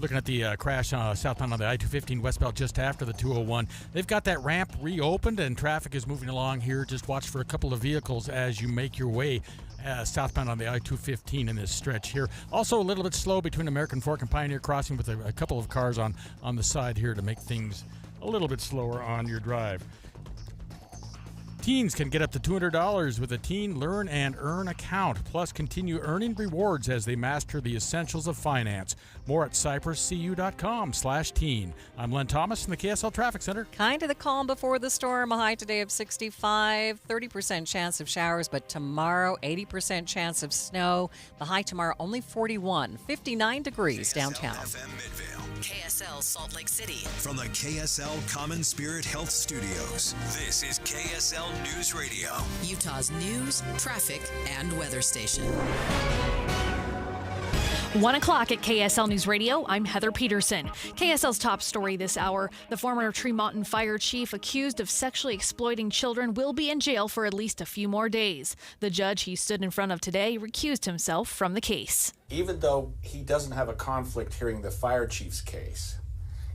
Looking at the crash southbound on the I-215 westbound just after the 201. They've got that ramp reopened and traffic is moving along here. Just watch for a couple of vehicles as you make your way southbound on the I-215 in this stretch here. Also a little bit slow between American Fork and Pioneer Crossing with a couple of cars on the side here to make things a little bit slower on your drive. Teens can get up to $200 with a Teen Learn and Earn account, plus continue earning rewards as they master the essentials of finance. More at cypresscu.com/teen. I'm Len Thomas in the KSL Traffic Center. Kind of the calm before the storm. A high today of 65, 30% chance of showers, but tomorrow 80% chance of snow. The high tomorrow only 41, 59 degrees downtown. KSL FM Midvale. KSL Salt Lake City. From the KSL Common Spirit Health Studios, this is KSL News Radio. Utah's news, traffic, and weather station. 1 o'clock at KSL News Radio. I'm Heather Peterson. KSL's top story this hour. The former Tremonton fire chief accused of sexually exploiting children will be in jail for at least a few more days. The judge he stood in front of today recused himself from the case. Even though he doesn't have a conflict hearing the fire chief's case,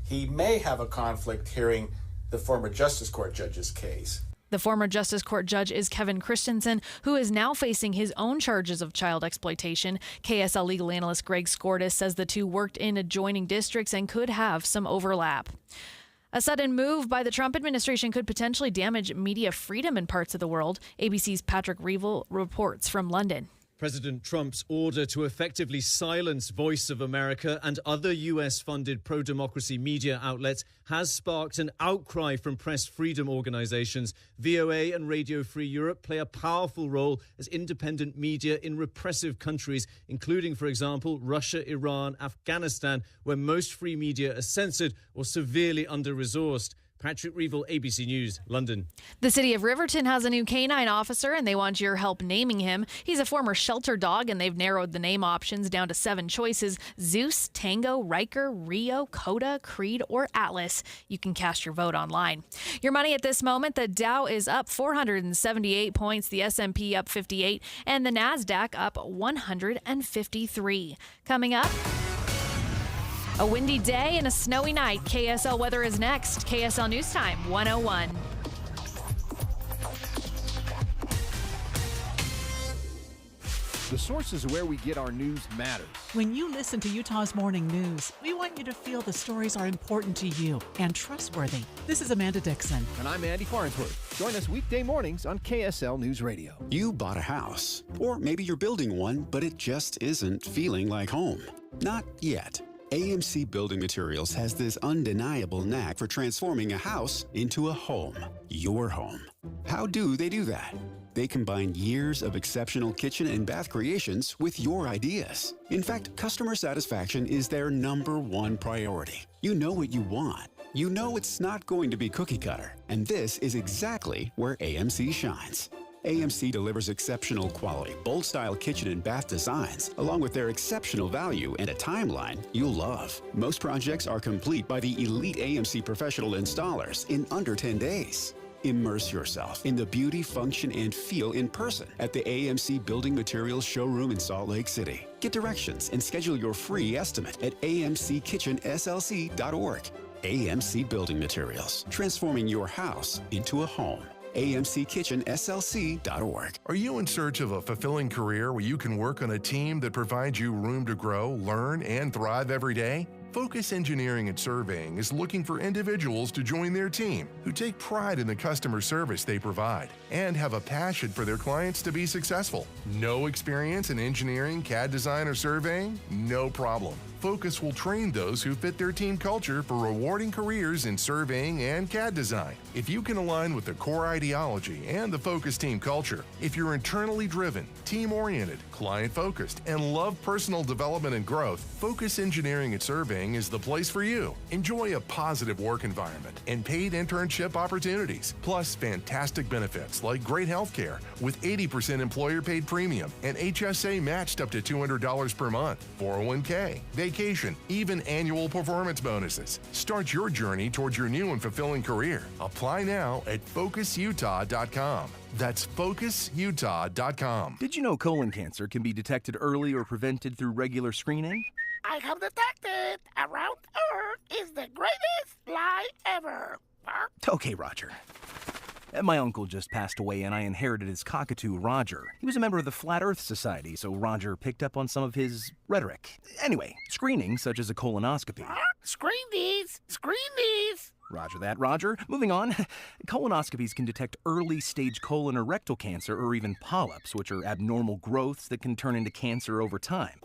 he may have a conflict hearing the former Justice Court judge's case. The former Justice Court judge is Kevin Christensen, who is now facing his own charges of child exploitation. KSL legal analyst Greg Skordas says the two worked in adjoining districts and could have some overlap. A sudden move by the Trump administration could potentially damage media freedom in parts of the world. ABC's Patrick Reevell reports from London. President Trump's order to effectively silence Voice of America and other U.S.-funded pro-democracy media outlets has sparked an outcry from press freedom organizations. VOA and Radio Free Europe play a powerful role as independent media in repressive countries, including, for example, Russia, Iran, Afghanistan, where most free media are censored or severely under-resourced. Patrick Reevell, ABC News, London. The city of Riverton has a new canine officer, and they want your help naming him. He's a former shelter dog, and they've narrowed the name options down to 7 choices: Zeus, Tango, Riker, Rio, Coda, Creed, or Atlas. You can cast your vote online. Your money at this moment: the Dow is up 478 points, the S&P up 58, and the NASDAQ up 153. Coming up, a windy day and a snowy night. KSL weather is next. KSL News Time 101. The sources where we get our news matters. When you listen to Utah's Morning News, we want you to feel the stories are important to you and trustworthy. This is Amanda Dixon. And I'm Andy Farnsworth. Join us weekday mornings on KSL News Radio. You bought a house, or maybe you're building one, but it just isn't feeling like home. Not yet. AMC Building Materials has this undeniable knack for transforming a house into a home, your home. How do they do that? They combine years of exceptional kitchen and bath creations with your ideas. In fact, customer satisfaction is their #1 priority. You know what you want. You know it's not going to be cookie cutter, and this is exactly where AMC shines. AMC delivers exceptional quality, bold-style kitchen and bath designs, along with their exceptional value and a timeline you'll love. Most projects are complete by the elite AMC professional installers in under 10 days. Immerse yourself in the beauty, function, and feel in person at the AMC Building Materials showroom in Salt Lake City. Get directions and schedule your free estimate at amckitchenslc.org. AMC Building Materials, transforming your house into a home. amckitchenslc.org. Are you in search of a fulfilling career where you can work on a team that provides you room to grow, learn, and thrive every day? Focus Engineering and Surveying is looking for individuals to join their team who take pride in the customer service they provide and have a passion for their clients to be successful. No experience in engineering, CAD design, or surveying? No problem. Focus will train those who fit their team culture for rewarding careers in surveying and CAD design. If you can align with the core ideology and the Focus team culture, if you're internally driven, team-oriented, client-focused, and love personal development and growth, Focus Engineering and Surveying is the place for you. Enjoy a positive work environment and paid internship opportunities, plus fantastic benefits like great health care with 80% employer-paid premium and HSA matched up to $200 per month, 401k, vacation, even annual performance bonuses. Start your journey towards your new and fulfilling career. Apply now at FocusUtah.com. That's FocusUtah.com. Did you know colon cancer can be detected early or prevented through regular screening? I have detected around Earth is the greatest lie ever. Okay, Roger. My uncle just passed away and I inherited his cockatoo, Roger. He was a member of the Flat Earth Society, so Roger picked up on some of his rhetoric. Anyway, screening, such as a colonoscopy. Screen these! Screen these! Roger that, Roger. Moving on. Colonoscopies can detect early-stage colon or rectal cancer or even polyps, which are abnormal growths that can turn into cancer over time.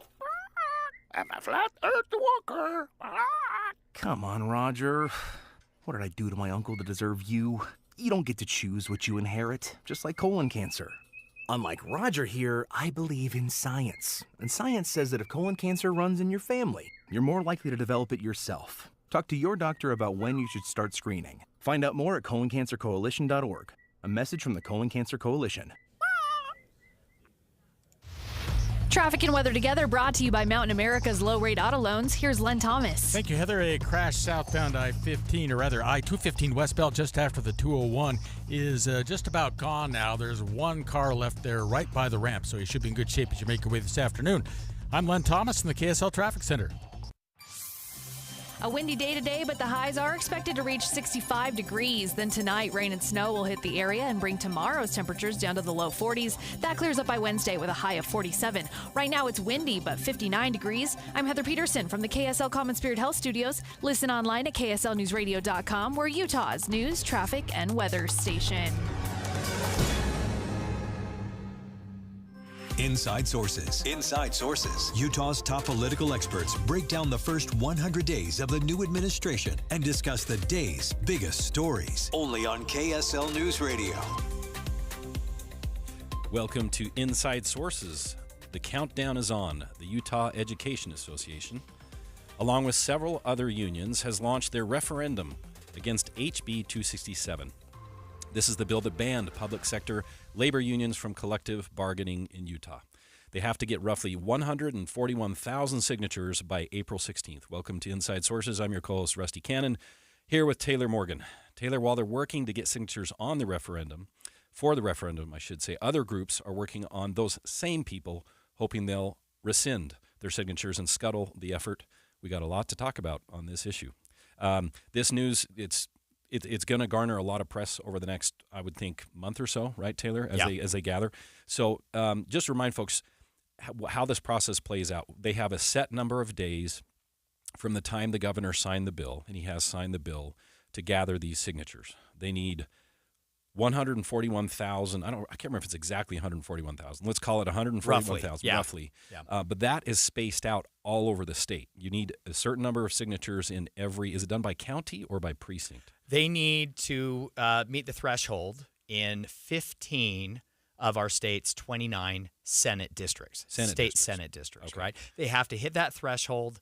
I'm a Flat Earth walker. Come on, Roger. What did I do to my uncle to deserve you? You don't get to choose what you inherit, just like colon cancer. Unlike Roger here, I believe in science. And science says that if colon cancer runs in your family, you're more likely to develop it yourself. Talk to your doctor about when you should start screening. Find out more at coloncancercoalition.org. A message from the Colon Cancer Coalition. Traffic and weather together brought to you by Mountain America's low-rate auto loans. Here's Len Thomas. Thank you, Heather. A crash southbound I-15, or rather I-215 westbound just after the 201 is just about gone now. There's one car left there right by the ramp, so you should be in good shape as you make your way this afternoon. I'm Len Thomas in the KSL Traffic Center. A windy day today, but the highs are expected to reach 65 degrees. Then tonight, rain and snow will hit the area and bring tomorrow's temperatures down to the low 40s. That clears up by Wednesday with a high of 47. Right now, it's windy, but 59 degrees. I'm Heather Peterson from the KSL Common Spirit Health Studios. Listen online at kslnewsradio.com. We're Utah's news, traffic, and weather station. Inside Sources. Inside Sources. Utah's top political experts break down the first 100 days of the new administration and discuss the day's biggest stories. Only on KSL News Radio. Welcome to Inside Sources. The countdown is on. The Utah Education Association, along with several other unions, has launched their referendum against HB 267. This is the bill that banned public sector labor unions from collective bargaining in Utah. They have to get roughly 141,000 signatures by April 16th. Welcome to Inside Sources. I'm your co-host, Rusty Cannon, here with Taylor Morgan. Taylor, while they're working to get signatures on the referendum, I should say, other groups are working on those same people, hoping they'll rescind their signatures and scuttle the effort. We got a lot to talk about on this issue. This news, it's going to garner a lot of press over the next, I would think, month or so, right, Taylor, as they gather. So just remind folks how this process plays out. They have a set number of days from the time the governor signed the bill, and he has signed the bill, to gather these signatures. They need 141,000. I can't remember if it's exactly 141,000. Let's call it 141,000 roughly. Yeah. But that is spaced out all over the state. You need a certain number of signatures in every. Is it done by county or by precinct? They need to meet the threshold in 15 of our state's 29 Senate districts. Senate districts, okay. Right? They have to hit that threshold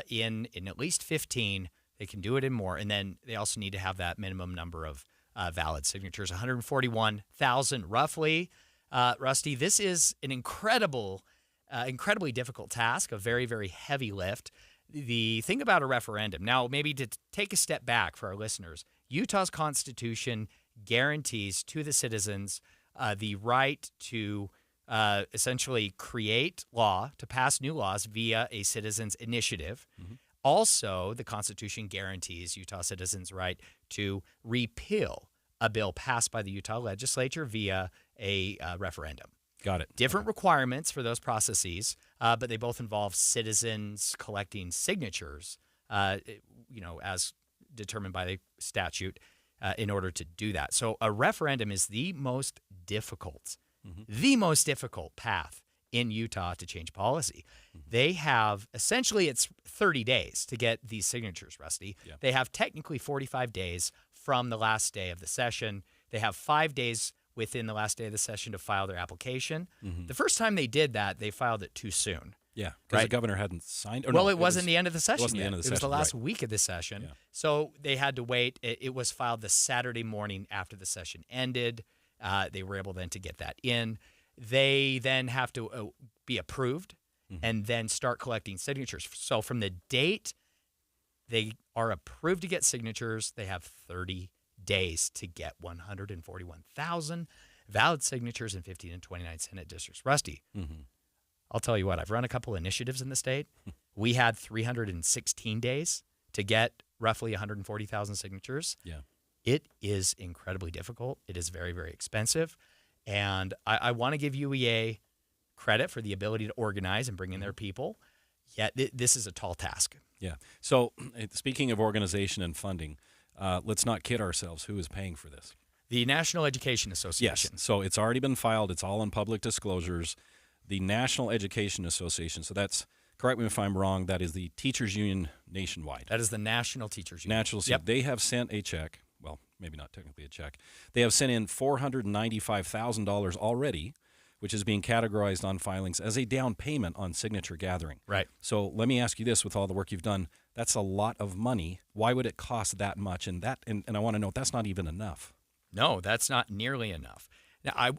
in at least 15. They can do it in more, and then they also need to have that minimum number of valid signatures, 141,000 roughly. Rusty, this is an incredibly difficult task, a very, very heavy lift. The thing about a referendum, now maybe to take a step back for our listeners, Utah's Constitution guarantees to the citizens the right to essentially create law, to pass new laws via a citizen's initiative. Mm-hmm. Also, the Constitution guarantees Utah citizens' right to repeal a bill passed by the Utah legislature via a referendum. Got it. Different requirements for those processes, but they both involve citizens collecting signatures, as determined by the statute in order to do that. So a referendum is the most difficult path in Utah to change policy. Mm-hmm. They have, essentially, it's 30 days to get these signatures, Rusty. Yeah. They have technically 45 days from the last day of the session. They have 5 days within the last day of the session to file their application. Mm-hmm. The first time they did that, they filed it too soon. Yeah, because the governor hadn't signed. It wasn't the end of the session. It wasn't the end of the session. It was the last week of the session. Yeah. So they had to wait. It was filed the Saturday morning after the session ended. They were able then to get that in. They then have to be approved and then start collecting signatures. So from the date they are approved to get signatures, they have 30 days to get 141,000 valid signatures in 15 and 29 Senate districts. Rusty, I'll tell you what, I've run a couple initiatives in the state. We had 316 days to get roughly 140,000 signatures. Yeah. It is incredibly difficult. It is very, very expensive. And I want to give UEA credit for the ability to organize and bring in their people. Yet this is a tall task. Yeah. So speaking of organization and funding, let's not kid ourselves. Who is paying for this? The National Education Association. Yes. So it's already been filed. It's all in public disclosures. The National Education Association. So that's, correct me if I'm wrong, that is the teachers union nationwide. That is the National Teachers Union. Yep. They have sent a check. Well, maybe not technically a check. They have sent in $495,000 already, which is being categorized on filings as a down payment on signature gathering. Right. So let me ask you this: with all the work you've done, that's a lot of money. Why would it cost that much? And I want to know, that's not even enough. No, that's not nearly enough. Now, I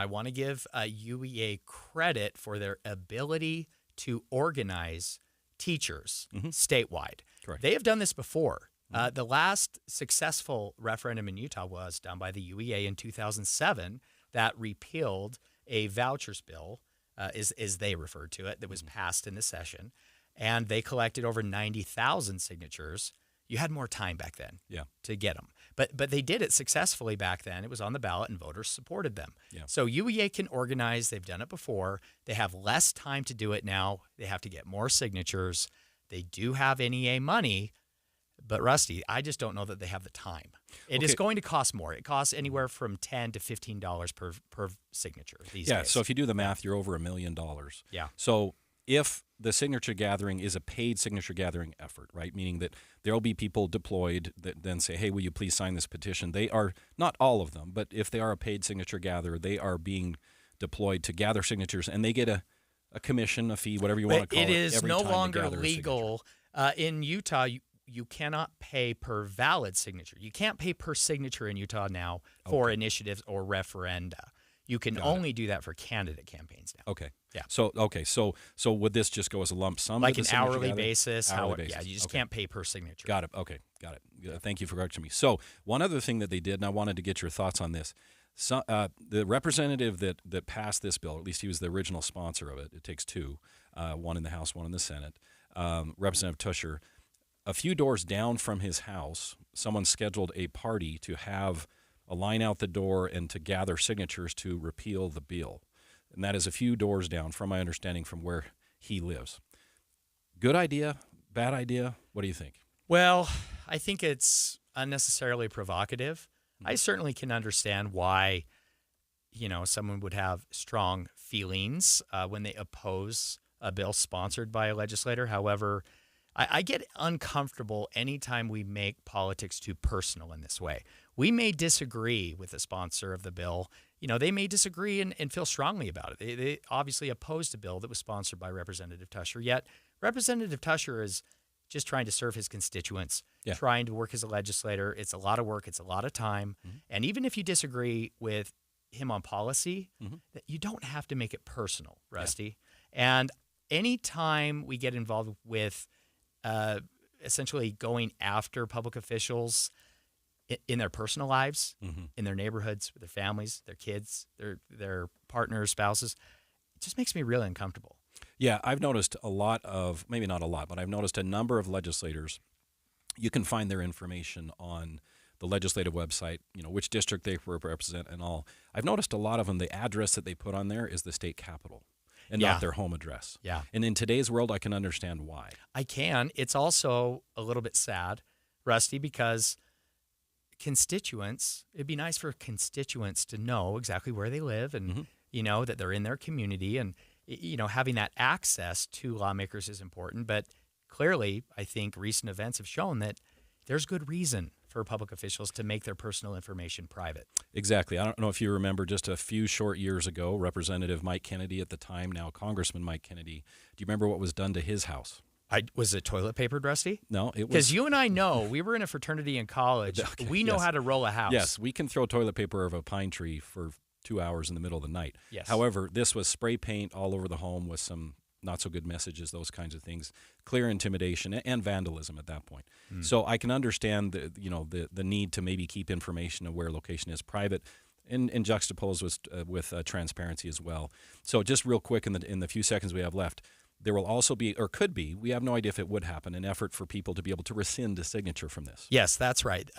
want to give UEA credit for their ability to organize teachers statewide. Correct. They have done this before. The last successful referendum in Utah was done by the UEA in 2007 that repealed a vouchers bill, as they referred to it, that was passed in the session. And they collected over 90,000 signatures. You had more time back then to get them. But they did it successfully back then. It was on the ballot and voters supported them. Yeah. So UEA can organize. They've done it before. They have less time to do it now. They have to get more signatures. They do have NEA money. But Rusty, I just don't know that they have the time. It is going to cost more. It costs anywhere from $10 to $15 per signature these days. Yeah, so if you do the math, you're over $1 million. Yeah. So if the signature gathering is a paid signature gathering effort, right, meaning that there will be people deployed that then say, hey, will you please sign this petition? They are, not all of them, but if they are a paid signature gatherer, they are being deployed to gather signatures, and they get a commission, a fee, whatever you want to call it. It is every no time they longer gather a legal. In Utah, you cannot pay per valid signature. You can't pay per signature in Utah now for initiatives or referenda. You can only do that for candidate campaigns now. Okay. Yeah. So would this just go as a lump sum? Like to an the signature hourly gathering? basis. Hourly basis. Yeah, you just can't pay per signature. Got it. Okay. Got it. Thank you for correcting me. So one other thing that they did, and I wanted to get your thoughts on this. So, the representative that passed this bill, at least he was the original sponsor of it. It takes two, one in the House, one in the Senate. Representative Tusher. A few doors down from his house, someone scheduled a party to have a line out the door and to gather signatures to repeal the bill. And that is a few doors down, from my understanding, from where he lives. Good idea? Bad idea? What do you think? Well, I think it's unnecessarily provocative. I certainly can understand why, someone would have strong feelings when they oppose a bill sponsored by a legislator. However, I get uncomfortable anytime we make politics too personal in this way. We may disagree with the sponsor of the bill. They may disagree and feel strongly about it. They obviously opposed a bill that was sponsored by Representative Tusher, yet Representative Tusher is just trying to serve his constituents, trying to work as a legislator. It's a lot of work. It's a lot of time. And even if you disagree with him on policy, you don't have to make it personal, Rusty. Yeah. And anytime we get involved with essentially going after public officials in their personal lives, in their neighborhoods, with their families, their kids, their partners, spouses, it just makes me really uncomfortable. Yeah, I've noticed maybe not a lot, but I've noticed a number of legislators. You can find their information on the legislative website, which district they represent and all. I've noticed a lot of them, the address that they put on there is the state capitol and not their home address. Yeah. And in today's world, I can understand why. I can. It's also a little bit sad, Rusty, because it'd be nice for constituents to know exactly where they live and, that they're in their community, and, having that access to lawmakers is important. But clearly, I think recent events have shown that there's good reason for public officials to make their personal information private. Exactly. I don't know if you remember just a few short years ago, Representative Mike Kennedy at the time, now Congressman Mike Kennedy. Do you remember what was done to his house? Was it toilet paper, Rusty? No, it was. Because you and I know, we were in a fraternity in college. Okay, we know how to roll a house. Yes, we can throw toilet paper over a pine tree for 2 hours in the middle of the night. Yes. However, this was spray paint all over the home with some not so good messages, those kinds of things, clear intimidation and vandalism at that point. So I can understand the need to maybe keep information of where location is private, and juxtaposed with transparency as well. So just real quick in the few seconds we have left, There will also be, or could be, we have no idea if it would happen, an effort for people to be able to rescind a signature from this. Yes, that's right.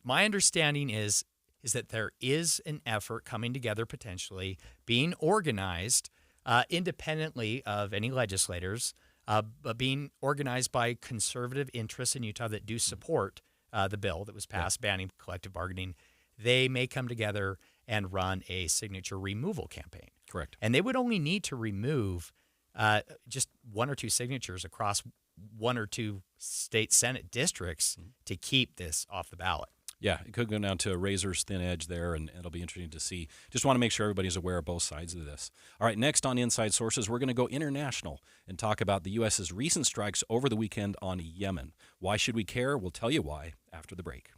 My understanding is that there is an effort coming together, potentially being organized independently of any legislators, but being organized by conservative interests in Utah that do support the bill that was passed banning collective bargaining. They may come together and run a signature removal campaign. Correct. And they would only need to remove just one or two signatures across one or two state Senate districts to keep this off the ballot. Yeah, it could go down to a razor's thin edge there, and it'll be interesting to see. Just want to make sure everybody's aware of both sides of this. All right, next on Inside Sources, we're going to go international and talk about the U.S.'s recent strikes over the weekend on Yemen. Why should we care? We'll tell you why after the break.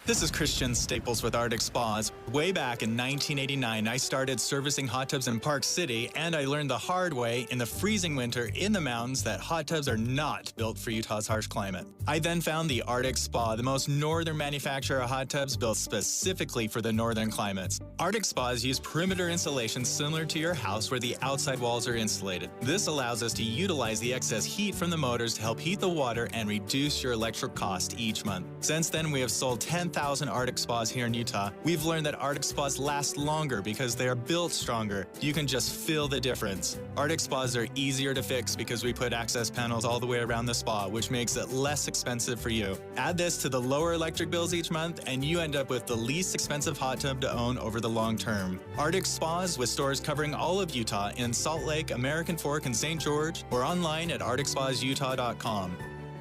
This is Christian Staples with Arctic Spas. Way back in 1989, I started servicing hot tubs in Park City, and I learned the hard way in the freezing winter in the mountains that hot tubs are not built for Utah's harsh climate. I then found the Arctic Spa, the most northern manufacturer of hot tubs built specifically for the northern climates. Arctic Spas use perimeter insulation similar to your house where the outside walls are insulated. This allows us to utilize the excess heat from the motors to help heat the water and reduce your electric cost each month. Since then, we have sold 10,000 Arctic Spas here in Utah. We've learned that Arctic Spas last longer because they are built stronger. You can just feel the difference. Arctic Spas are easier to fix because we put access panels all the way around the spa, which makes it less expensive for you. Add this to the lower electric bills each month, and you end up with the least expensive hot tub to own over the long term. Arctic Spas, with stores covering all of Utah in Salt Lake, American Fork, and St. George, or online at arcticspasutah.com.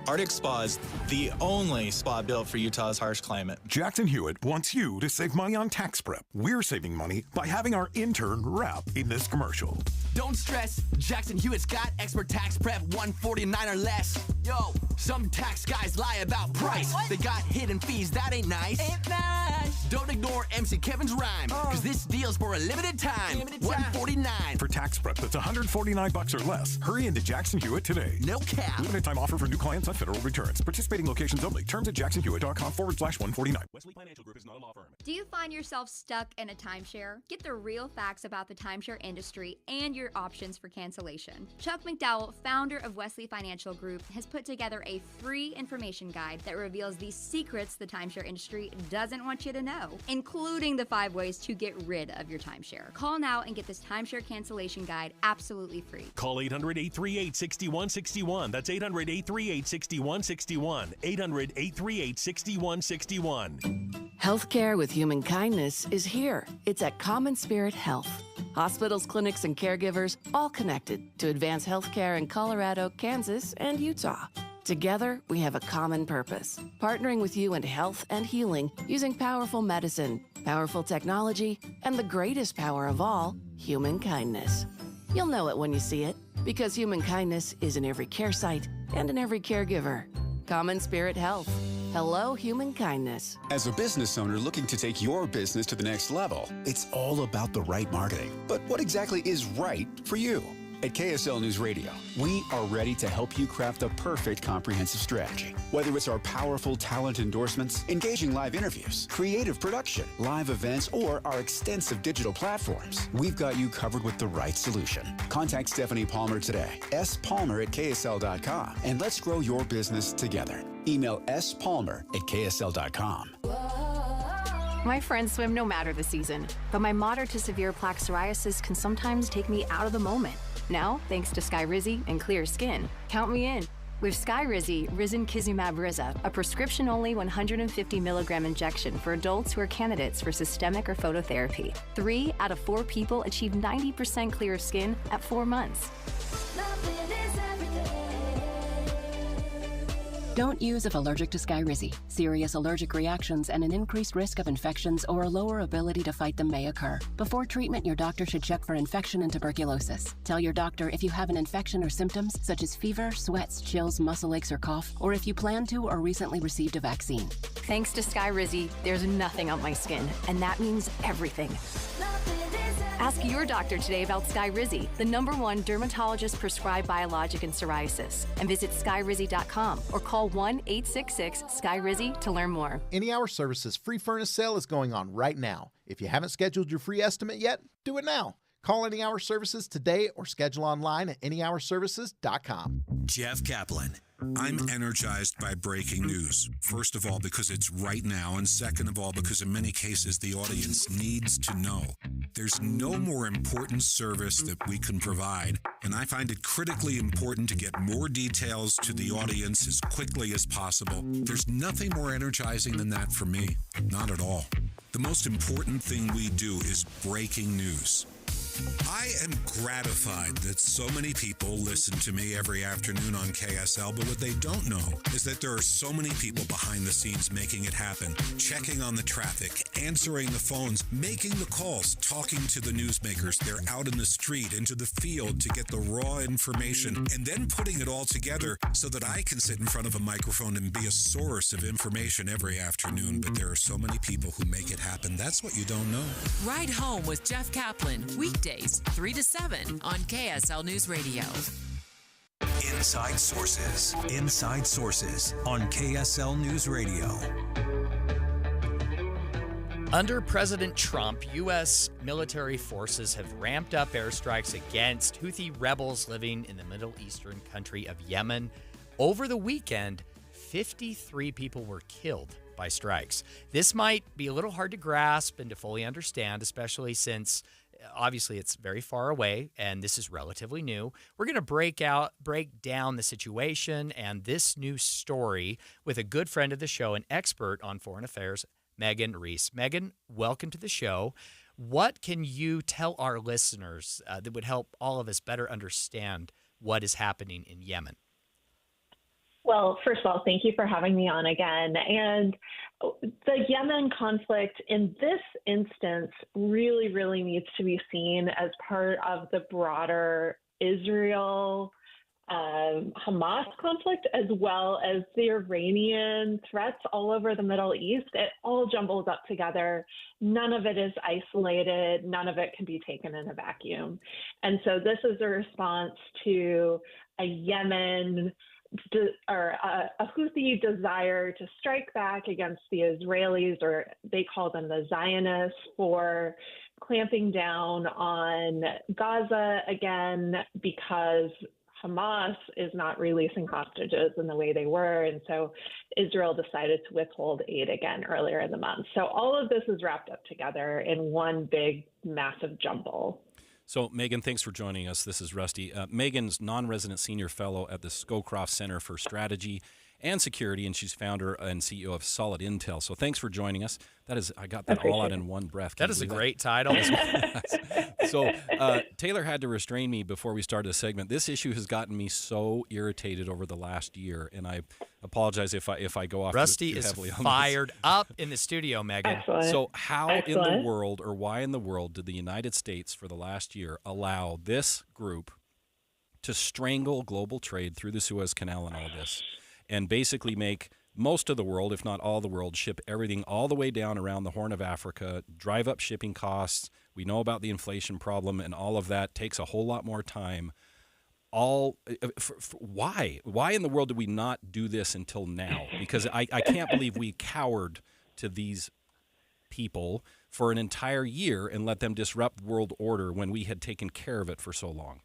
Arctic Spas, the only spa built for Utah's harsh climate. Jackson Hewitt wants you to save money on tax prep. We're saving money by having our intern rap in this commercial. Don't stress, Jackson Hewitt's got expert tax prep, $149 or less. Yo, some tax guys lie about price. What? They got hidden fees, that ain't nice. Ain't nice. Don't ignore MC Kevin's rhyme, cause this deal's for a limited time. $149. For tax prep that's $149 or less, hurry into Jackson Hewitt today. No cap. Limited time offer for new clients on federal returns. Participating locations only. Terms at jacksonhewitt.com/149. Wesley Financial Group is not a law firm. Do you find yourself stuck in a timeshare? Get the real facts about the timeshare industry and your options for cancellation. Chuck McDowell, founder of Wesley Financial Group, has put together a free information guide that reveals the secrets the timeshare industry doesn't want you to know, including the 5 ways to get rid of your timeshare. Call now and get this timeshare cancellation guide absolutely free. Call 800-838-6161. That's 800-838-6161. 800-838-6161. Healthcare with human kindness is here. It's at Common Spirit Health. Hospitals, clinics, and caregivers all connected to advance healthcare in Colorado, Kansas, and Utah. Together, we have a common purpose, partnering with you in health and healing using powerful medicine, powerful technology, and the greatest power of all, human kindness. You'll know it when you see it, because human kindness is in every care site and in every caregiver. Common Spirit Health. Hello, human kindness. As a business owner looking to take your business to the next level, it's all about the right marketing. But what exactly is right for you? At KSL News Radio, we are ready to help you craft the perfect comprehensive strategy. Whether it's our powerful talent endorsements, engaging live interviews, creative production, live events, or our extensive digital platforms, we've got you covered with the right solution. Contact Stephanie Palmer today, spalmer@ksl.com, and let's grow your business together. Email spalmer@ksl.com. My friends swim no matter the season, but my moderate to severe plaque psoriasis can sometimes take me out of the moment. Now, thanks to Skyrizi and clear skin, count me in. With Skyrizi, Risankizumab Riza, a prescription-only 150 milligram injection for adults who are candidates for systemic or phototherapy. 3 out of 4 people achieve 90% clear skin at 4 months. Don't use if allergic to Skyrizi. Serious allergic reactions and an increased risk of infections or a lower ability to fight them may occur. Before treatment, your doctor should check for infection and tuberculosis. Tell your doctor if you have an infection or symptoms such as fever, sweats, chills, muscle aches, or cough, or if you plan to or recently received a vaccine. Thanks to Skyrizi, there's nothing on my skin, and that means everything. Ask your doctor today about Skyrizi, the #1 dermatologist-prescribed biologic in psoriasis, and visit skyrizi.com or call 1-866-SKYRIZI to learn more. Any Hour Services free furnace sale is going on right now. If you haven't scheduled your free estimate yet, do it now. Call Any Hour Services today or schedule online at anyhourservices.com. Jeff Kaplan. I'm energized by breaking news. First of all, because it's right now, and second of all, because in many cases the audience needs to know. There's no more important service that we can provide, and I find it critically important to get more details to the audience as quickly as possible. There's nothing more energizing than that for me. Not at all. The most important thing we do is breaking news. I am gratified that so many people listen to me every afternoon on KSL, but what they don't know is that there are so many people behind the scenes making it happen, checking on the traffic, answering the phones, making the calls, talking to the newsmakers. They're out in the street, into the field to get the raw information, and then putting it all together so that I can sit in front of a microphone and be a source of information every afternoon. But there are so many people who make it happen. That's what you don't know. Ride Home with Jeff Kaplan, weekdays 3 to 7 on KSL News Radio. Inside Sources. Inside Sources on KSL News Radio. Under President Trump, U.S. military forces have ramped up airstrikes against Houthi rebels living in the Middle Eastern country of Yemen. Over the weekend, 53 people were killed by strikes. This might be a little hard to grasp and to fully understand, especially since obviously it's very far away and this is relatively new. We're going to break down the situation and this new story with a good friend of the show, an expert on foreign affairs, Megan Reese. Megan, welcome to the show. What can you tell our listeners that would help all of us better understand what is happening in Yemen? Well, first of all, thank you for having me on again. And the Yemen conflict in this instance really, really needs to be seen as part of the broader Israel Hamas conflict, as well as the Iranian threats all over the Middle East. It all jumbles up together. None of it is isolated. None of it can be taken in a vacuum. And so this is a response to a Yemen or a Houthi desire to strike back against the Israelis, or they call them the Zionists, for clamping down on Gaza again because Hamas is not releasing hostages in the way they were. And so Israel decided to withhold aid again earlier in the month. So all of this is wrapped up together in one big, massive jumble. So, Megan, thanks for joining us. This is Rusty. Megan's non-resident senior fellow at the Scowcroft Center for Strategy and Security, and she's founder and CEO of Solid Intel. So thanks for joining us. That is, I got that all out in one breath. That is a great title. So Taylor had to restrain me before we started the segment. This issue has gotten me so irritated over the last year, and I apologize if I go off Rusty too heavily is on fired this. up in the studio, Megan. Excellent. So how in Excellent. the world, or why in the world, did the United States for the last year allow this group to strangle global trade through the Suez Canal and all this, and basically make most of the world, if not all the world, ship everything all the way down around the Horn of Africa, drive up shipping costs? We know about the inflation problem, and all of that takes a whole lot more time. Why? Why in the world did we not do this until now? Because I can't believe we cowered to these people for an entire year and let them disrupt world order when we had taken care of it for so long.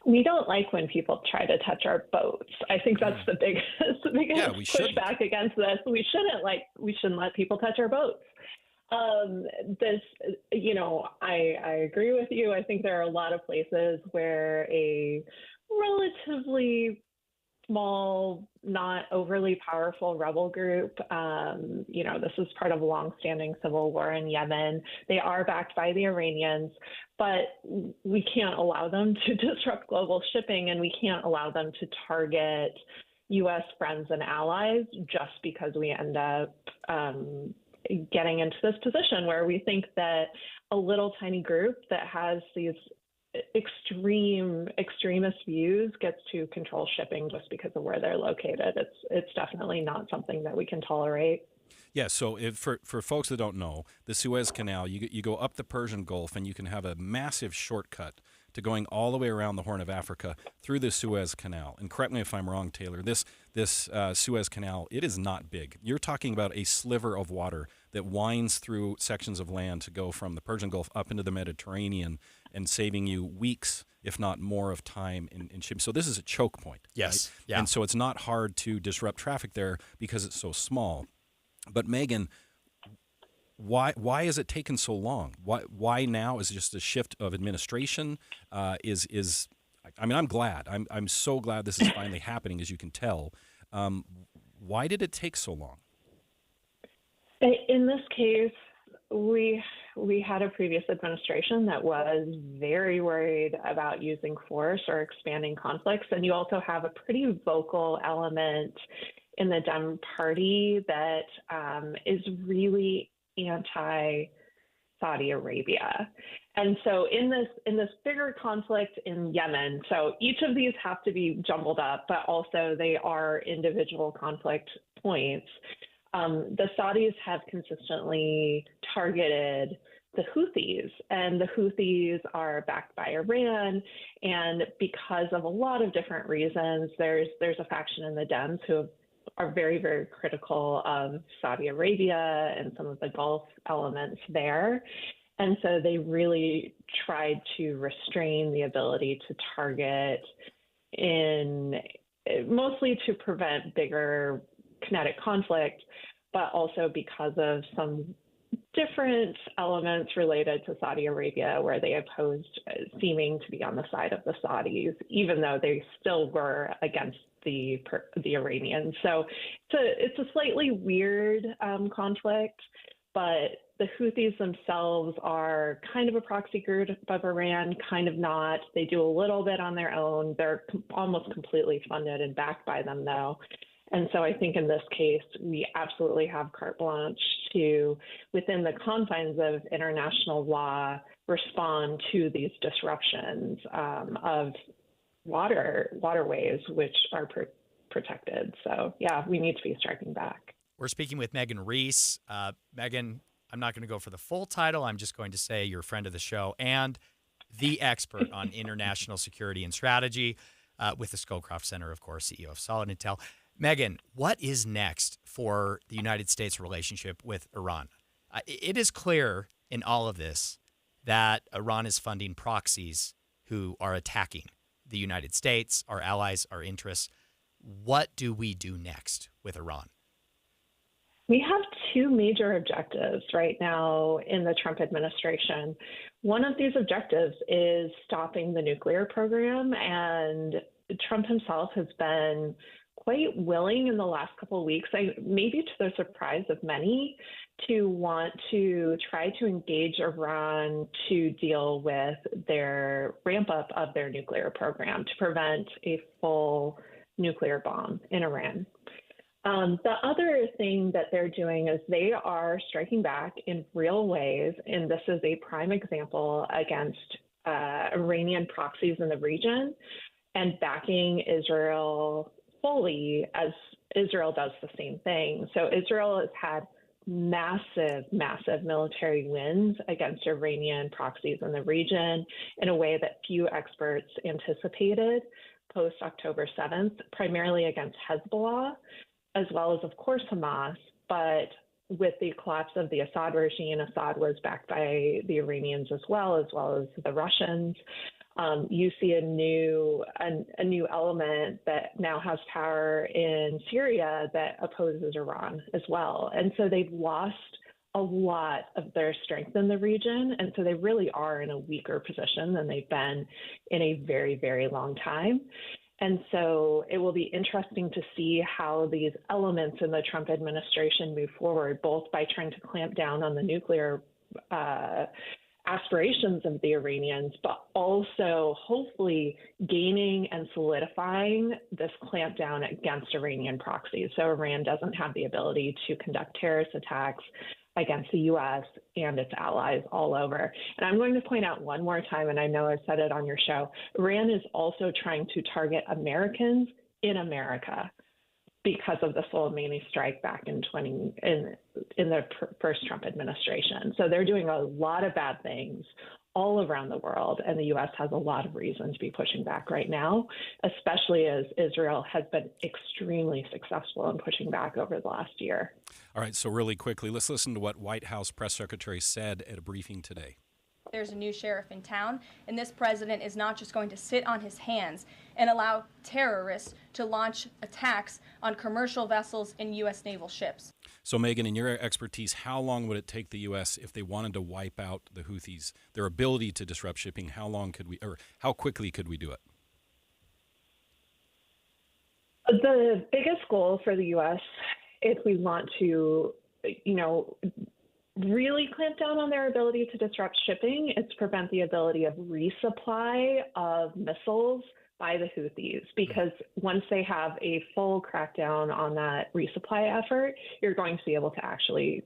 We don't like when people try to touch our boats. I think that's the biggest pushback against this. We shouldn't let people touch our boats. I agree with you. I think there are a lot of places where a relatively small, not overly powerful rebel group, this is part of a long-standing civil war in Yemen. They are backed by the Iranians, but we can't allow them to disrupt global shipping, and we can't allow them to target U.S. friends and allies just because we end up getting into this position where we think that a little tiny group that has these extremist views gets to control shipping just because of where they're located. It's definitely not something that we can tolerate. Yeah, so for folks that don't know, the Suez Canal, you go up the Persian Gulf and you can have a massive shortcut to going all the way around the Horn of Africa through the Suez Canal. And correct me if I'm wrong, Taylor, this Suez Canal, it is not big. You're talking about a sliver of water that winds through sections of land to go from the Persian Gulf up into the Mediterranean and saving you weeks, if not more, of time in shipping. So this is a choke point. Yes. Right? Yeah. And so it's not hard to disrupt traffic there because it's so small. But Megan, why is it taken so long? Why now? Is it just a shift of administration? I'm glad. I'm so glad this is finally happening, as you can tell. Why did it take so long? In this case, we had a previous administration that was very worried about using force or expanding conflicts, and you also have a pretty vocal element in the Dem Party that is really anti-Saudi Arabia. And so in this bigger conflict in Yemen, so each of these have to be jumbled up, but also they are individual conflict points. The Saudis have consistently targeted the Houthis, and the Houthis are backed by Iran. And because of a lot of different reasons, there's a faction in the Dems who are very, very critical of Saudi Arabia and some of the Gulf elements there. And so they really tried to restrain the ability to target mostly to prevent bigger kinetic conflict, but also because of some different elements related to Saudi Arabia where they opposed seeming to be on the side of the Saudis, even though they still were against the Iranians. So it's a slightly weird conflict, but the Houthis themselves are kind of a proxy group of Iran, kind of not. They do a little bit on their own. They're almost completely funded and backed by them, though. And so I think in this case, we absolutely have carte blanche to, within the confines of international law, respond to these disruptions of waterways, which are protected. So, yeah, we need to be striking back. We're speaking with Megan Reese. Megan, I'm not going to go for the full title. I'm just going to say you're a friend of the show and the expert on international security and strategy with the Scowcroft Center, of course, CEO of Solid Intel. Megan, what is next for the United States relationship with Iran? It is clear in all of this that Iran is funding proxies who are attacking the United States, our allies, our interests. What do we do next with Iran? We have two major objectives right now in the Trump administration. One of these objectives is stopping the nuclear program, and Trump himself has been quite willing in the last couple of weeks, maybe to the surprise of many, to want to try to engage Iran to deal with their ramp up of their nuclear program to prevent a full nuclear bomb in Iran. The other thing that they're doing is they are striking back in real ways, and this is a prime example against Iranian proxies in the region and backing Israel fully as Israel does the same thing. So Israel has had massive military wins against Iranian proxies in the region in a way that few experts anticipated post October 7th, primarily against Hezbollah, as well as, of course, Hamas. But with the collapse of the Assad regime, Assad was backed by the Iranians as well as the Russians. You see a new element that now has power in Syria that opposes Iran as well. And so they've lost a lot of their strength in the region. And so they really are in a weaker position than they've been in a very, very long time. And so it will be interesting to see how these elements in the Trump administration move forward, both by trying to clamp down on the nuclear aspirations of the Iranians, but also hopefully gaining and solidifying this clampdown against Iranian proxies. So Iran doesn't have the ability to conduct terrorist attacks against the U.S. and its allies all over. And I'm going to point out one more time, and I know I've said it on your show, Iran is also trying to target Americans in America because of the Soleimani strike back in the first Trump administration. So they're doing a lot of bad things all around the world, and the U.S. has a lot of reason to be pushing back right now, especially as Israel has been extremely successful in pushing back over the last year. All right, so really quickly, let's listen to what White House Press Secretary said at a briefing today. There's a new sheriff in town, and this president is not just going to sit on his hands and allow terrorists to launch attacks on commercial vessels and U.S. naval ships. So, Megan, in your expertise, how long would it take the U.S. if they wanted to wipe out the Houthis, their ability to disrupt shipping? How quickly could we do it? The biggest goal for the U.S., if we want to, really clamp down on their ability to disrupt shipping, is prevent the ability of resupply of missiles by the Houthis, because once they have a full crackdown on that resupply effort, you're going to be able to actually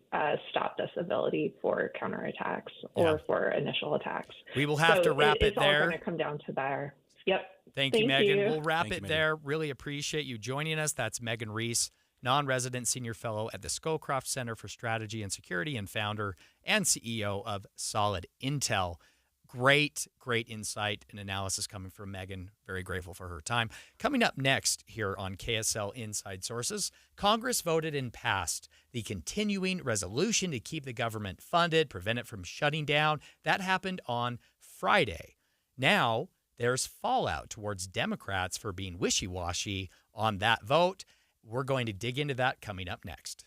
stop this ability for counterattacks or for initial attacks. We will have to wrap it there. It's all going to come down to there. Yep. Thank you, Megan. We'll wrap it there. Really appreciate you joining us. That's Megan Reese, non-resident senior fellow at the Scowcroft Center for Strategy and Security and founder and CEO of Solid Intel. Great insight and analysis coming from Megan. Very grateful for her time. Coming up next here on KSL Inside Sources, Congress voted and passed the continuing resolution to keep the government funded, prevent it from shutting down. That happened on Friday. Now there's fallout towards Democrats for being wishy-washy on that vote. We're going to dig into that coming up next.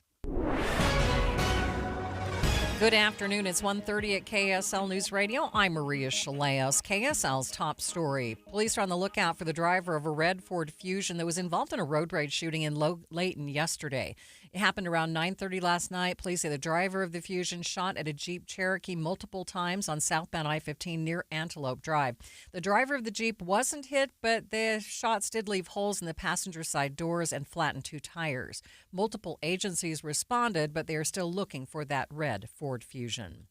Good afternoon. It's 1:30 at KSL News Radio. I'm Maria Chaleos. KSL's top story. Police are on the lookout for the driver of a red Ford Fusion that was involved in a road rage shooting in Layton yesterday. It happened around 9:30 last night. Police say the driver of the Fusion shot at a Jeep Cherokee multiple times on southbound I-15 near Antelope Drive. The driver of the Jeep wasn't hit, but the shots did leave holes in the passenger side doors and flattened two tires. Multiple agencies responded, but they are still looking for that red Ford Fusion.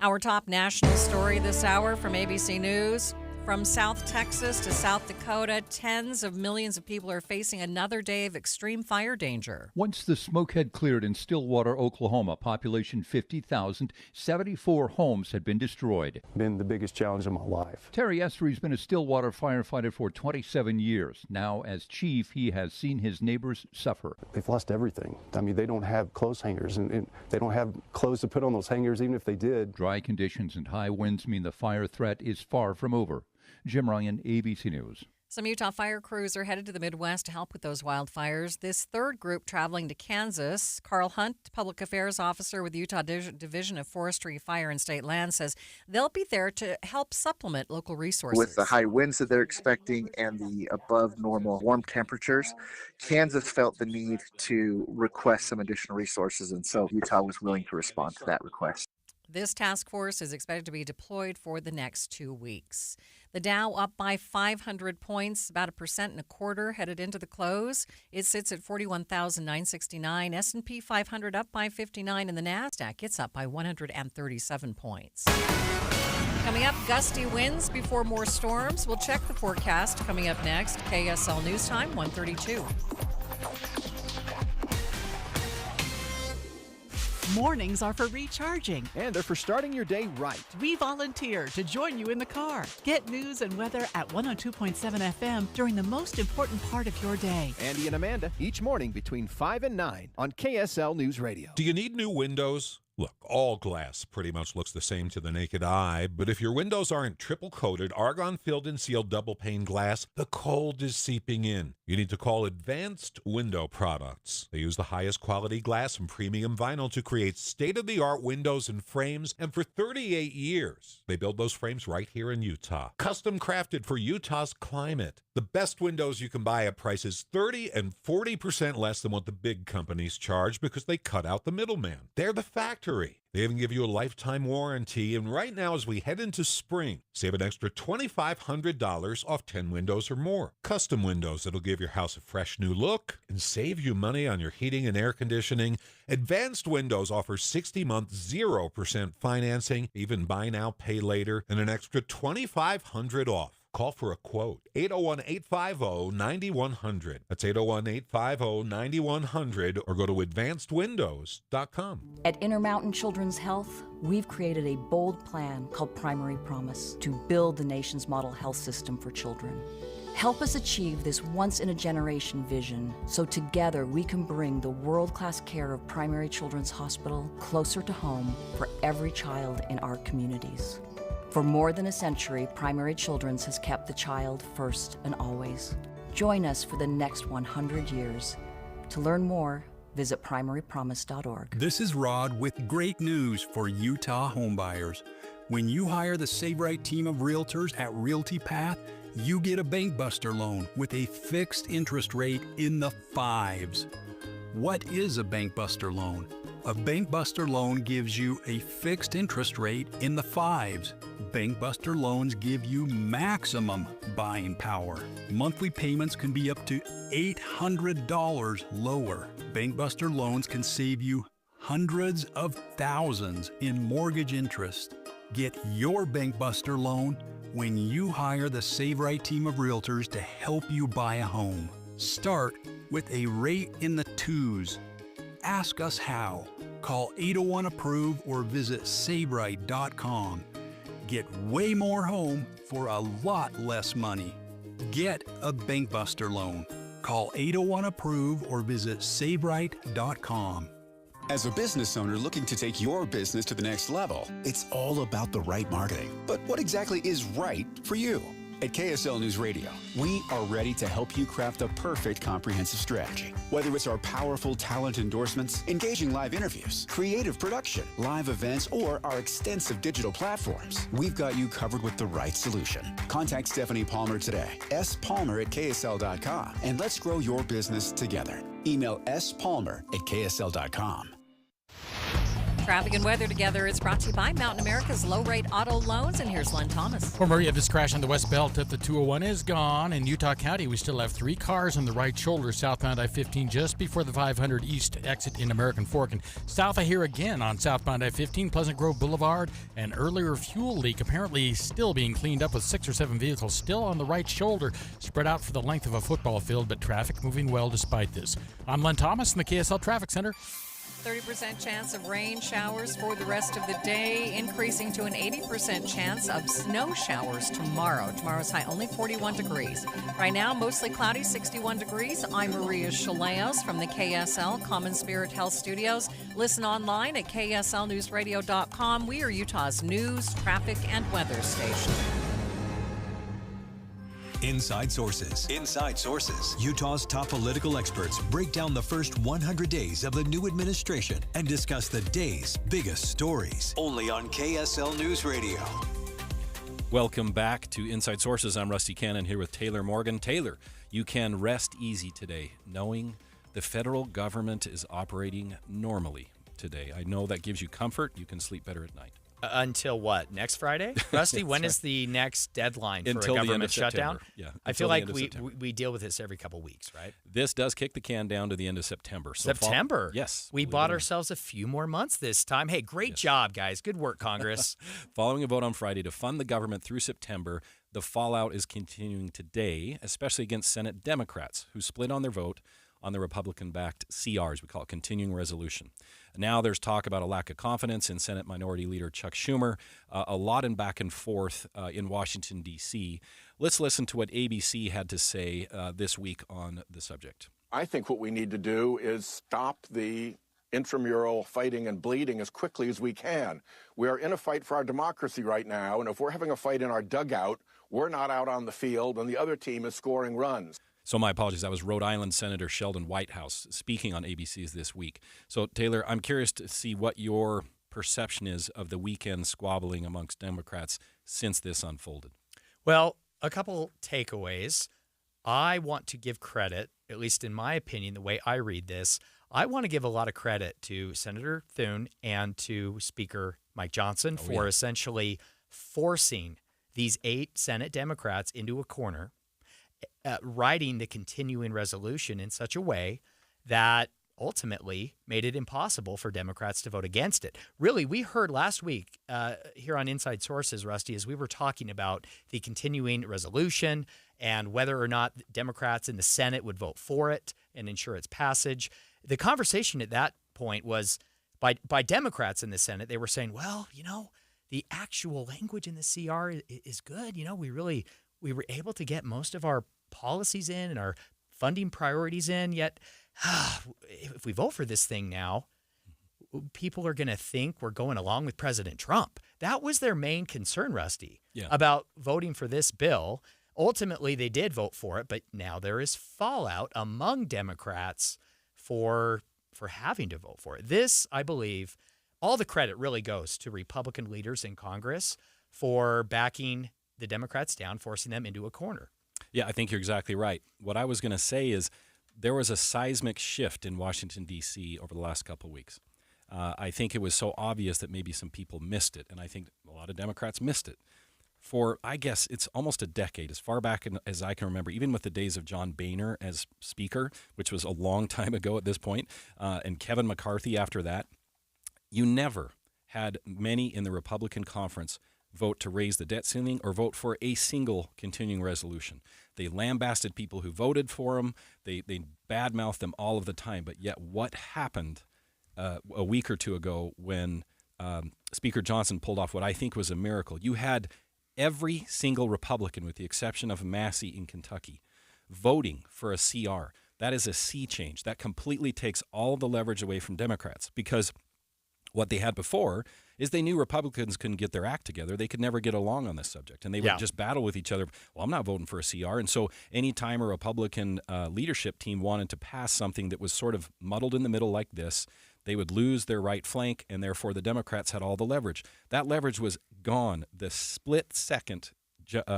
Our top national story this hour from ABC News. From South Texas to South Dakota, tens of millions of people are facing another day of extreme fire danger. Once the smoke had cleared in Stillwater, Oklahoma, population 50,000, 74 homes had been destroyed. Been the biggest challenge of my life. Terry Essery's been a Stillwater firefighter for 27 years. Now, as chief, he has seen his neighbors suffer. They've lost everything. I mean, they don't have clothes hangers, and they don't have clothes to put on those hangers, even if they did. Dry conditions and high winds mean the fire threat is far from over. Jim Ryan, ABC News. Some Utah fire crews are headed to the Midwest to help with those wildfires. This third group traveling to Kansas, Carl Hunt, Public Affairs Officer with the Utah Division of Forestry, Fire, and State Land, says they'll be there to help supplement local resources. With the high winds that they're expecting and the above normal warm temperatures, Kansas felt the need to request some additional resources, and so Utah was willing to respond to that request. This task force is expected to be deployed for the next 2 weeks. The Dow up by 500 points, about 1.25% headed into the close. It sits at 41,969. S&P 500 up by 59, and the NASDAQ, it's up by 137 points. Coming up, gusty winds before more storms. We'll check the forecast coming up next. KSL News Time, 1:32. Mornings are for recharging. And they're for starting your day right. We volunteer to join you in the car. Get news and weather at 102.7 FM during the most important part of your day. Andy and Amanda, each morning between 5 and 9 on KSL News Radio. Do you need new windows? Look, all glass pretty much looks the same to the naked eye, but if your windows aren't triple-coated, argon-filled and sealed double-pane glass, the cold is seeping in. You need to call Advanced Window Products. They use the highest quality glass and premium vinyl to create state-of-the-art windows and frames, and for 38 years, they build those frames right here in Utah. Custom crafted for Utah's climate. The best windows you can buy at prices 30 and 40% less than what the big companies charge because they cut out the middleman. They're the factory. They even give you a lifetime warranty, and right now as we head into spring, save an extra $2,500 off 10 windows or more. Custom windows that'll give your house a fresh new look and save you money on your heating and air conditioning. Advanced Windows offers 60-month 0% financing, even buy now, pay later, and an extra $2,500 off. Call for a quote. 801-850-9100. That's 801-850-9100 or go to advancedwindows.com. At Intermountain Children's Health, we've created a bold plan called Primary Promise to build the nation's model health system for children. Help us achieve this once-in-a-generation vision so together we can bring the world-class care of Primary Children's Hospital closer to home for every child in our communities. For more than a century, Primary Children's has kept the child first and always. Join us for the next 100 years. To learn more, visit primarypromise.org. This is Rod with great news for Utah homebuyers. When you hire the Save Right team of realtors at Realty Path, you get a BankBuster loan with a fixed interest rate in the 5s. What is a BankBuster loan? A BankBuster loan gives you a fixed interest rate in the 5s. BankBuster loans give you maximum buying power. Monthly payments can be up to $800 lower. BankBuster loans can save you hundreds of thousands in mortgage interest. Get your BankBuster loan when you hire the Save Right team of realtors to help you buy a home. Start with a rate in the 2s. Ask us how. Call 801-APPROVE or visit SaveRight.com. Get way more home for a lot less money. Get a BankBuster loan. Call 801-APPROVE or visit SaveRight.com. As a business owner looking to take your business to the next level, it's all about the right marketing. But what exactly is right for you? At KSL News Radio, we are ready to help you craft the perfect comprehensive strategy. Whether it's our powerful talent endorsements, engaging live interviews, creative production, live events, or our extensive digital platforms, we've got you covered with the right solution. Contact Stephanie Palmer today, spalmer@ksl.com, and let's grow your business together. Email spalmer@ksl.com. Traffic and weather together is brought to you by Mountain America's low-rate auto loans, and here's Len Thomas. For Maria, this crash on the west belt at the 201 is gone. In Utah County, we still have 3 cars on the right shoulder southbound I-15 just before the 500 East exit in American Fork. And south of here again on southbound I-15, Pleasant Grove Boulevard. An earlier fuel leak apparently still being cleaned up with 6 or 7 vehicles still on the right shoulder, spread out for the length of a football field, but traffic moving well despite this. I'm Len Thomas in the KSL Traffic Center. 30% chance of rain showers for the rest of the day, increasing to an 80% chance of snow showers tomorrow. Tomorrow's high only 41 degrees. Right now, mostly cloudy, 61 degrees. I'm Maria Chaleos from the KSL Common Spirit Health Studios. Listen online at kslnewsradio.com. We are Utah's news, traffic, and weather station. Inside Sources. Inside Sources. Utah's top political experts break down the first 100 days of the new administration and discuss the day's biggest stories. Only on KSL News Radio. Welcome back to Inside Sources. I'm Rusty Cannon here with Taylor Morgan. Taylor, you can rest easy today knowing the federal government is operating normally today. I know that gives you comfort. You can sleep better at night. Until what? Next Friday? Rusty, when is the next deadline for a government shutdown? Yeah, I feel like we deal with this every couple weeks, right? This does kick the can down to the end of September. So September? Yes. We bought ourselves a few more months this time. Hey, great job, guys. Good work, Congress. Following a vote on Friday to fund the government through September, the fallout is continuing today, especially against Senate Democrats, who split on their vote on the Republican-backed CRs, we call it continuing resolution. Now there's talk about a lack of confidence in Senate Minority Leader Chuck Schumer, a lot in back and forth in Washington, D.C. Let's listen to what ABC had to say this week on the subject. I think what we need to do is stop the intramural fighting and bleeding as quickly as we can. We are in a fight for our democracy right now, and if we're having a fight in our dugout, we're not out on the field, and the other team is scoring runs. So my apologies. That was Rhode Island Senator Sheldon Whitehouse speaking on ABC's This Week. So, Taylor, I'm curious to see what your perception is of the weekend squabbling amongst Democrats since this unfolded. Well, a couple takeaways. I want to give credit, at least in my opinion, the way I read this, I want to give a lot of credit to Senator Thune and to Speaker Mike Johnson for essentially forcing these 8 Senate Democrats into a corner, writing the continuing resolution in such a way that ultimately made it impossible for Democrats to vote against it. Really, we heard last week here on Inside Sources, Rusty, as we were talking about the continuing resolution and whether or not Democrats in the Senate would vote for it and ensure its passage. The conversation at that point was by Democrats in the Senate. They were saying, well, the actual language in the CR is good. We were able to get most of our policies in and our funding priorities in, yet if we vote for this thing now, people are going to think we're going along with President Trump. That was their main concern, Rusty, about voting for this bill. Ultimately, they did vote for it, but now there is fallout among Democrats for having to vote for it. This, I believe, all the credit really goes to Republican leaders in Congress for backing the Democrats down, forcing them into a corner. Yeah, I think you're exactly right. What I was going to say is there was a seismic shift in Washington, D.C. over the last couple of weeks. I think it was so obvious that maybe some people missed it, and I think a lot of Democrats missed it. For, I guess, it's almost a decade, as far back as I can remember, even with the days of John Boehner as Speaker, which was a long time ago at this point, and Kevin McCarthy after that, you never had many in the Republican conference vote to raise the debt ceiling or vote for a single continuing resolution. They lambasted people who voted for them. They badmouthed them all of the time. But yet what happened a week or two ago when Speaker Johnson pulled off what I think was a miracle? You had every single Republican, with the exception of Massey in Kentucky, voting for a CR. That is a sea change. That completely takes all the leverage away from Democrats, because what they had before is they knew Republicans couldn't get their act together. They could never get along on this subject, and they would just battle with each other. Well, I'm not voting for a CR. And so anytime a Republican leadership team wanted to pass something that was sort of muddled in the middle like this, they would lose their right flank, and therefore the Democrats had all the leverage. That leverage was gone the split second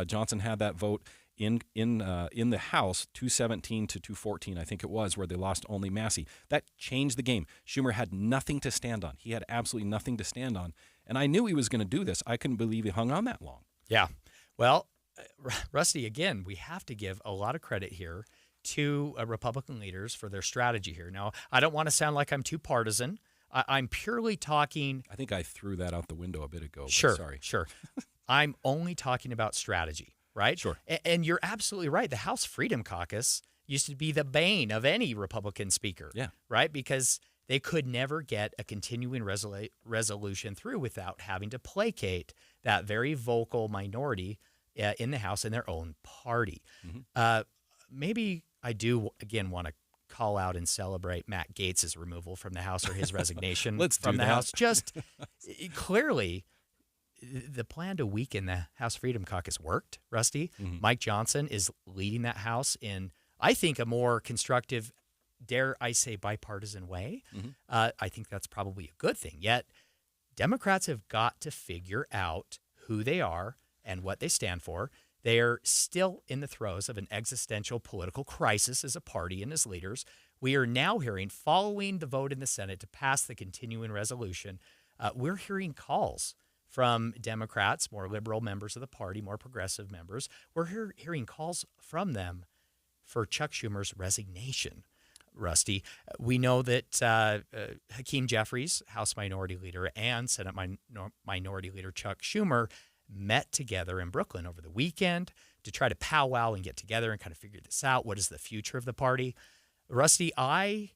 Johnson had that vote in the House, 217 to 214, I think it was, where they lost only Massey. That changed the game. Schumer had nothing to stand on. He had absolutely nothing to stand on. And I knew he was going to do this. I couldn't believe he hung on that long. Yeah. Well, Rusty, again, we have to give a lot of credit here to Republican leaders for their strategy here. Now, I don't want to sound like I'm too partisan. I'm purely talking. I think I threw that out the window a bit ago. Sure. Sorry. Sure. I'm only talking about strategy. Right? Sure. And you're absolutely right. The House Freedom Caucus used to be the bane of any Republican speaker. Yeah. Right? Because they could never get a continuing resolution through without having to placate that very vocal minority in the House in their own party. Mm-hmm. Maybe I do, again, want to call out and celebrate Matt Gaetz' removal from the House, or his resignation from the House. Just clearly, the plan to weaken the House Freedom Caucus worked, Rusty. Mm-hmm. Mike Johnson is leading that House in, I think, a more constructive, dare I say, bipartisan way. Mm-hmm. I think that's probably a good thing. Yet, Democrats have got to figure out who they are and what they stand for. They are still in the throes of an existential political crisis as a party and as leaders. We are now hearing, following the vote in the Senate to pass the continuing resolution, we're hearing calls from Democrats, more liberal members of the party, more progressive members. We're hearing calls from them for Chuck Schumer's resignation, Rusty. We know that Hakeem Jeffries, House Minority Leader, and Senate Minority Leader Chuck Schumer met together in Brooklyn over the weekend to try to powwow and get together and kind of figure this out. What is the future of the party? Rusty, I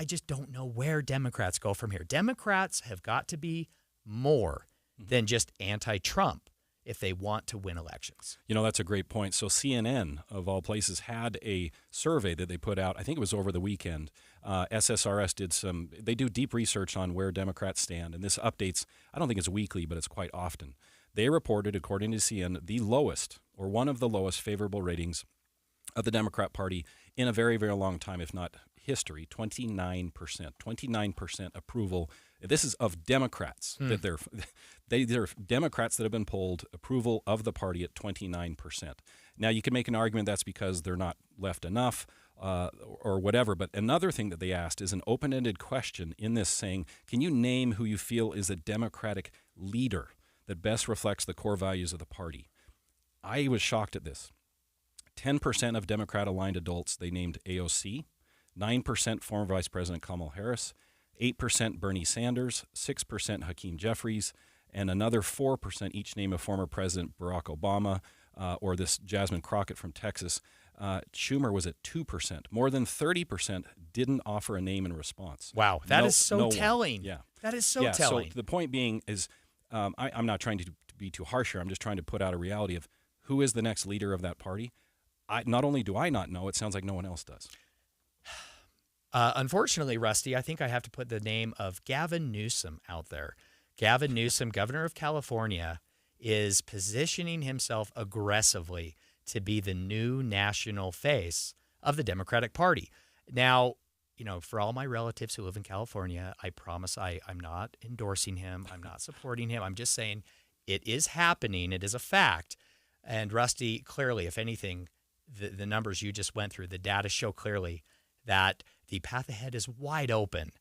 just don't know where Democrats go from here. Democrats have got to be more than just anti-Trump if they want to win elections. You know, that's a great point. So CNN, of all places, had a survey that they put out. I think it was over the weekend. SSRS they do deep research on where Democrats stand, and this updates, I don't think it's weekly, but it's quite often. They reported, according to CNN, the lowest, or one of the lowest, favorable ratings of the Democrat Party in a very, very long time, if not history. 29% approval. This is of Democrats. That they're Democrats that have been polled, approval of the party at 29%. Now, you can make an argument that's because they're not left enough or whatever. But another thing that they asked is an open-ended question in this, saying, can you name who you feel is a Democratic leader that best reflects the core values of the party? I was shocked at this. 10% of Democrat-aligned adults, they named AOC. 9% former Vice President Kamala Harris, 8% Bernie Sanders, 6% Hakeem Jeffries, and another 4% each name of former President Barack Obama or this Jasmine Crockett from Texas. Schumer was at 2%. More than 30% didn't offer a name in response. Wow, that is so telling. Yeah. That is so telling. So the point being is I'm not trying to be too harsh here. I'm just trying to put out a reality of who is the next leader of that party. Not only do I not know, it sounds like no one else does. Unfortunately, Rusty, I think I have to put the name of Gavin Newsom out there. Gavin Newsom, governor of California, is positioning himself aggressively to be the new national face of the Democratic Party. Now, for all my relatives who live in California, I promise I'm not endorsing him. I'm not supporting him. I'm just saying it is happening. It is a fact. And Rusty, clearly, if anything, the numbers you just went through, the data show clearly that the path ahead is wide open.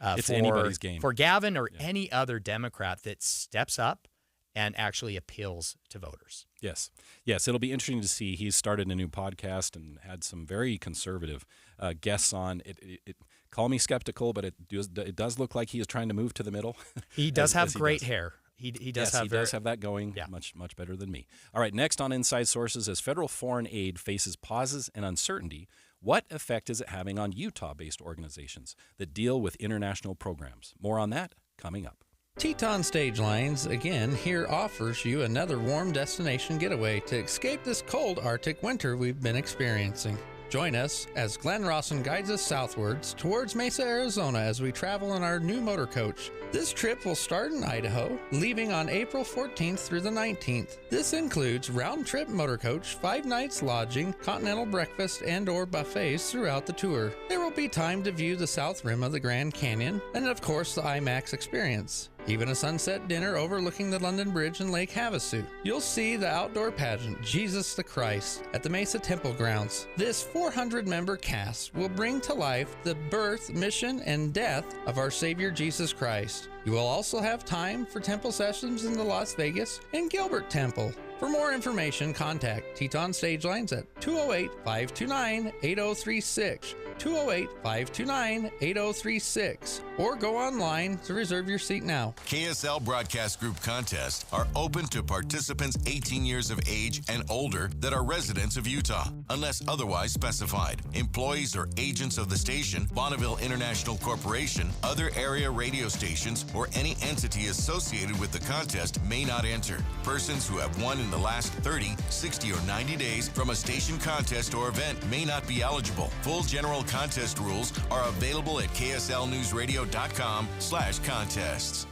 It's anybody's game. For Gavin or any other Democrat that steps up and actually appeals to voters. Yes. It'll be interesting to see. He's started a new podcast and had some very conservative guests on. It call me skeptical, but it does look like he is trying to move to the middle. He does have great hair. He does have that going much better than me. All right, next on Inside Sources, as federal foreign aid faces pauses and uncertainty, what effect is it having on Utah-based organizations that deal with international programs? More on that coming up. Teton Stage Lines, again, here offers you another warm destination getaway to escape this cold Arctic winter we've been experiencing. Join us as Glenn Rawson guides us southwards towards Mesa, Arizona as we travel in our new motor coach. This trip will start in Idaho, leaving on April 14th through the 19th. This includes round-trip motor coach, 5 nights lodging, continental breakfast, and/or buffets throughout the tour. There will be time to view the south rim of the Grand Canyon, and of course the IMAX experience. Even a sunset dinner overlooking the London Bridge and Lake Havasu. You'll see the outdoor pageant, Jesus the Christ, at the Mesa Temple grounds. This 400-member cast will bring to life the birth, mission, and death of our Savior Jesus Christ. You will also have time for temple sessions in the Las Vegas and Gilbert Temple. For more information, contact Teton Stage Lines at 208-529-8036, 208-529-8036, or go online to reserve your seat now. KSL Broadcast Group contests are open to participants 18 years of age and older that are residents of Utah, unless otherwise specified. Employees or agents of the station, Bonneville International Corporation, other area radio stations, or any entity associated with the contest may not enter. Persons who have won in the last 30, 60, or 90 days from a station contest or event may not be eligible. Full general contest rules are available at kslnewsradio.com/contests.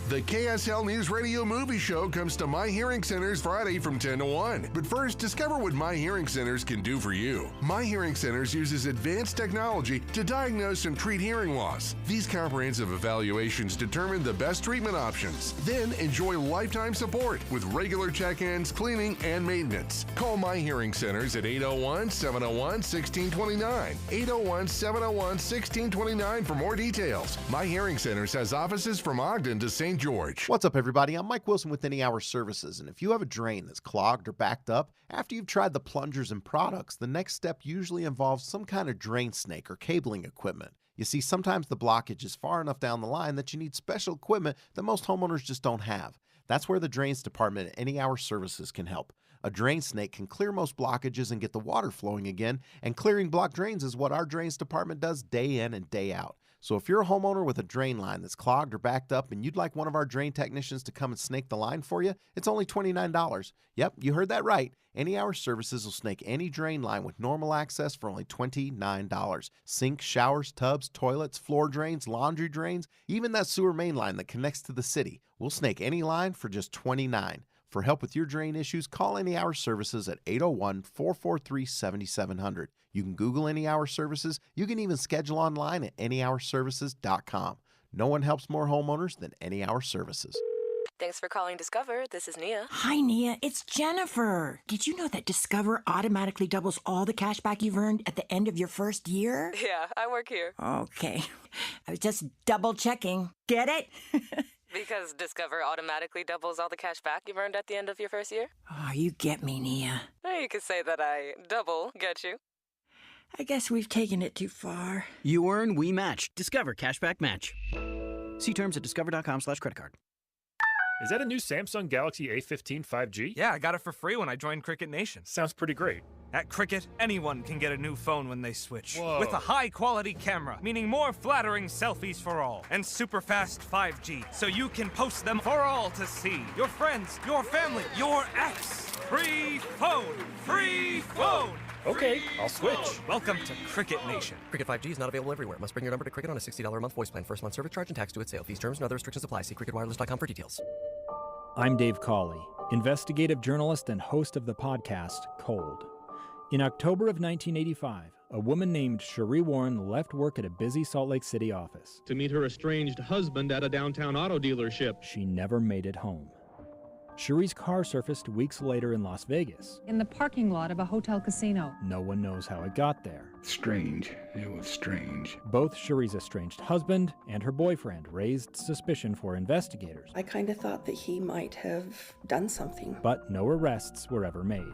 The KSL News Radio Movie Show comes to My Hearing Centers Friday from 10 to 1. But first, discover what My Hearing Centers can do for you. My Hearing Centers uses advanced technology to diagnose and treat hearing loss. These comprehensive evaluations determine the best treatment options. Then enjoy lifetime support with regular check-ins, cleaning, and maintenance. Call My Hearing Centers at 801-701-1629. 801-701-1629 for more details. My Hearing Centers has offices from Ogden to St. George. What's up, everybody? I'm Mike Wilson with Any Hour Services, and if you have a drain that's clogged or backed up, after you've tried the plungers and products, the next step usually involves some kind of drain snake or cabling equipment. You see, sometimes the blockage is far enough down the line that you need special equipment that most homeowners just don't have. That's where the Drains Department at Any Hour Services can help. A drain snake can clear most blockages and get the water flowing again, and clearing blocked drains is what our Drains Department does day in and day out. So if you're a homeowner with a drain line that's clogged or backed up and you'd like one of our drain technicians to come and snake the line for you, it's only $29. Yep, you heard that right. Any Hour Services will snake any drain line with normal access for only $29. Sinks, showers, tubs, toilets, floor drains, laundry drains, even that sewer main line that connects to the city. We'll snake any line for just $29. For help with your drain issues, call Any Hour Services at 801-443-7700. You can Google Any Hour Services. You can even schedule online at anyhourservices.com. No one helps more homeowners than Any Hour Services. Thanks for calling Discover. This is Nia. Hi, Nia. It's Jennifer. Did you know that Discover automatically doubles all the cash back you've earned at the end of your first year? Yeah, I work here. Okay. I was just double checking. Get it? Because Discover automatically doubles all the cash back you've earned at the end of your first year? Oh, you get me, Nia. You could say that I double get you. I guess we've taken it too far. You earn, we match. Discover Cashback Match. See terms at discover.com/creditcard. Is that a new Samsung Galaxy A15 5G? Yeah, I got it for free when I joined Cricket Nation. Sounds pretty great. At Cricket, anyone can get a new phone when they switch. Whoa. With a high-quality camera, meaning more flattering selfies for all. And super fast 5G, so you can post them for all to see. Your friends, your family, your ex. Free phone! Free phone! Okay, I'll switch. Welcome to Cricket Nation. Cricket 5G is not available everywhere. Must bring your number to Cricket on a $60 a month voice plan. First month service charge and tax due at sale. Fees, terms, and other restrictions apply. See cricketwireless.com for details. I'm Dave Cawley, investigative journalist and host of the podcast Cold. In October of 1985, a woman named Cherie Warren left work at a busy Salt Lake City office to meet her estranged husband at a downtown auto dealership. She never made it home. Cherie's car surfaced weeks later in Las Vegas. In the parking lot of a hotel casino. No one knows how it got there. Strange. It was strange. Both Cherie's estranged husband and her boyfriend raised suspicion for investigators. I kind of thought that he might have done something. But no arrests were ever made.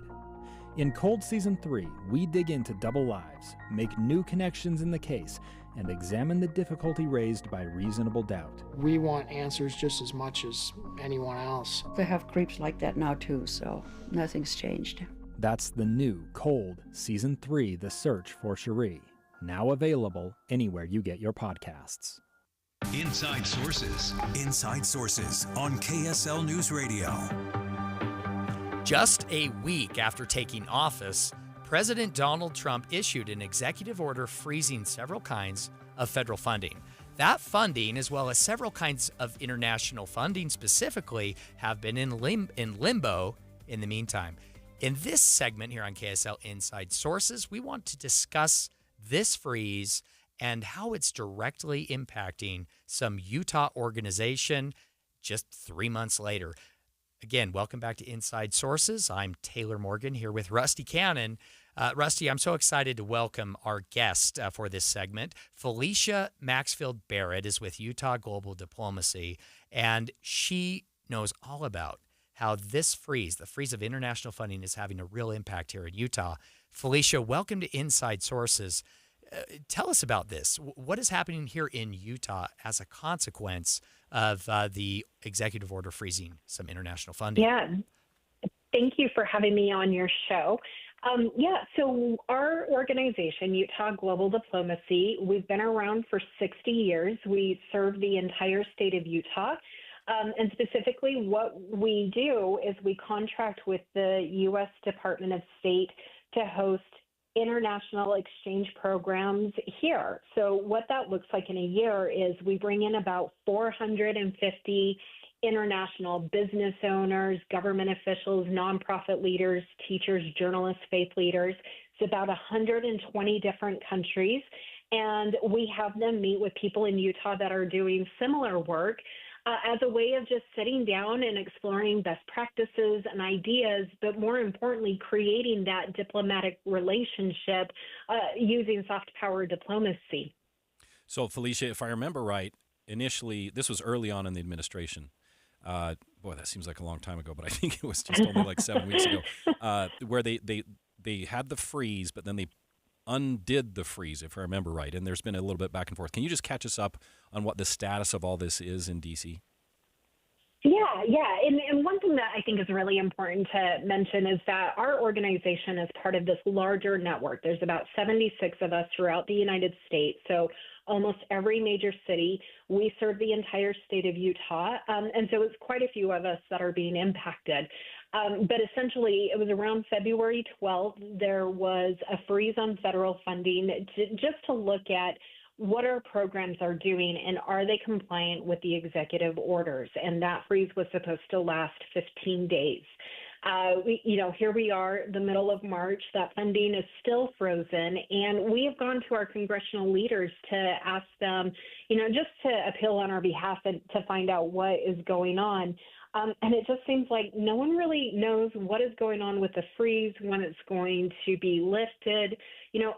In Cold Season 3, we dig into double lives, make new connections in the case, and examine the difficulty raised by reasonable doubt. We want answers just as much as anyone else. They have creeps like that now too, so nothing's changed. That's the new Cold Season 3, The Search for Cherie, now available anywhere you get your podcasts. Inside Sources. Inside Sources on KSL News Radio. Just a week after taking office, President Donald Trump issued an executive order freezing several kinds of federal funding. That funding, as well as several kinds of international funding specifically, have been in limbo in the meantime. In this segment here on KSL Inside Sources, we want to discuss this freeze and how it's directly impacting some Utah organization just 3 months later. Again, welcome back to Inside Sources. I'm Taylor Morgan here with Rusty Cannon. Rusty, I'm so excited to welcome our guest for this segment. Felicia Maxfield Barrett is with Utah Global Diplomacy, and she knows all about how this freeze, the freeze of international funding, is having a real impact here in Utah. Felicia, welcome to Inside Sources. Tell us about this. What is happening here in Utah as a consequence of the executive order freezing some international funding? Yeah, thank you for having me on your show. So our organization, Utah Global Diplomacy, we've been around for 60 years. We serve the entire state of Utah. And specifically what we do is we contract with the U.S. Department of State to host international exchange programs here. So what that looks like in a year is we bring in about 450 international business owners, government officials, nonprofit leaders, teachers, journalists, faith leaders. It's about 120 different countries. And we have them meet with people in Utah that are doing similar work as a way of just sitting down and exploring best practices and ideas, but more importantly, creating that diplomatic relationship using soft power diplomacy. So, Felicia, if I remember right, initially, this was early on in the administration. Boy, that seems like a long time ago, but I think it was just only like 7 weeks ago, where they had the freeze, but then they undid the freeze, if I remember right, and there's been a little bit back and forth. Can you just catch us up on what the status of all this is in D.C.? Yeah. And one thing that I think is really important to mention is that our organization is part of this larger network. There's about 76 of us throughout the United States. So almost every major city, we serve the entire state of Utah. And so it's quite a few of us that are being impacted. But essentially, it was around February 12th, there was a freeze on federal funding just to look at what our programs are doing and are they compliant with the executive orders. And that freeze was supposed to last 15 days. Here we are, the middle of March, that funding is still frozen. And we have gone to our congressional leaders to ask them, just to appeal on our behalf and to find out what is going on. And it just seems like no one really knows what is going on with the freeze, when it's going to be lifted.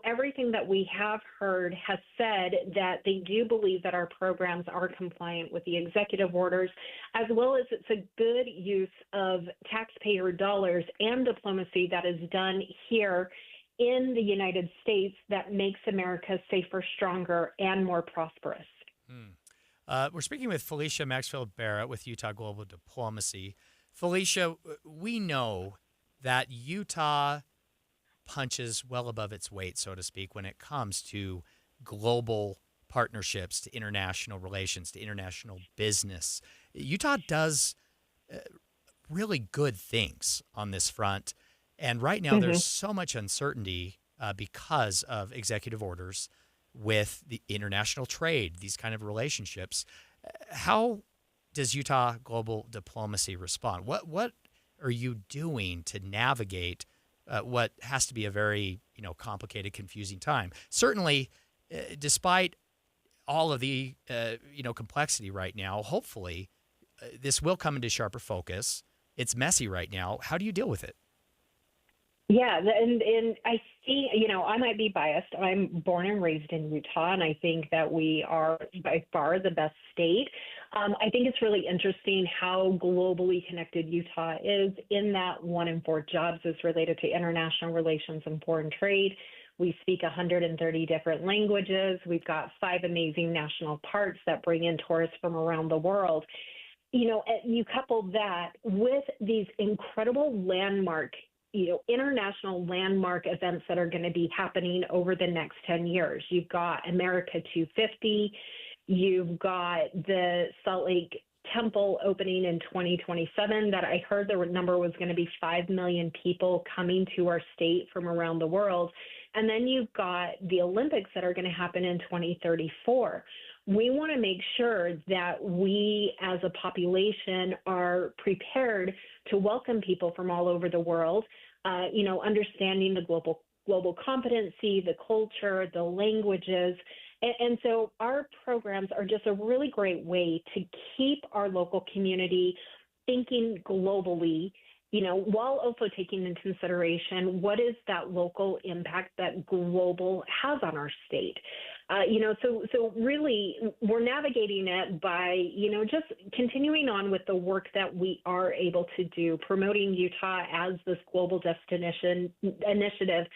Everything that we have heard has said that they do believe that our programs are compliant with the executive orders, as well as it's a good use of taxpayer dollars and diplomacy that is done here in the United States that makes America safer, stronger, and more prosperous. We're speaking with Felicia Maxfield Barrett with Utah Global Diplomacy. Felicia, we know that Utah punches well above its weight, so to speak, when it comes to global partnerships, to international relations, to international business. Utah does really good things on this front. And right now there's so much uncertainty because of executive orders with the international trade, these kind of relationships. How does Utah Global Diplomacy respond? What are you doing to navigate what has to be a very complicated, confusing time? Certainly, despite all of the complexity right now, hopefully this will come into sharper focus. It's messy right now. How do you deal with it? Yeah, and I see, I might be biased. I'm born and raised in Utah, and I think that we are by far the best state. I think it's really interesting how globally connected Utah is in that 1 in 4 jobs is related to international relations and foreign trade. We speak 130 different languages. We've got 5 amazing national parks that bring in tourists from around the world. You couple that with these incredible landmark international landmark events that are going to be happening over the next 10 years. You've got America 250. You've got the Salt Lake Temple opening in 2027 that I heard the number was going to be 5 million people coming to our state from around the world. And then you've got the Olympics that are going to happen in 2034. We want to make sure that we as a population are prepared to welcome people from all over the world, understanding the global competency, the culture, the languages. And so our programs are just a really great way to keep our local community thinking globally, while also taking into consideration what is that local impact that global has on our state. So really we're navigating it by, just continuing on with the work that we are able to do, promoting Utah as this global destination initiative,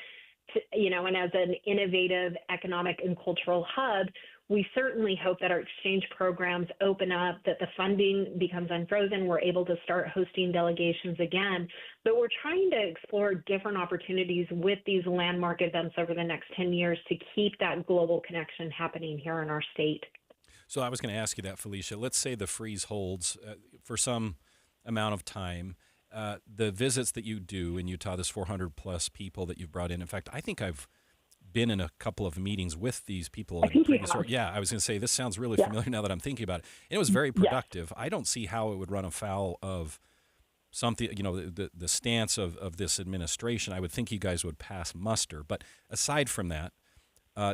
and as an innovative economic and cultural hub. We certainly hope that our exchange programs open up, that the funding becomes unfrozen, we're able to start hosting delegations again. But we're trying to explore different opportunities with these landmark events over the next 10 years to keep that global connection happening here in our state. So I was going to ask you that, Felicia. Let's say the freeze holds for some amount of time. The visits that you do in Utah, this 400 plus people that you've brought in fact, I think I've been in a couple of meetings with these people. Yeah, I was going to say, this sounds really familiar now that I'm thinking about it. And it was very productive. I don't see how it would run afoul of something, the stance of this administration. I would think you guys would pass muster. But aside from that,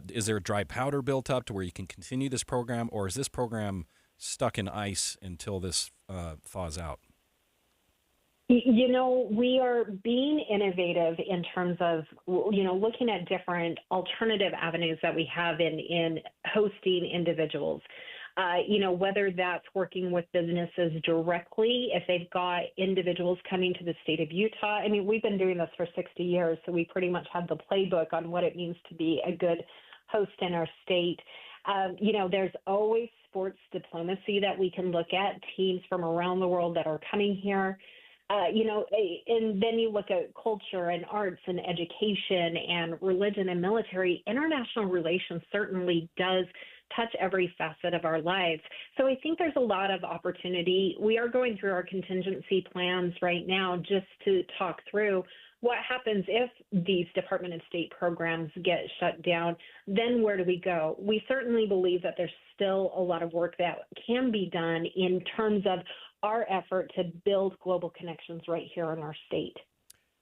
is there dry powder built up to where you can continue this program, or is this program stuck in ice until this thaws out? We are being innovative in terms of, looking at different alternative avenues that we have in hosting individuals. Whether that's working with businesses directly, if they've got individuals coming to the state of Utah. I mean, we've been doing this for 60 years, so we pretty much have the playbook on what it means to be a good host in our state. There's always sports diplomacy that we can look at, teams from around the world that are coming here. And then you look at culture and arts and education and religion and military. International relations certainly does touch every facet of our lives. So I think there's a lot of opportunity. We are going through our contingency plans right now just to talk through what happens if these Department of State programs get shut down. Then where do we go? We certainly believe that there's still a lot of work that can be done in terms of our effort to build global connections right here in our state.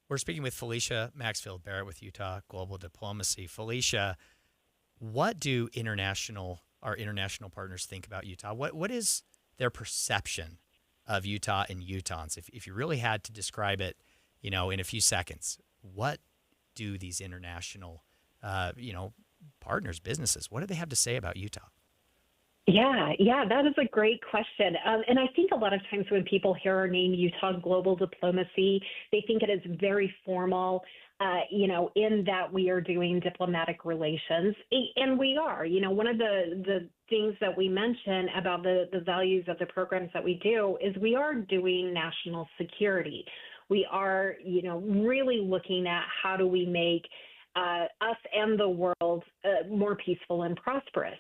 We're speaking with Felicia Maxfield Barrett with Utah Global Diplomacy. Felicia, what do our international partners think about Utah? What is their perception of Utah and Utahns? If you really had to describe it, in a few seconds, what do these international, partners, businesses, what do they have to say about Utah? Yeah, that is a great question. And I think a lot of times when people hear our name, Utah Global Diplomacy, they think it is very formal. in that we are doing diplomatic relations. And we are. One of the things that we mention about the values of the programs that we do is we are doing national security. We are, really looking at how do we make us and the world more peaceful and prosperous.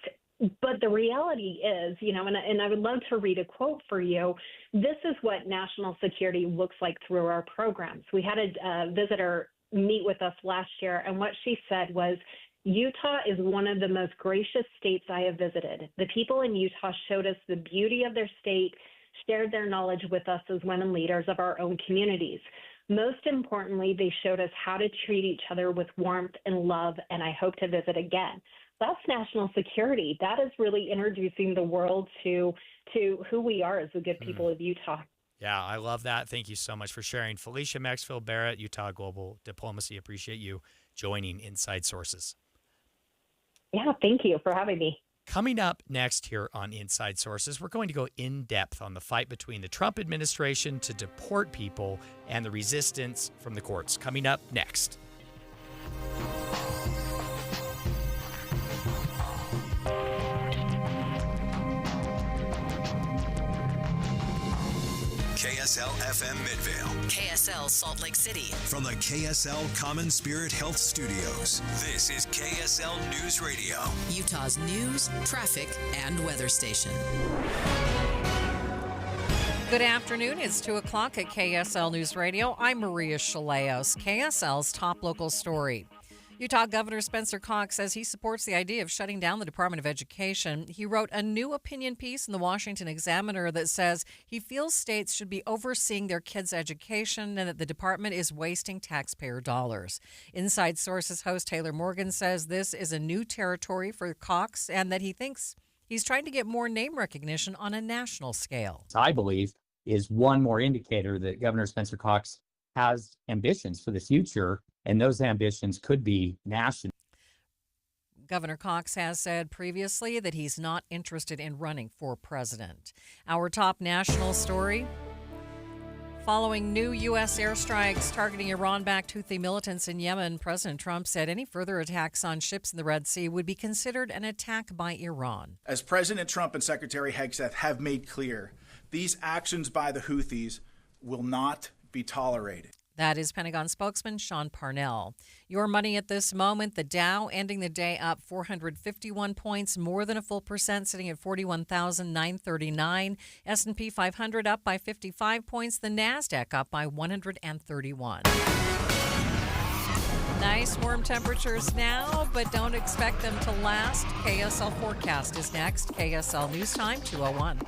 But the reality is, and I would love to read a quote for you. This is what national security looks like through our programs. We had a visitor meet with us last year, and what she said was, Utah is one of the most gracious states I have visited. The people in Utah showed us the beauty of their state, shared their knowledge with us as women leaders of our own communities. Most importantly, they showed us how to treat each other with warmth and love, and I hope to visit again. That's national security. That is really introducing the world to who we are as the good people of Utah. Yeah, I love that. Thank you so much for sharing. Felicia Maxfield Barrett, Utah Global Diplomacy. Appreciate you joining Inside Sources. Yeah, thank you for having me. Coming up next here on Inside Sources, we're going to go in depth on the fight between the Trump administration to deport people and the resistance from the courts. Coming up next. KSL FM Midvale. KSL Salt Lake City. From the KSL Common Spirit Health Studios, this is KSL News Radio. Utah's news, traffic, and weather station. Good afternoon. It's 2 o'clock at KSL News Radio. I'm Maria Chaleos. KSL's top local story. Utah Governor Spencer Cox says he supports the idea of shutting down the Department of Education. He wrote a new opinion piece in the Washington Examiner that says he feels states should be overseeing their kids' education and that the department is wasting taxpayer dollars. Inside Sources host Taylor Morgan says this is a new territory for Cox and that he thinks he's trying to get more name recognition on a national scale. I believe is one more indicator that Governor Spencer Cox has ambitions for the future, and those ambitions could be national. Governor Cox has said previously that he's not interested in running for president. Our top national story. Following new U.S. airstrikes targeting Iran-backed Houthi militants in Yemen, President Trump said any further attacks on ships in the Red Sea would be considered an attack by Iran. As President Trump and Secretary Hegseth have made clear, these actions by the Houthis will not be tolerated. That is Pentagon spokesman Sean Parnell. Your money at this moment, the Dow ending the day up 451 points, more than a full percent, sitting at 41,939. S&P 500 up by 55 points. The NASDAQ up by 131. Nice warm temperatures now, but don't expect them to last. KSL forecast is next. KSL News Time 2:01.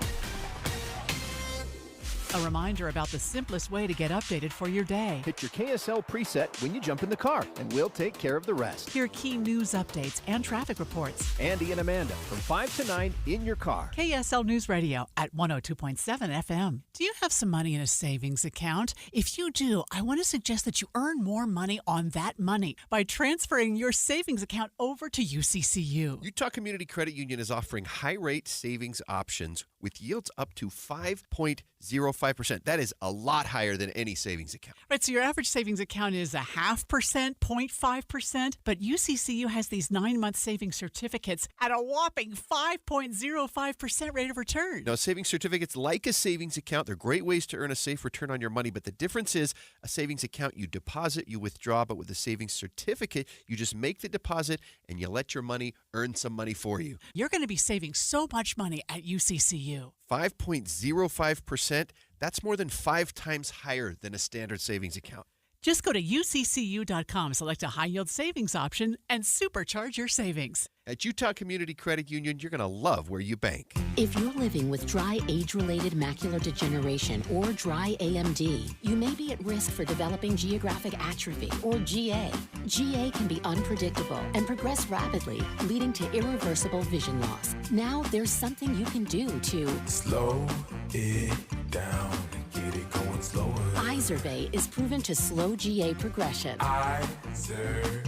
A reminder about the simplest way to get updated for your day. Hit your KSL preset when you jump in the car, and we'll take care of the rest. Hear key news updates and traffic reports. Andy and Amanda from 5 to 9 in your car. KSL News Radio at 102.7 FM. Do you have some money in a savings account? If you do, I want to suggest that you earn more money on that money by transferring your savings account over to UCCU. Utah Community Credit Union is offering high-rate savings options with yields up to 5.05%. That is a lot higher than any savings account. Right, so your average savings account is 0.5%, 0.5%, but UCCU has these 9-month savings certificates at a whopping 5.05% rate of return. Now, savings certificates, like a savings account, they're great ways to earn a safe return on your money, but the difference is a savings account, you deposit, you withdraw, but with a savings certificate, you just make the deposit and you let your money earn some money for you. You're going to be saving so much money at UCCU. 5.05%, that's more than 5 times higher than a standard savings account. Just go to uccu.com, select a high-yield savings option, and supercharge your savings. At Utah Community Credit Union, you're going to love where you bank. If you're living with dry age-related macular degeneration or dry AMD, you may be at risk for developing geographic atrophy or GA. GA can be unpredictable and progress rapidly, leading to irreversible vision loss. Now there's something you can do to slow it down and get it going slower. Eye Izervay is proven to slow GA progression. Izervay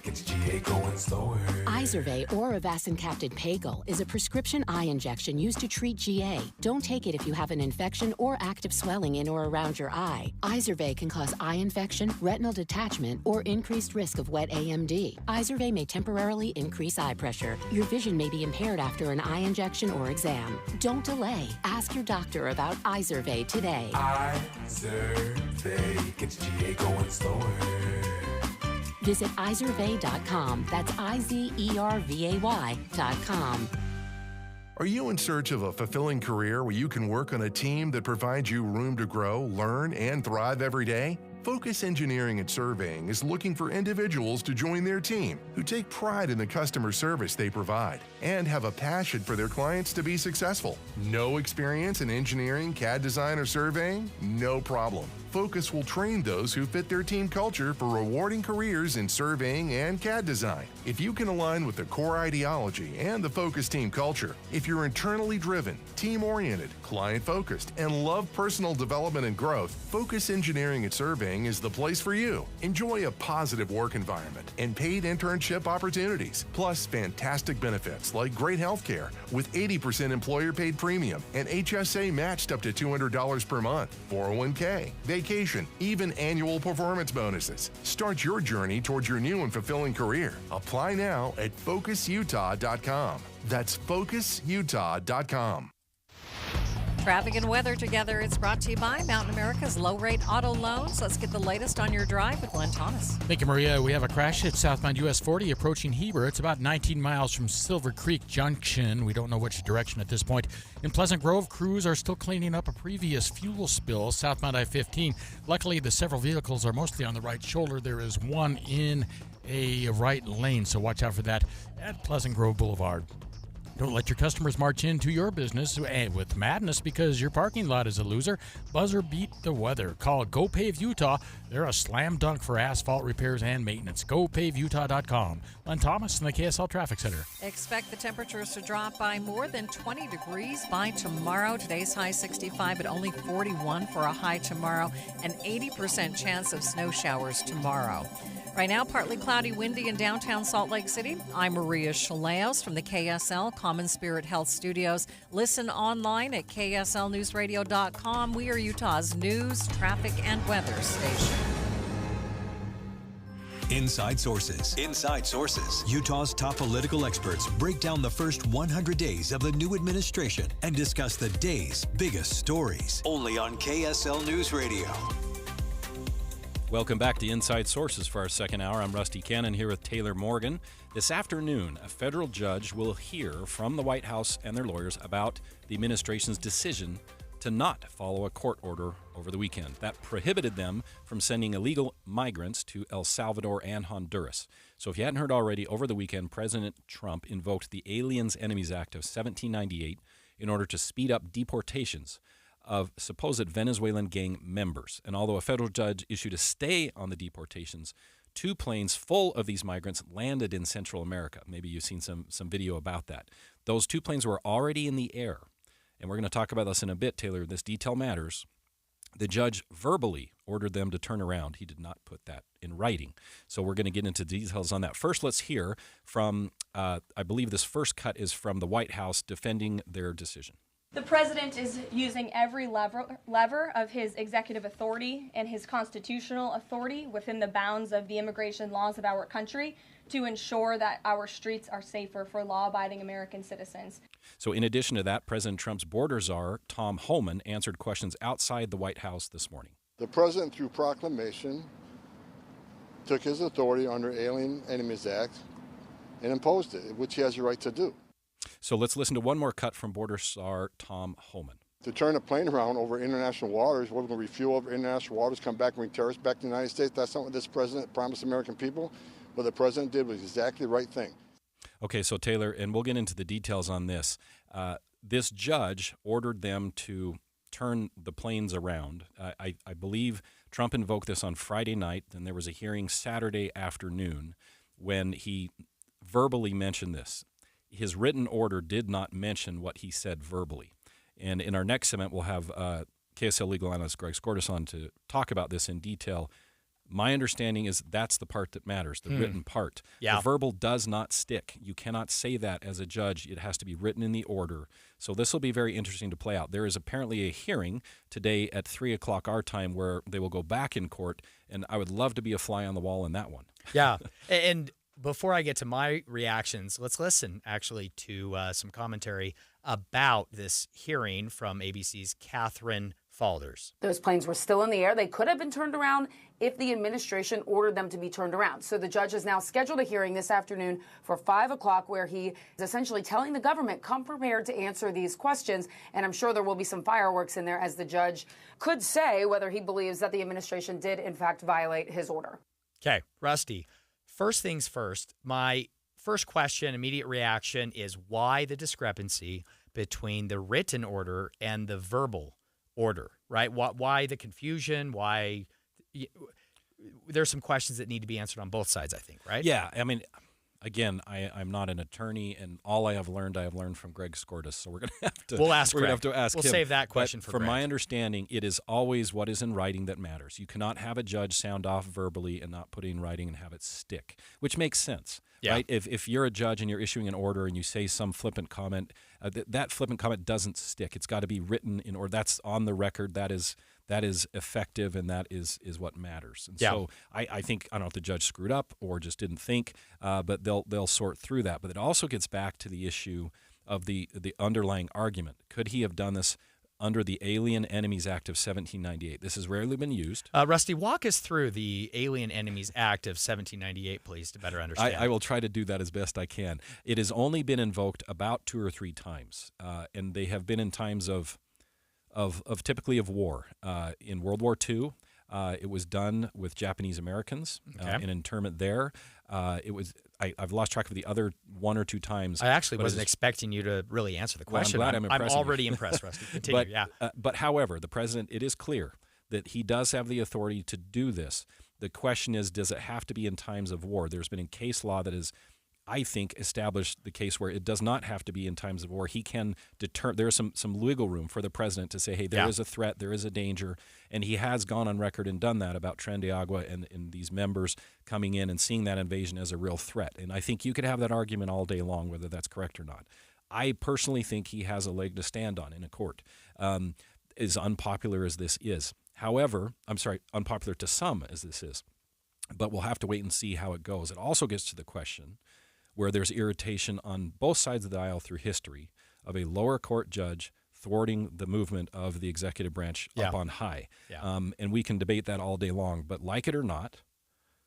gets GA going slower. Izervay or avacincaptad Pagel is a prescription eye injection used to treat GA. Don't take it if you have an infection or active swelling in or around your eye. Izervay can cause eye infection, retinal detachment, or increased risk of wet AMD. Izervay may temporarily increase eye pressure. Your vision may be impaired after an eye injection or exam. Don't delay. Ask your doctor about Izervay today. Izervay gets GA going slower. Visit Izervay.com. That's IZERVAY.com. Are you in search of a fulfilling career where you can work on a team that provides you room to grow, learn, and thrive every day? Focus Engineering and Surveying is looking for individuals to join their team who take pride in the customer service they provide and have a passion for their clients to be successful. No experience in engineering, CAD design, or surveying? No problem. Focus will train those who fit their team culture for rewarding careers in surveying and CAD design. If you can align with the core ideology and the Focus team culture, if you're internally driven, team-oriented, client-focused, and love personal development and growth, Focus Engineering and Surveying is the place for you. Enjoy a positive work environment and paid internship opportunities, plus fantastic benefits like great health care with 80% employer-paid premium and HSA matched up to $200 per month, 401k, vacation, even annual performance bonuses. Start your journey towards your new and fulfilling career. Apply now at FocusUtah.com. That's FocusUtah.com. Traffic and weather together. It's brought to you by Mountain America's low-rate auto loans. Let's get the latest on your drive with Glenn Thomas. Thank you, Maria. We have a crash at southbound US 40 approaching Heber. It's about 19 miles from Silver Creek Junction. We don't know which direction at this point. In Pleasant Grove, crews are still cleaning up a previous fuel spill southbound I-15. Luckily, the several vehicles are mostly on the right shoulder. There is one in a right lane, so watch out for that at Pleasant Grove Boulevard. Don't let your customers march into your business with madness because your parking lot is a loser. Buzzer beat the weather. Call Go Pave Utah. They're a slam dunk for asphalt repairs and maintenance. GoPaveUtah.com. Len Thomas in the KSL Traffic Center. Expect the temperatures to drop by more than 20 degrees by tomorrow. Today's high 65, but only 41 for a high tomorrow. An 80% chance of snow showers tomorrow. Right now, partly cloudy, windy in downtown Salt Lake City. I'm Maria Chaleos from the KSL Common Spirit Health Studios. Listen online at KSLNewsRadio.com. We are Utah's news, traffic, and weather station. Inside Sources. Inside Sources. Utah's top political experts break down the first 100 days of the new administration and discuss the day's biggest stories. Only on KSL News Radio. Welcome back to Inside Sources for our second hour. I'm Rusty Cannon here with Taylor Morgan. This afternoon, a federal judge will hear from the White House and their lawyers about the administration's decision to not follow a court order over the weekend that prohibited them from sending illegal migrants to El Salvador and Honduras. So if you hadn't heard already, over the weekend, President Trump invoked the Aliens Enemies Act of 1798 in order to speed up deportations of supposed Venezuelan gang members. And although a federal judge issued a stay on the deportations, 2 planes full of these migrants landed in Central America. Maybe you've seen some video about that. Those 2 planes were already in the air. And we're going to talk about this in a bit, Taylor. This detail matters. The judge verbally ordered them to turn around. He did not put that in writing. So we're going to get into details on that. First, let's hear from, I believe this first cut is from the White House defending their decision. The president is using every lever of his executive authority and his constitutional authority within the bounds of the immigration laws of our country to ensure that our streets are safer for law-abiding American citizens. So in addition to that, President Trump's border czar, Tom Homan, answered questions outside the White House this morning. The president, through proclamation, took his authority under Alien Enemies Act and imposed it, which he has a right to do. So let's listen to one more cut from border czar Tom Homan. To turn a plane around over international waters, we're going to refuel over international waters, come back and bring terrorists back to the United States. That's not what this president promised American people. What the president did was exactly the right thing. Okay, so Taylor, and we'll get into the details on this. This judge ordered them to turn the planes around. I believe Trump invoked this on Friday night, and there was a hearing Saturday afternoon when he verbally mentioned this. His written order did not mention what he said verbally. And in our next segment, we'll have KSL legal analyst Greg Skordas on to talk about this in detail. My understanding is that's the part that matters, the written part. Yeah. The verbal does not stick. You cannot say that as a judge. It has to be written in the order. So this will be very interesting to play out. There is apparently a hearing today at 3 o'clock our time where they will go back in court, and I would love to be a fly on the wall in that one. Yeah. And before I get to my reactions, let's listen actually to some commentary about this hearing from ABC's Catherine Falders. Those planes were still in the air. They could have been turned around if the administration ordered them to be turned around. So the judge has now scheduled a hearing this afternoon for 5 o'clock where he is essentially telling the government, come prepared to answer these questions. And I'm sure there will be some fireworks in there as the judge could say whether he believes that the administration did, in fact, violate his order. Okay, Rusty, first things first, my first question, immediate reaction is why the discrepancy between the written order and the verbal order, right? Why the confusion? Why? There's some questions that need to be answered on both sides, I think, right? Yeah, I mean, again, I'm not an attorney, and all I have learned from Greg Skordas. So we're going to have to. We'll ask. We're going to have to ask him. We'll save that question but for From Greg. my understanding, it is always what is in writing that matters. You cannot have a judge sound off verbally and not put it in writing and have it stick, which makes sense. Yeah. Right? If you're a judge and you're issuing an order and you say some flippant comment, that flippant comment doesn't stick. It's got to be written in order. That's on the record. That is effective, and that is what matters. And so I think, I don't know if the judge screwed up or just didn't think, but they'll sort through that. But it also gets back to the issue of the underlying argument. Could he have done this under the Alien Enemies Act of 1798? This has rarely been used. Rusty, walk us through the Alien Enemies Act of 1798, please, to better understand. I will try to do that as best I can. It has only been invoked about 2 or 3 times, and they have been in times of typically of war. In World War II, it was done with Japanese Americans in internment there. I've lost track of the other 1 or 2 times. I actually wasn't expecting you to really answer the question. Well, I'm glad I'm already impressed, Rusty. Continue, but however, the president, it is clear that he does have the authority to do this. The question is, does it have to be in times of war? There's been a case law that is, I think, established the case where it does not have to be in times of war. He can deter. There's some legal room for the president to say, hey, there is a threat, there is a danger, and he has gone on record and done that about Tren de Agua and these members coming in and seeing that invasion as a real threat. And I think you could have that argument all day long, whether that's correct or not. I personally think he has a leg to stand on in a court, as unpopular as this is. However, unpopular to some as this is, but we'll have to wait and see how it goes. It also gets to the question where there's irritation on both sides of the aisle through history of a lower court judge thwarting the movement of the executive branch up on high. And we can debate that all day long, but like it or not,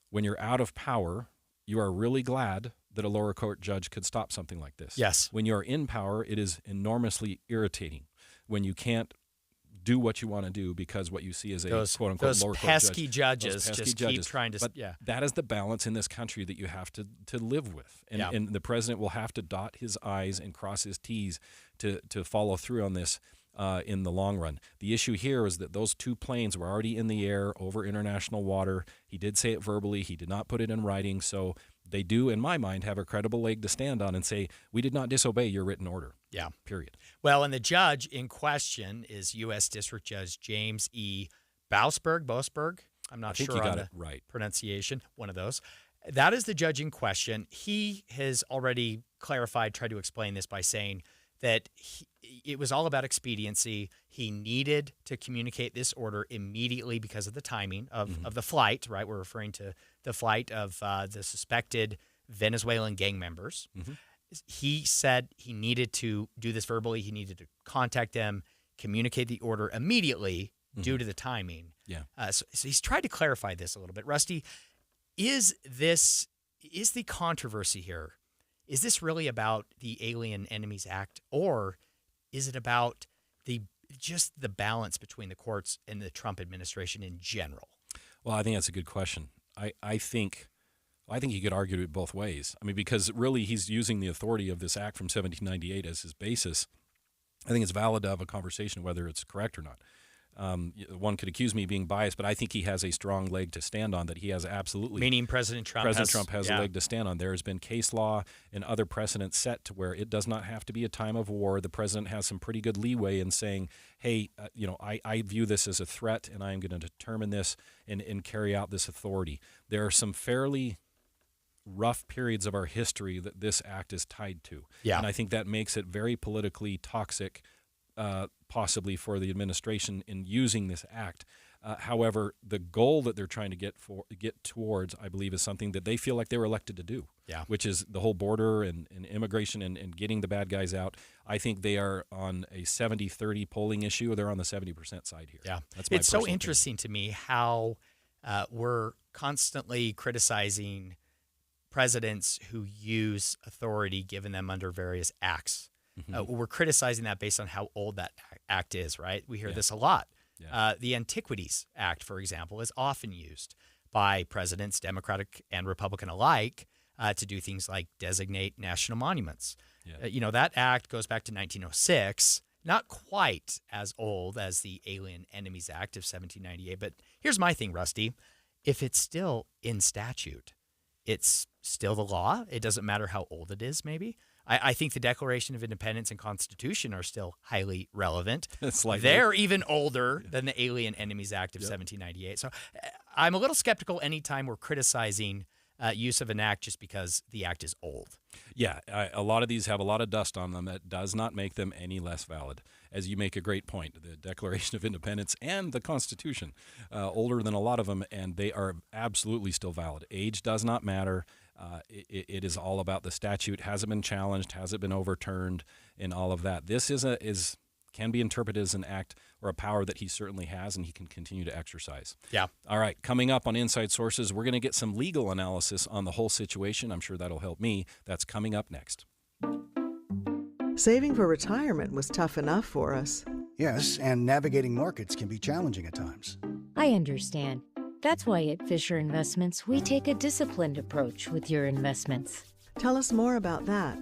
when you're out of power, you are really glad that a lower court judge could stop something like this. Yes. When you're in power, it is enormously irritating when you can't do what you want to do because what you see is a quote-unquote lower court judge. Those pesky judges keep trying to... But that is the balance in this country that you have to live with. And the president will have to dot his I's and cross his T's to follow through on this in the long run. The issue here is that those 2 planes were already in the air over international water. He did say it verbally. He did not put it in writing. So they do, in my mind, have a credible leg to stand on and say, we did not disobey your written order. Yeah. Period. Well, and the judge in question is U.S. District Judge James E. Boasberg. I'm not sure on the pronunciation. One of those. That is the judge in question. He has already clarified, tried to explain this by saying that it was all about expediency. He needed to communicate this order immediately because of the timing of the flight, right? We're referring to the flight of the suspected Venezuelan gang members. He said he needed to do this verbally. He needed to contact them, communicate the order immediately due to the timing. So he's tried to clarify this a little bit. Rusty, is the controversy here, is this really about the Alien Enemies Act, or is it about just the balance between the courts and the Trump administration in general? Well, I think that's a good question. I think you could argue it both ways. I mean, because really he's using the authority of this act from 1798 as his basis. I think it's valid to have a conversation whether it's correct or not. One could accuse me of being biased, but I think he has a strong leg to stand on, that he has absolutely. Meaning President Trump has a leg to stand on. There has been case law and other precedents set to where it does not have to be a time of war. The president has some pretty good leeway in saying, hey, I view this as a threat, and I am going to determine this and carry out this authority. There are some fairly rough periods of our history that this act is tied to. Yeah. And I think that makes it very politically toxic, possibly for the administration in using this act. However, the goal that they're trying to get towards, I believe, is something that they feel like they were elected to do, which is the whole border and immigration and getting the bad guys out. I think they are on a 70-30 polling issue, or they're on the 70% side here. Yeah, that's my it's so personal interesting to me how we're constantly criticizing presidents who use authority given them under various acts. We're criticizing that based on how old that act is, right? We hear this a lot. The Antiquities Act, for example, is often used by presidents, Democratic and Republican alike, to do things like designate national monuments. That act goes back to 1906, not quite as old as the Alien Enemies Act of 1798. But here's my thing, Rusty. If it's still in statute, it's still the law. It doesn't matter how old it is, maybe. I think the Declaration of Independence and Constitution are still highly relevant. They're even older than the Alien Enemies Act of 1798. So I'm a little skeptical anytime we're criticizing use of an act just because the act is old. Yeah, a lot of these have a lot of dust on them. That does not make them any less valid. As you make a great point, the Declaration of Independence and the Constitution, older than a lot of them, and they are absolutely still valid. Age does not matter. It is all about the statute. Has it been challenged? Has it been overturned? And all of that. This can be interpreted as an act or a power that he certainly has, and he can continue to exercise. Yeah. All right. Coming up on Inside Sources, we're going to get some legal analysis on the whole situation. I'm sure that'll help me. That's coming up next. Saving for retirement was tough enough for us. Yes, and navigating markets can be challenging at times. I understand. That's why at Fisher Investments, we take a disciplined approach with your investments. Tell us more about that.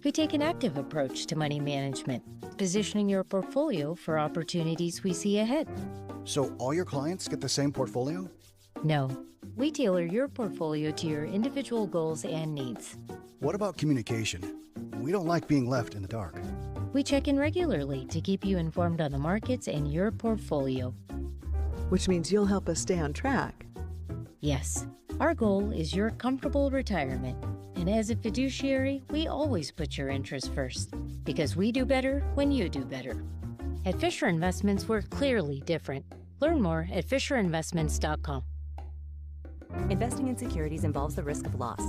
We take an active approach to money management, positioning your portfolio for opportunities we see ahead. So all your clients get the same portfolio? No. We tailor your portfolio to your individual goals and needs. What about communication? We don't like being left in the dark. We check in regularly to keep you informed on the markets and your portfolio. Which means you'll help us stay on track. Yes. Our goal is your comfortable retirement. And as a fiduciary, we always put your interests first. Because we do better when you do better. At Fisher Investments, we're clearly different. Learn more at FisherInvestments.com. Investing in securities involves the risk of loss.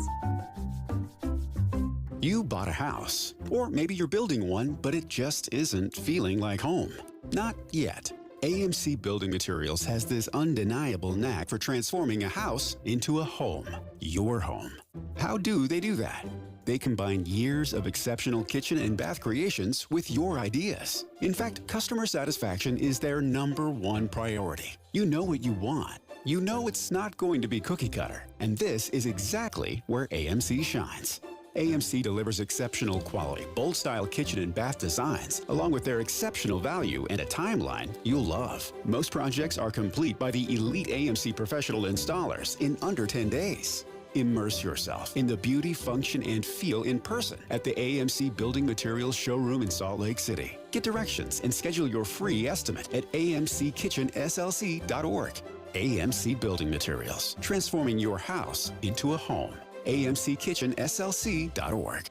You bought a house, or maybe you're building one, but it just isn't feeling like home. Not yet. AMC Building Materials has this undeniable knack for transforming a house into a home, your home. How do they do that? They combine years of exceptional kitchen and bath creations with your ideas. In fact, customer satisfaction is their #1 priority. You know what you want. You know it's not going to be cookie cutter, and this is exactly where AMC shines. AMC delivers exceptional quality, bold-style kitchen and bath designs, along with their exceptional value and a timeline you'll love. Most projects are complete by the elite AMC professional installers in under 10 days. Immerse yourself in the beauty, function, and feel in person at the AMC Building Materials showroom in Salt Lake City. Get directions and schedule your free estimate at amckitchenslc.org. AMC Building Materials, transforming your house into a home. amckitchenslc.org.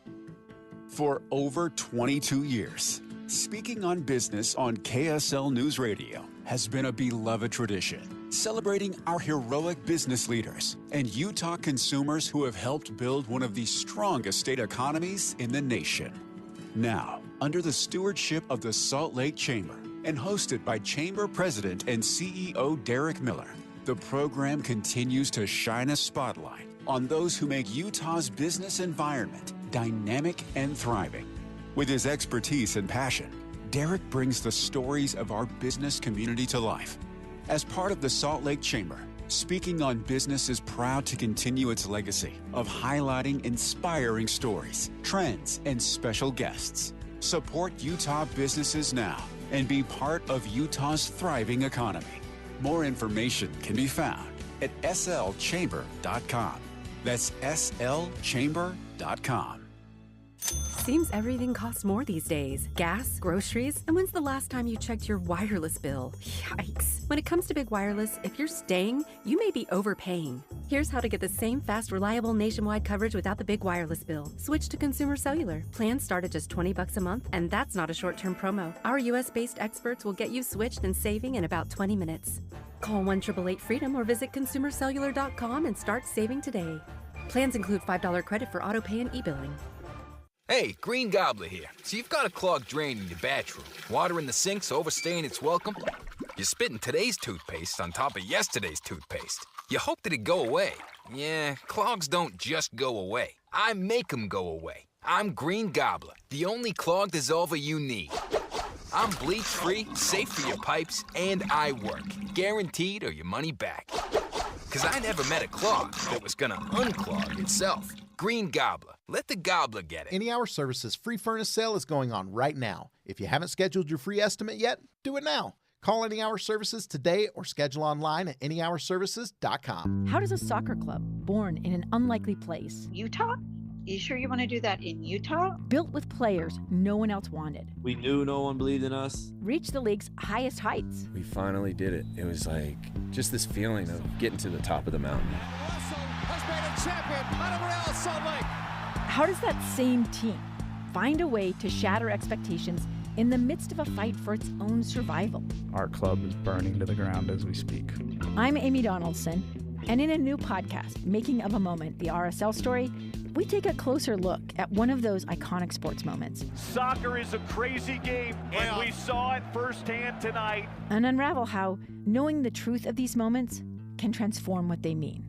For over 22 years, speaking on business on KSL News Radio has been a beloved tradition, celebrating our heroic business leaders and Utah consumers who have helped build one of the strongest state economies in the nation. Now, under the stewardship of the Salt Lake Chamber and hosted by Chamber President and CEO Derek Miller, the program continues to shine a spotlight on those who make Utah's business environment dynamic and thriving. With his expertise and passion, Derek brings the stories of our business community to life. As part of the Salt Lake Chamber, Speaking on Business is proud to continue its legacy of highlighting inspiring stories, trends, and special guests. Support Utah businesses now and be part of Utah's thriving economy. More information can be found at slchamber.com. That's slchamber.com. Seems everything costs more these days. Gas, groceries, and when's the last time you checked your wireless bill? Yikes. When it comes to Big Wireless, if you're staying, you may be overpaying. Here's how to get the same fast, reliable nationwide coverage without the big wireless bill. Switch to Consumer Cellular. Plans start at just $20 a month, and that's not a short-term promo. Our US-based experts will get you switched and saving in about 20 minutes. Call 1-888-FREEDOM or visit consumercellular.com and start saving today. Plans include $5 credit for autopay and e-billing. Hey, Green Gobbler here. So you've got a clogged drain in your bathroom. Water in the sink's overstaying its welcome. You're spitting today's toothpaste on top of yesterday's toothpaste. You hope that it go away. Yeah, clogs don't just go away. I make them go away. I'm Green Gobbler, the only clog dissolver you need. I'm bleach-free, safe for your pipes, and I work. Guaranteed or your money back. Because I never met a clog that was gonna unclog itself. Green Gobbler. Let the gobbler get it. Any Hour Services free furnace sale is going on right now. If you haven't scheduled your free estimate yet, do it now. Call Any Hour Services today or schedule online at anyhourservices.com. How does a soccer club born in an unlikely place, Utah? You sure you want to do that in Utah? built with players no one else wanted, We knew no one believed in us. reach the league's highest heights? We finally did it. It was like just this feeling of getting to the top of the mountain. How does that same team find a way to shatter expectations in the midst of a fight for its own survival? Our club is burning to the ground as we speak. I'm Amy Donaldson, and in a new podcast, Making of a Moment, the RSL story, we take a closer look at one of those iconic sports moments Soccer is a crazy game, and we saw it firsthand tonight. and unravel how knowing the truth of these moments can transform what they mean.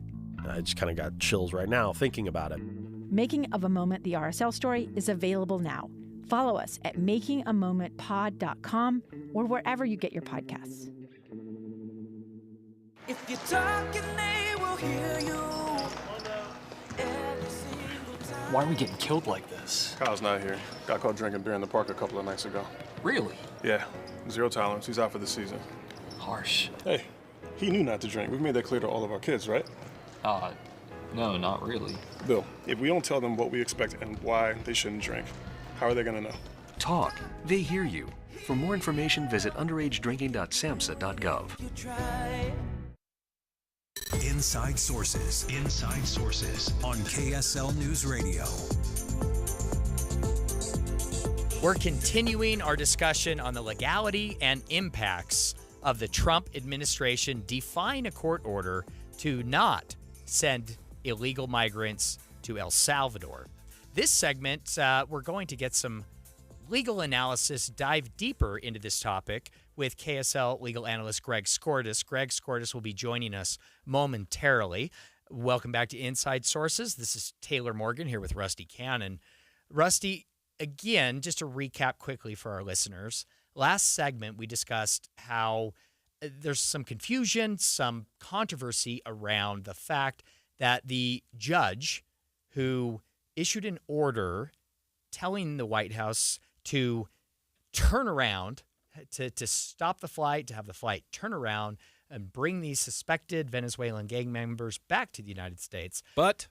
I just kind of got chills right now thinking about it. Making of a Moment, the RSL story, is available now. Follow us at makingamomentpod.com or wherever you get your podcasts. If you're talking, they will hear you. Why are we getting killed like this? Kyle's not here. Got caught drinking beer in the park a couple of nights ago. Really? Yeah, 0 tolerance. He's out for the season. Harsh. Hey, he knew not to drink. We've made that clear to all of our kids, right? No, not really. Bill, if we don't tell them what we expect and why they shouldn't drink, how are they going to know? Talk. They hear you. For more information, visit underagedrinking.samhsa.gov. Inside Sources. Inside Sources on KSL News Radio. We're continuing our discussion on the legality and impacts of the Trump administration defying a court order to not send illegal migrants to El Salvador. This segment, we're going to get some legal analysis, dive deeper into this topic with KSL legal analyst Greg Skordas. Greg Skordas will be joining us momentarily. Welcome back to Inside Sources. This is Taylor Morgan here with Rusty Cannon. Rusty, again, just to recap quickly for our listeners, last segment we discussed how there's some confusion, some controversy around the fact that the judge who issued an order telling the White House to turn around, to stop the flight, to have the flight turn around and bring these suspected Venezuelan gang members back to the United States. But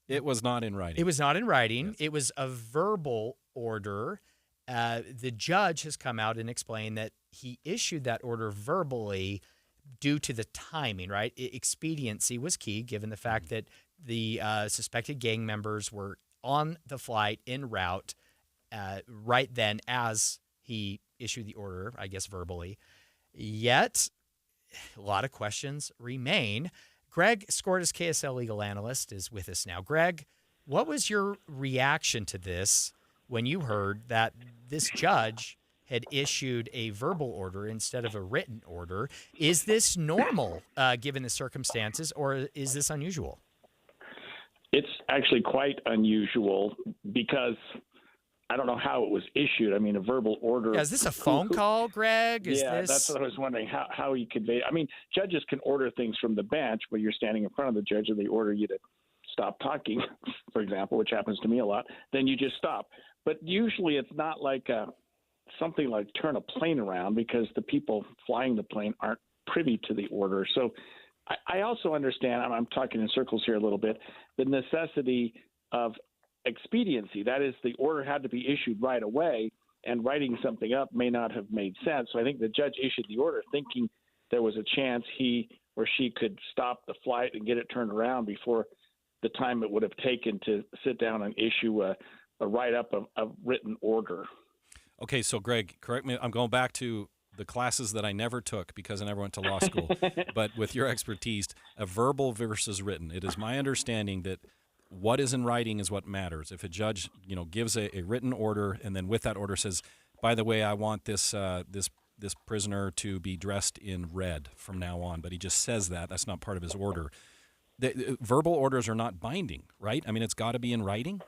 it was not in writing. It was not in writing. Yes. It was a verbal order. The judge has come out and explained that he issued that order verbally due to the timing, right? Expediency was key, given the fact that the suspected gang members were on the flight en route right then as he issued the order, I guess verbally. Yet, a lot of questions remain. Greg Skordas, KSL legal analyst, is with us now. Greg, what was your reaction to this when you heard that this judge had issued a verbal order instead of a written order? Is this normal given the circumstances, or is this unusual? It's actually quite unusual because I don't know how it was issued. I mean, a verbal order. Yeah, is this a phone call, Greg? That's what I was wondering, how he conveyed. I mean, judges can order things from the bench, but you're standing in front of the judge and they order you to stop talking, for example, which happens to me a lot, then you just stop. But usually it's not like something like turn a plane around, because the people flying the plane aren't privy to the order. So I also understand, I'm talking in circles here a little bit, the necessity of expediency. That is, the order had to be issued right away, and writing something up may not have made sense. So I think the judge issued the order thinking there was a chance he or she could stop the flight and get it turned around before the time it would have taken to sit down and issue a write-up of written order. Okay, so Greg, correct me. I'm going back to the classes that I never took because I never went to law school. But with your expertise, a verbal versus written, it is my understanding that what is in writing is what matters. If a judge, gives a written order and then with that order says, by the way, I want this prisoner to be dressed in red from now on, but he just says that's not part of his order. The verbal orders are not binding, right? I mean, it's got to be in writing?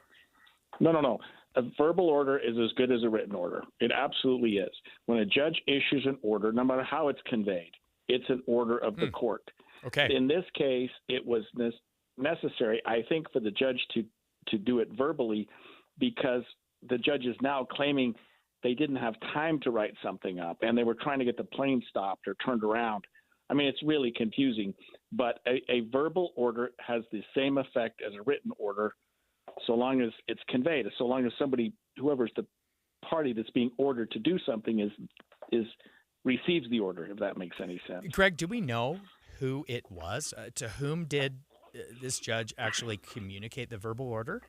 No. A verbal order is as good as a written order. It absolutely is. When a judge issues an order, no matter how it's conveyed, it's an order of the court. Okay. In this case, it was necessary, I think, for the judge to do it verbally, because the judge is now claiming they didn't have time to write something up and they were trying to get the plane stopped or turned around. I mean, it's really confusing, but a verbal order has the same effect as a written order, so long as it's conveyed, so long as whoever's the party that's being ordered to do something receives the order, if that makes any sense. Greg, do we know who it was? To whom did this judge actually communicate the verbal order?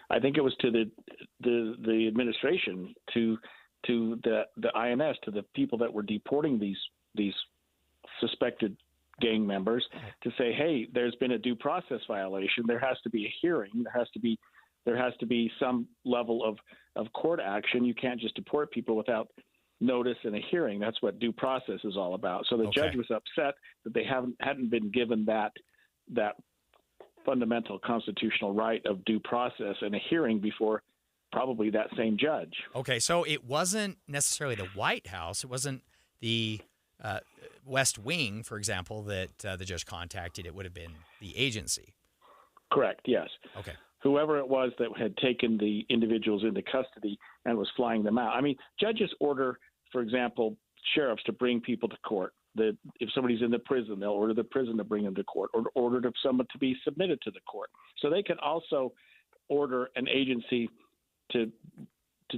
I think it was to the administration, to the INS, to the people that were deporting these suspected gang members, to say, hey, there's been a due process violation. There has to be a hearing. There has to be some level of court action. You can't just deport people without notice and a hearing. That's what due process is all about. So the judge was upset that they hadn't been given that fundamental constitutional right of due process and a hearing before probably that same judge. Okay, so it wasn't necessarily the White House. It wasn't the West Wing, for example, that the judge contacted. It would have been the agency. Correct, yes. Okay. Whoever it was that had taken the individuals into custody and was flying them out. I mean, judges order, for example, sheriffs to bring people to court. If somebody's in the prison, they'll order the prison to bring them to court, or order someone to be submitted to the court. So they can also order an agency to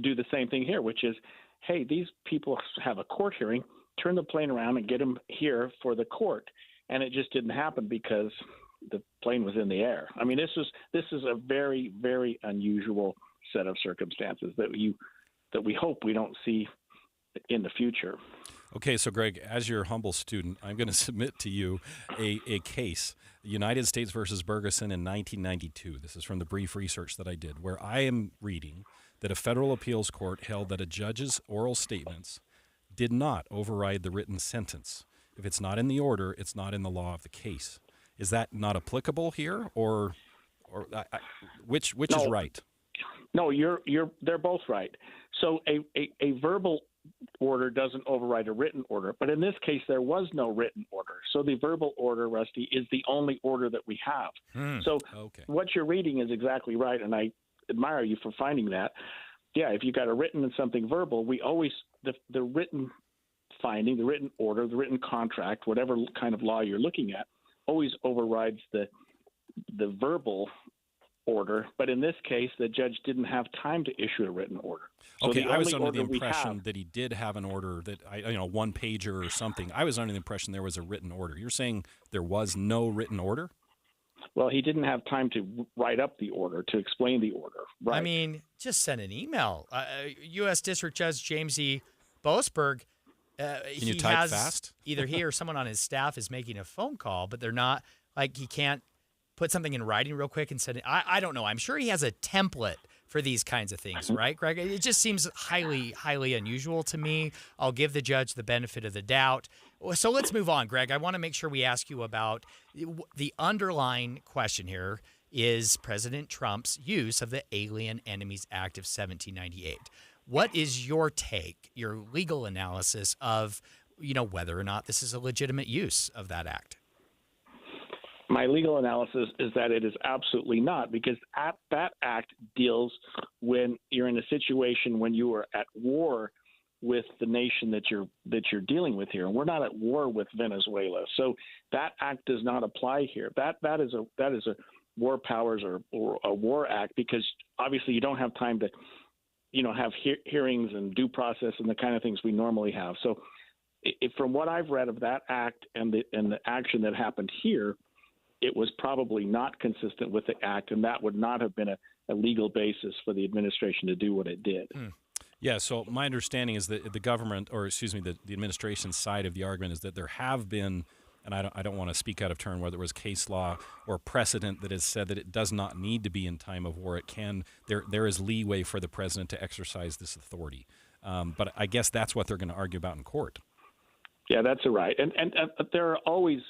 do the same thing here, which is, hey, these people have a court hearing, turn the plane around and get them here for the court. And it just didn't happen because the plane was in the air. I mean, this is a very, very unusual set of circumstances that we hope we don't see in the future. Okay, so Greg, as your humble student, I'm going to submit to you a case, United States versus Bergeson in 1992. This is from the brief research that I did, where I am reading that a federal appeals court held that a judge's oral statements did not override the written sentence. If it's not in the order, it's not in the law of the case. Is that not applicable here, or which is right? No, they're both right. So a verbal order doesn't override a written order, but in this case there was no written order. So the verbal order, Rusty, is the only order that we have. So what you're reading is exactly right, and I admire you for finding that. Yeah, if you got a written and something verbal, we always the written finding, the written order, the written contract, whatever kind of law you're looking at, always overrides the verbal order. But in this case, the judge didn't have time to issue a written order. So okay, I was under the impression that he did have an order that one pager or something. I was under the impression there was a written order. You're saying there was no written order? Well, he didn't have time to write up the order, to explain the order. Right. I mean, just send an email. U.S. District Judge James E. Boasberg, Can you type fast? Either he or someone on his staff is making a phone call, but they're not, like, he can't put something in writing real quick and send it. I don't know. I'm sure he has a template for these kinds of things, right, Greg? It just seems highly, highly unusual to me. I'll give the judge the benefit of the doubt. So let's move on, Greg. I want to make sure we ask you about the underlying question here is President Trump's use of the Alien Enemies Act of 1798. What is your take, your legal analysis of, whether or not this is a legitimate use of that act? My legal analysis is that it is absolutely not, because that act deals when you're in a situation when you are at war with the nation that you're dealing with here, and we're not at war with Venezuela, so that act does not apply here. That is a war powers or a war act, because obviously you don't have time to, have hearings and due process and the kind of things we normally have. So, from what I've read of that act and the action that happened here, it was probably not consistent with the act, and that would not have been a legal basis for the administration to do what it did. Yeah, so my understanding is that the government, or excuse me, the administration's side of the argument is that there have been, and I don't want to speak out of turn, whether it was case law or precedent that has said that it does not need to be in time of war. It can, there is leeway for the president to exercise this authority. But I guess that's what they're going to argue about in court. Yeah, that's right. And there are always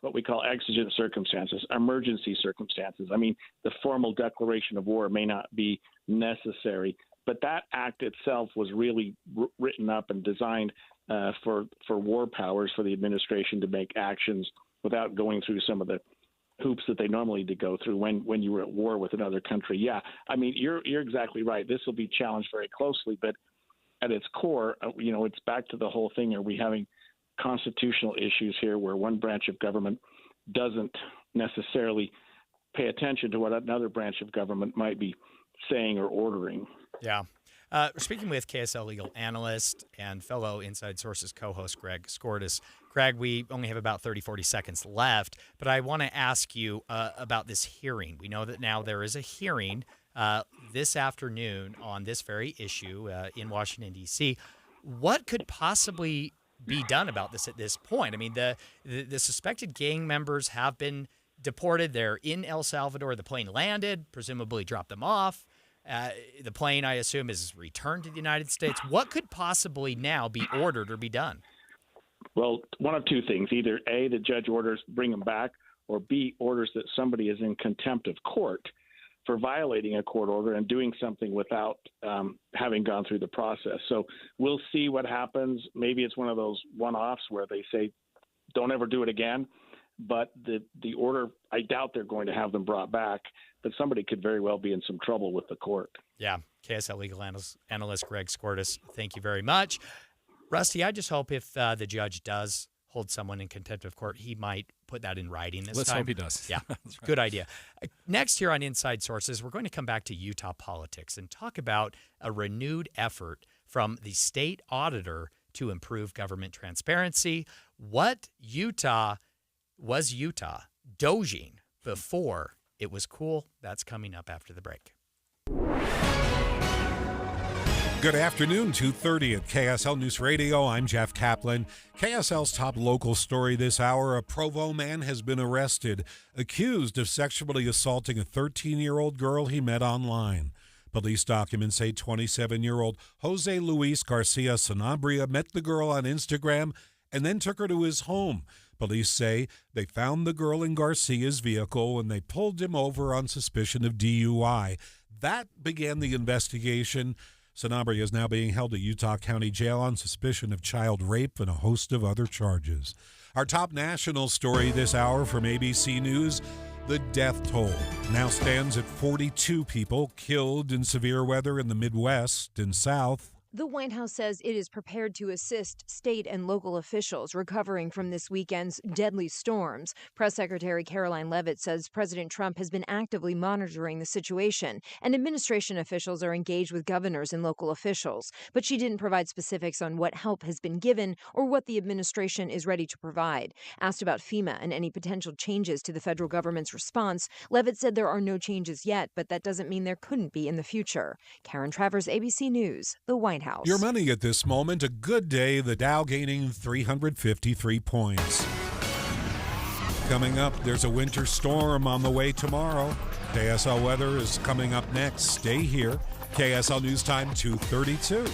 what we call exigent circumstances, emergency circumstances. I mean, the formal declaration of war may not be necessary, but that act itself was really written up and designed for war powers, for the administration to make actions without going through some of the hoops that they normally do go through when you were at war with another country. Yeah, I mean, you're exactly right. This will be challenged very closely, but at its core, it's back to the whole thing. Are we having constitutional issues here where one branch of government doesn't necessarily pay attention to what another branch of government might be saying or ordering? Yeah. We're speaking with KSL legal analyst and fellow Inside Sources co-host Greg Skordas. Greg, we only have about 30-40 seconds left, but I want to ask you about this hearing. We know that now there is a hearing this afternoon on this very issue in Washington, D.C. What could possibly be done about this at this point? I mean, the suspected gang members have been deported. They're in El Salvador. The plane landed, presumably dropped them off. The plane, I assume, is returned to the United States. What could possibly now be ordered or be done? Well, one of two things. Either A, the judge orders bring them back, or B, orders that somebody is in contempt of court for violating a court order and doing something without having gone through the process. So we'll see what happens. Maybe it's one of those one-offs where they say, don't ever do it again. But the order, I doubt they're going to have them brought back, but somebody could very well be in some trouble with the court. Yeah. KSL legal analyst Greg Skordas, thank you very much. Rusty, I just hope if the judge does hold someone in contempt of court, he might put that in writing this time. Let's hope he does. Yeah, Right. Good idea. Next here on Inside Sources, we're going to come back to Utah politics and talk about a renewed effort from the state auditor to improve government transparency. What was Utah doging before it was cool? That's coming up after the break. Good afternoon, 2:30 at KSL News Radio. I'm Jeff Kaplan. KSL's top local story this hour, a Provo man has been arrested, accused of sexually assaulting a 13-year-old girl he met online. Police documents say 27-year-old Jose Luis Garcia Sanabria met the girl on Instagram and then took her to his home. Police say they found the girl in Garcia's vehicle and they pulled him over on suspicion of DUI. That began the investigation. Sanabria is now being held at Utah County Jail on suspicion of child rape and a host of other charges. Our top national story this hour from ABC News, the death toll now stands at 42 people killed in severe weather in the Midwest and South. The White House says it is prepared to assist state and local officials recovering from this weekend's deadly storms. Press Secretary Caroline Leavitt says President Trump has been actively monitoring the situation, and administration officials are engaged with governors and local officials. But she didn't provide specifics on what help has been given or what the administration is ready to provide. Asked about FEMA and any potential changes to the federal government's response, Leavitt said there are no changes yet, but that doesn't mean there couldn't be in the future. Karen Travers, ABC News, the White House. Your money at this moment, a good day, the Dow gaining 353 points. Coming up, there's a winter storm on the way tomorrow. KSL weather is coming up next. Stay here. KSL News Time 2:32.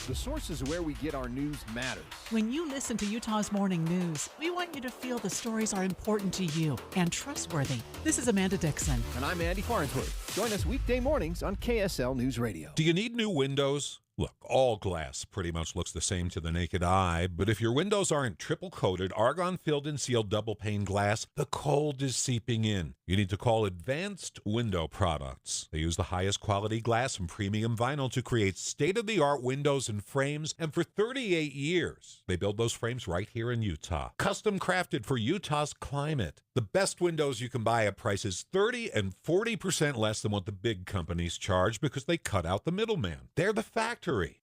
The sources where we get our news matters. When you listen to Utah's Morning News, we want you to feel the stories are important to you and trustworthy. This is Amanda Dixon. And I'm Andy Farnsworth. Join us weekday mornings on KSL News Radio. Do you need new windows? Look, all glass pretty much looks the same to the naked eye, but if your windows aren't triple-coated, argon-filled and sealed double-pane glass, the cold is seeping in. You need to call Advanced Window Products. They use the highest quality glass and premium vinyl to create state-of-the-art windows and frames, and for 38 years, they build those frames right here in Utah. Custom crafted for Utah's climate. The best windows you can buy at prices 30 and 40% less than what the big companies charge because they cut out the middleman. They're the factory.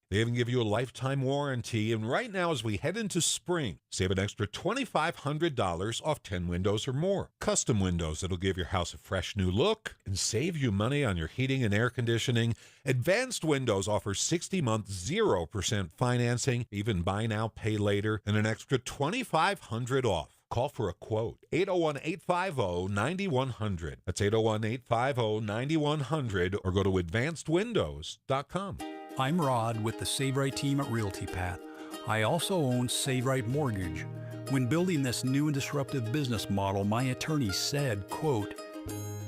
They even give you a lifetime warranty, and right now as we head into spring, save an extra $2,500 off 10 windows or more. Custom windows that'll give your house a fresh new look and save you money on your heating and air conditioning. Advanced Windows offers 60-month 0% financing, even buy now, pay later, and an extra $2,500 off. Call for a quote. 801-850-9100. That's 801-850-9100, or go to advancedwindows.com. I'm Rod with the Save Right team at Realty Path. I also own Save Right Mortgage. When building this new and disruptive business model, my attorney said, quote,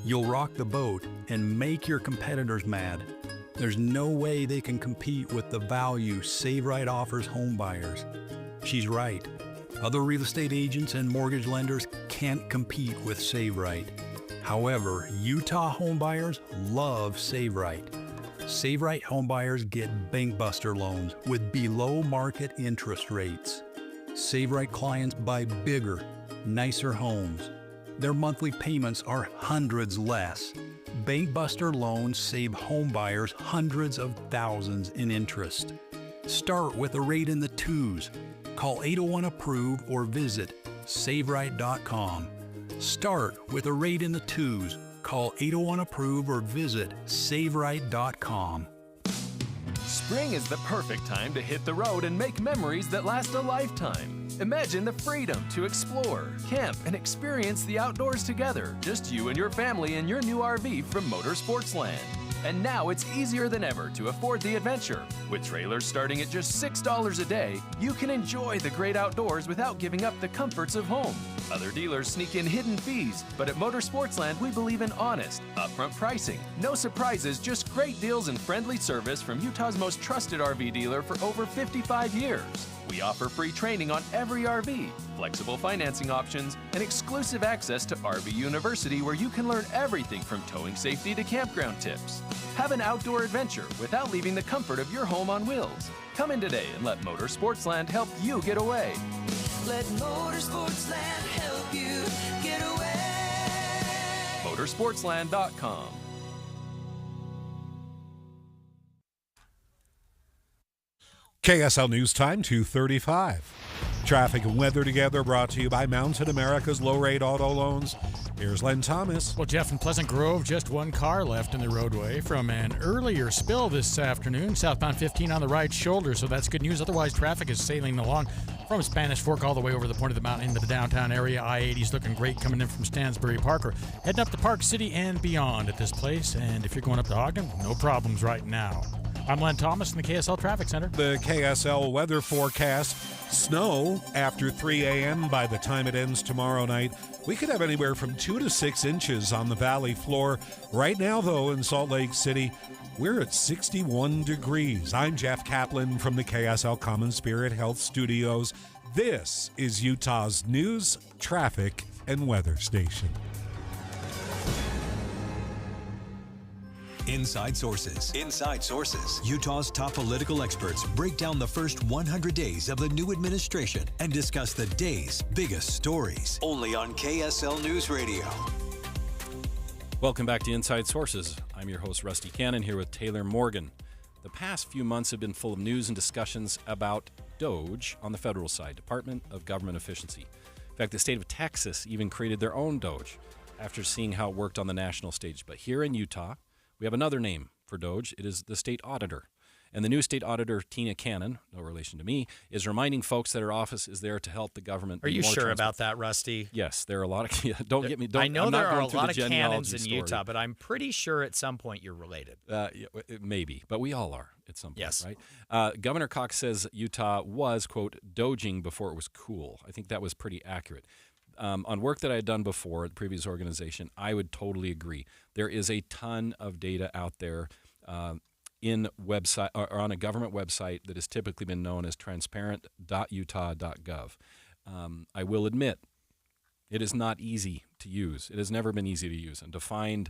"You'll rock the boat and make your competitors mad. There's no way they can compete with the value Save Right offers home buyers." She's right. Other real estate agents and mortgage lenders can't compete with Save Right. However, Utah home buyers love Save Right. Save Right home buyers get Bankbuster loans with below market interest rates. Save Right clients buy bigger, nicer homes. Their monthly payments are hundreds less. Bankbuster loans save home buyers hundreds of thousands in interest. Start with a rate in the twos. Call 801-APPROVE or visit SaveRight.com. Start with a rate in the twos. Call 801-APPROVE or visit SaveRight.com. Spring is the perfect time to hit the road and make memories that last a lifetime. Imagine the freedom to explore, camp, and experience the outdoors together. Just you and your family in your new RV from Motorsportsland. And now it's easier than ever to afford the adventure. With trailers starting at just $6 a day, you can enjoy the great outdoors without giving up the comforts of home. Other dealers sneak in hidden fees, but at Motorsportsland we believe in honest, upfront pricing. No surprises, just great deals and friendly service from Utah's most trusted RV dealer for over 55 years. We offer free training on every RV, flexible financing options, and exclusive access to RV University where you can learn everything from towing safety to campground tips. Have an outdoor adventure without leaving the comfort of your home on wheels. Come in today and let Motorsportsland help you get away. Let Motorsportsland help you get away. Motorsportsland.com. KSL News Time, 2:35. Traffic and weather together brought to you by Mountain America's low-rate auto loans. Here's Len Thomas. Well, Jeff, in Pleasant Grove, just one car left in the roadway from an earlier spill this afternoon. Southbound 15 on the right shoulder, so that's good news. Otherwise, traffic is sailing along from Spanish Fork all the way over the point of the mountain into the downtown area. I-80's looking great coming in from Stansbury Parker. Heading up to Park City and beyond at this place. And if you're going up to Ogden, no problems right now. I'm Len Thomas in the KSL Traffic Center. The KSL weather forecast. Snow after 3 a.m. by the time it ends tomorrow night. We could have anywhere from 2 to 6 inches on the valley floor. Right now, though, in Salt Lake City, we're at 61 degrees. I'm Jeff Kaplan from the KSL Common Spirit Health Studios. This is Utah's news, traffic, and weather station. Inside Sources. Inside Sources. Utah's top political experts break down the first 100 days of the new administration and discuss the day's biggest stories. Only on KSL News Radio. Welcome back to Inside Sources. I'm your host, Rusty Cannon, here with Taylor Morgan. The past few months have been full of news and discussions about DOGE on the federal side, Department of Government Efficiency. In fact, the state of Texas even created their own DOGE after seeing how it worked on the national stage. But here in Utah, we have another name for DOGE. It is the state auditor. And the new state auditor, Tina Cannon, no relation to me, is reminding folks that her office is there to help the government. Are you sure about that, Rusty? Yes, there are a lot of. Yeah, don't get me. Don't, I know I'm there not are a going through lot the of Cannons genealogy in story. Utah, but I'm pretty sure at some point you're related. Yeah, maybe, but we all are at some point, yes. Right? Governor Cox says Utah was, quote, doging before it was cool. I think that was pretty accurate. On work that I had done before at the previous organization, I would totally agree. There is a ton of data out there. in website or on a government website that has typically been known as transparent.utah.gov. I will admit, it is not easy to use. It has never been easy to use. And to find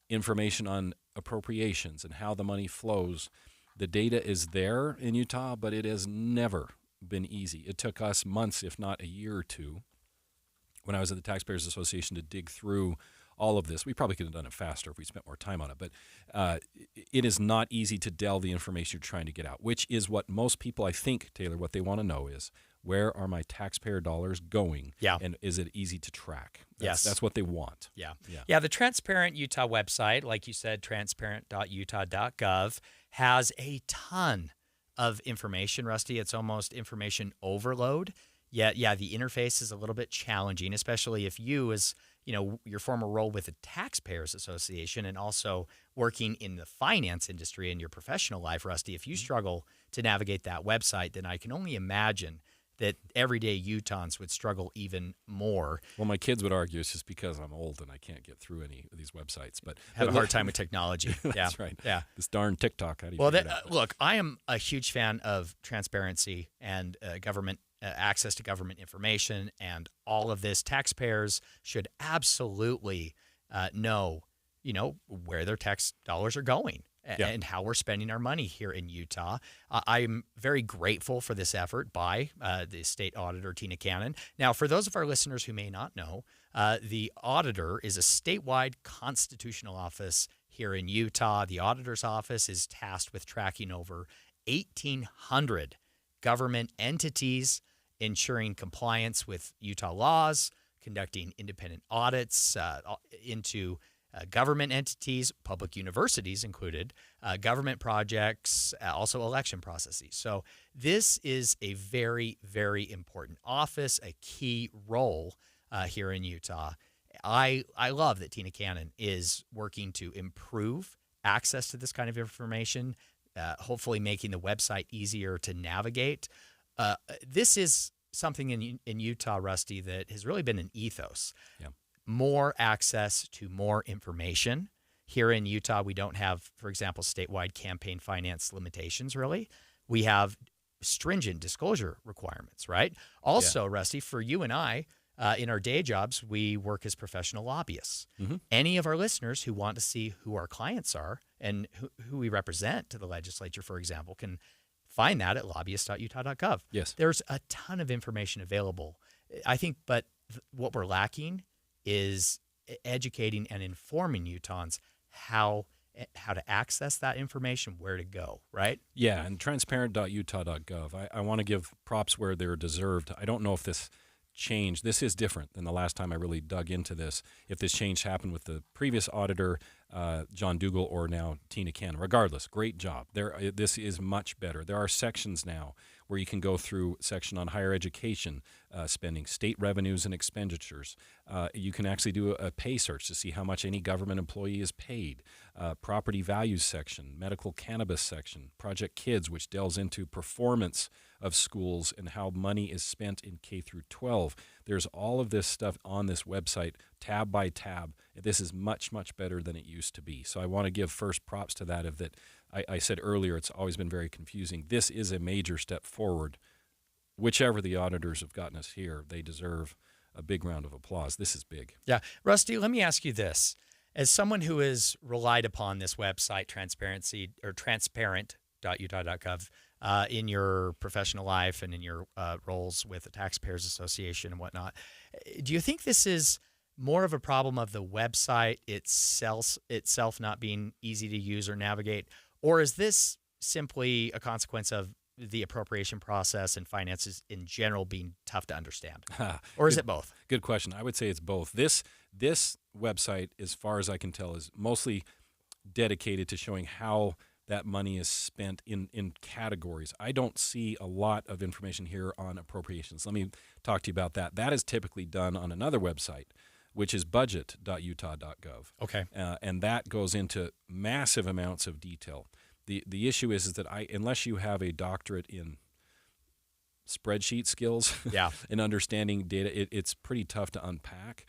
information on appropriations and how the money flows, the data is there in Utah, but it has never been easy. It took us months, if not a year or two, when I was at the Taxpayers Association to dig through all of this. We probably could have done it faster if we spent more time on it, but it is not easy to delve the information you're trying to get out, which is what most people, I think, Taylor, what they want to know is, where are my taxpayer dollars going? Yeah. And is it easy to track? Yes. That's what they want. Yeah. The Transparent Utah website, like you said, transparent.utah.gov, has a ton of information, Rusty. It's almost information overload. Yet, the interface is a little bit challenging, especially if you, as your former role with the Taxpayers Association and also working in the finance industry in your professional life, Rusty, if you struggle to navigate that website, then I can only imagine that everyday Utahns would struggle even more. Well, my kids would argue it's just because I'm old and I can't get through any of these websites. But have a hard time with technology. That's right. Yeah. This darn TikTok. How do you figure it out? Look, I am a huge fan of transparency and government access to government information and all of this. Taxpayers should absolutely know, where their tax dollars are going. And how we're spending our money here in Utah. I'm very grateful for this effort by the state auditor, Tina Cannon. Now, for those of our listeners who may not know, the auditor is a statewide constitutional office here in Utah. The auditor's office is tasked with tracking over 1,800 government entities, ensuring compliance with Utah laws, conducting independent audits into government entities, public universities included, government projects, also election processes. So this is a very, very important office, a key role here in Utah. I love that Tina Cannon is working to improve access to this kind of information, hopefully making the website easier to navigate. This is something in Utah, Rusty, that has really been an ethos. Yeah. More access to more information. Here in Utah, we don't have, for example, statewide campaign finance limitations, really. We have stringent disclosure requirements, right? Also, Rusty, for you and I, in our day jobs, we work as professional lobbyists. Mm-hmm. Any of our listeners who want to see who our clients are and who we represent to the legislature, for example, can find that at lobbyist.utah.gov. Yes. There's a ton of information available. I think, but what we're lacking is educating and informing Utahns how to access that information, where to go, right? Yeah, and transparent.utah.gov. I want to give props where they're deserved. I don't know if this change, this is different than the last time I really dug into this, if this change happened with the previous auditor, John Dougal, or now Tina Cannon. Regardless, great job. This is much better. There are sections now where you can go through section on higher education spending, state revenues and expenditures. You can actually do a pay search to see how much any government employee is paid. Property values section, medical cannabis section, Project Kids, which delves into performance of schools and how money is spent in K through 12. There's all of this stuff on this website, tab by tab. This is much, much better than it used to be. So I want to give first props to that. I said earlier, it's always been very confusing. This is a major step forward. Whichever the auditors have gotten us here, they deserve a big round of applause. This is big. Yeah. Rusty, let me ask you this. As someone who has relied upon this website, transparent.utah.gov, in your professional life and in your roles with the Taxpayers Association and whatnot, do you think this is more of a problem of the website itself not being easy to use or navigate, or is this simply a consequence of the appropriation process and finances in general being tough to understand? Or is it both? Good question. I would say it's both. This website, as far as I can tell, is mostly dedicated to showing how that money is spent in categories. I don't see a lot of information here on appropriations. Let me talk to you about that. That is typically done on another website, which is budget.utah.gov. Okay. And that goes into massive amounts of detail. The issue is that unless you have a doctorate in spreadsheet skills and understanding data, it's pretty tough to unpack.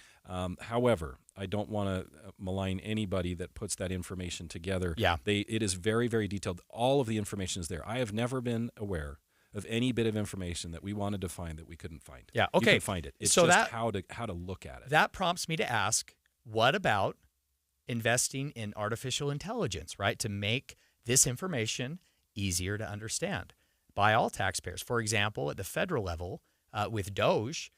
However, I don't want to malign anybody that puts that information together. It is very, very detailed. All of the information is there. I have never been aware of any bit of information that we wanted to find that we couldn't find. Yeah, okay. You can find it. It's so just how to look at it. That prompts me to ask, what about investing in artificial intelligence, right, to make this information easier to understand by all taxpayers? For example, at the federal level, with DOGE,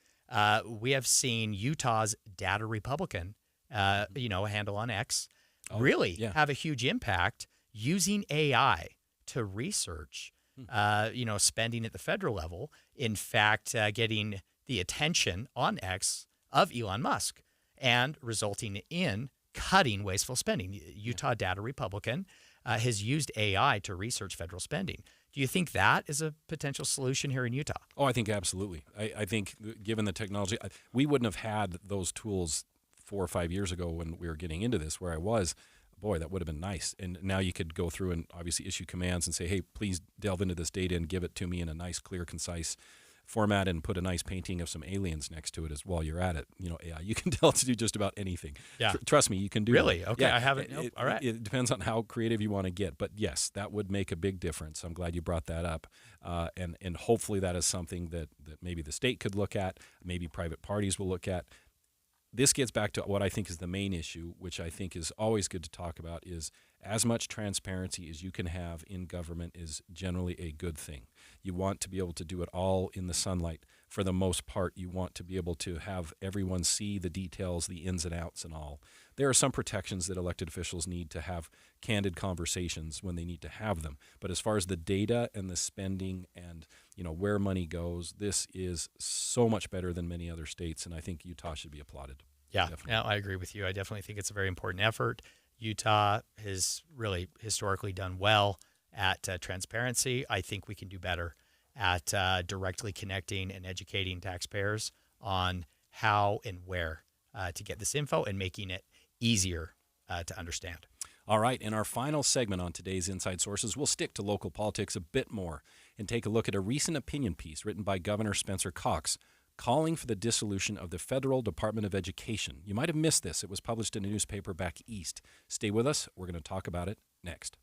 we have seen Utah's Data Republican, a handle on X, have a huge impact using AI to research, spending at the federal level. In fact, getting the attention on X of Elon Musk and resulting in cutting wasteful spending. Utah Data Republican has used AI to research federal spending. Do you think that is a potential solution here in Utah? Oh, I think absolutely. I think given the technology, we wouldn't have had those tools 4 or 5 years ago when we were getting into this, where I was. Boy, that would have been nice. And now you could go through and obviously issue commands and say, hey, please delve into this data and give it to me in a nice, clear, concise format, and put a nice painting of some aliens next to it as while you're at it. AI, you can tell it to do just about anything. Yeah. Trust me, you can do Really? that. Okay, I haven't. Nope. All right. It depends on how creative you want to get. But yes, that would make a big difference. I'm glad you brought that up. And hopefully that is something that maybe the state could look at, maybe private parties will look at. This gets back to what I think is the main issue, which I think is always good to talk about, is as much transparency as you can have in government is generally a good thing. You want to be able to do it all in the sunlight. For the most part, you want to be able to have everyone see the details, the ins and outs and all. There are some protections that elected officials need to have candid conversations when they need to have them. But as far as the data and the spending and where money goes, this is so much better than many other states, and I think Utah should be applauded. Yeah, I agree with you. I definitely think it's a very important effort. Utah has really historically done well at transparency. I think we can do better at directly connecting and educating taxpayers on how and where to get this info and making it easier to understand. All right, in our final segment on today's Inside Sources, we'll stick to local politics a bit more and take a look at a recent opinion piece written by Governor Spencer Cox calling for the dissolution of the Federal Department of Education. You might have missed this. It was published in a newspaper back east. Stay with us. We're going to talk about it next.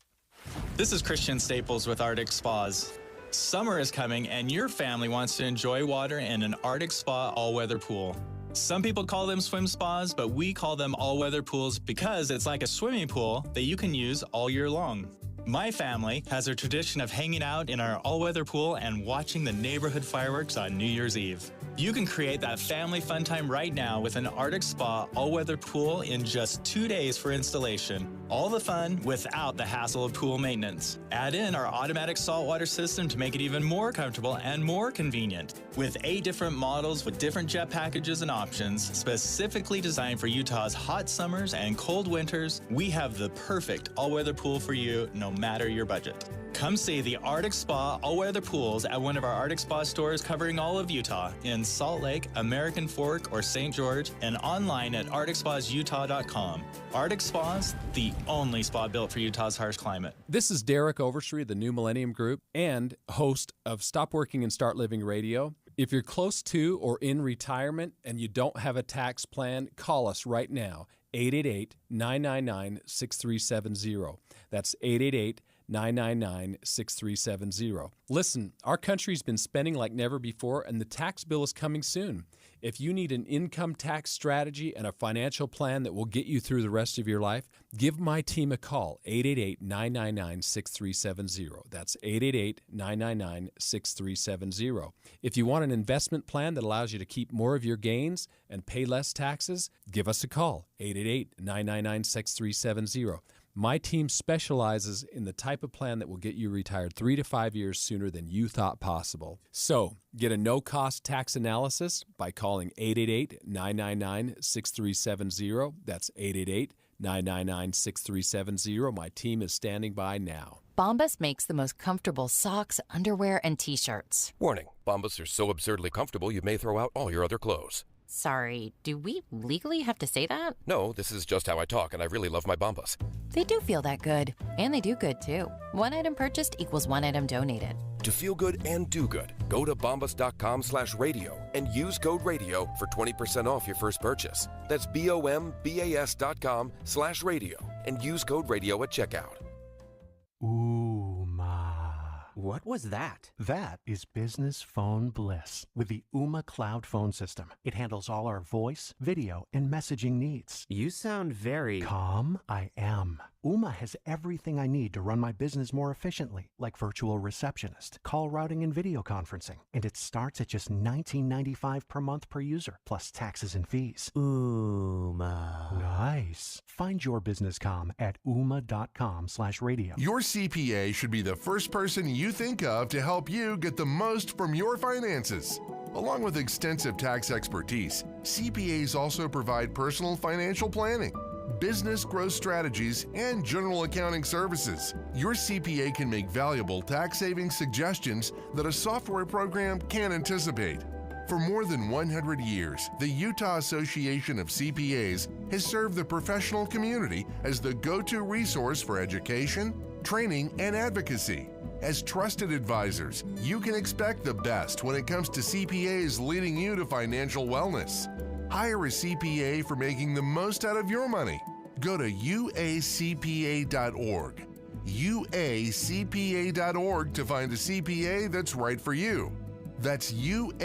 This is Christian Staples with Arctic Spas. Summer is coming and your family wants to enjoy water in an Arctic Spa all-weather pool. Some people call them swim spas, but we call them all-weather pools because it's like a swimming pool that you can use all year long. My family has a tradition of hanging out in our all-weather pool and watching the neighborhood fireworks on New Year's Eve. You can create that family fun time right now with an Arctic Spa all-weather pool in just 2 days for installation. All the fun without the hassle of pool maintenance. Add in our automatic saltwater system to make it even more comfortable and more convenient. With 8 different models with different jet packages and options, specifically designed for Utah's hot summers and cold winters, we have the perfect all-weather pool for you, no matter your budget. Come see the Arctic Spa all-weather pools at one of our Arctic Spa stores covering all of Utah in Salt Lake, American Fork, or St. George, and online at arcticspasutah.com. Arctic Spas, the only spa built for Utah's harsh climate. This is Derek Overstreet of the New Millennium Group and host of Stop Working and Start Living Radio. If you're close to or in retirement and you don't have a tax plan, call us right now, 888-999-6370. That's 888-999-6370. Listen, our country's been spending like never before, and the tax bill is coming soon. If you need an income tax strategy and a financial plan that will get you through the rest of your life, give my team a call, 888-999-6370. That's 888-999-6370. If you want an investment plan that allows you to keep more of your gains and pay less taxes, give us a call, 888-999-6370. My team specializes in the type of plan that will get you retired 3 to 5 years sooner than you thought possible. So, get a no-cost tax analysis by calling 888-999-6370. That's 888-999-6370. My team is standing by now. Bombas makes the most comfortable socks, underwear, and T-shirts. Warning, Bombas are so absurdly comfortable you may throw out all your other clothes. Sorry, do we legally have to say that? No, this is just how I talk, and I really love my Bombas. They do feel that good. And they do good, too. One item purchased equals one item donated. To feel good and do good, go to bombas.com/radio and use code radio for 20% off your first purchase. That's BOMBAS.com/radio and use code radio at checkout. Ooma. What was that? That is business phone bliss with the Ooma Cloud Phone System. It handles all our voice, video, and messaging needs. You sound very... Calm? I am. Ooma has everything I need to run my business more efficiently, like virtual receptionist, call routing, and video conferencing. And it starts at just $19.95 per month per user, plus taxes and fees. Ooma. Nice. Find your business comm at ooma.com/radio. Your CPA should be the first person you think of to help you get the most from your finances. Along with extensive tax expertise, CPAs also provide personal financial planning, business growth strategies, and general accounting services. Your CPA can make valuable tax-saving suggestions that a software program can't anticipate. For more than 100 years, the Utah Association of CPAs has served the professional community as the go-to resource for education, training, and advocacy. As trusted advisors, you can expect the best when it comes to CPAs leading you to financial wellness. Hire a CPA for making the most out of your money. Go to uacpa.org. uacpa.org to find a CPA that's right for you. That's uacpa.org.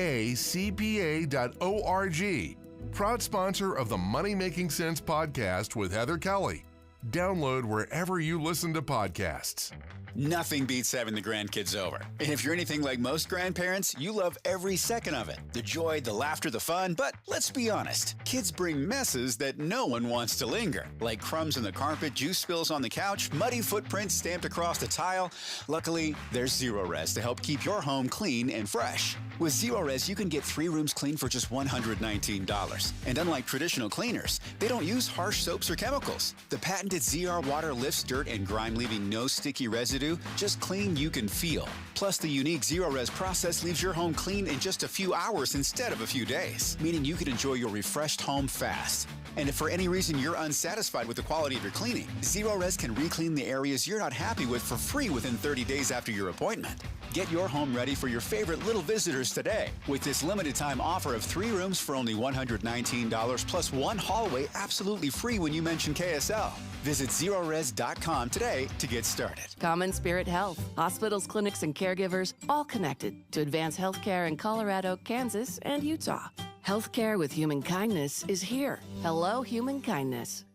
Proud sponsor of the Money Making Sense podcast with Heather Kelly. Download wherever you listen to podcasts. Nothing beats having the grandkids over. And if you're anything like most grandparents, you love every second of it. The joy, the laughter, the fun. But let's be honest, kids bring messes that no one wants to linger. Like crumbs in the carpet, juice spills on the couch, muddy footprints stamped across the tile. Luckily, there's Zerorez to help keep your home clean and fresh. With Zerorez, you can get 3 rooms clean for just $119. And unlike traditional cleaners, they don't use harsh soaps or chemicals. The patented ZR water lifts dirt and grime, leaving no sticky residue, just clean you can feel. Plus, the unique Zerorez process leaves your home clean in just a few hours instead of a few days, meaning you can enjoy your refreshed home fast. And if for any reason you're unsatisfied with the quality of your cleaning, Zerorez can re-clean the areas you're not happy with for free within 30 days after your appointment. Get your home ready for your favorite little visitors today with this limited time offer of 3 rooms for only $119 plus 1 hallway absolutely free when you mention KSL. Visit Zerorez.com today to get started. Common Spirit Health. Hospitals, clinics, and caregivers all connected to advance healthcare in Colorado, Kansas, and Utah. Healthcare with human kindness is here. Hello, human kindness.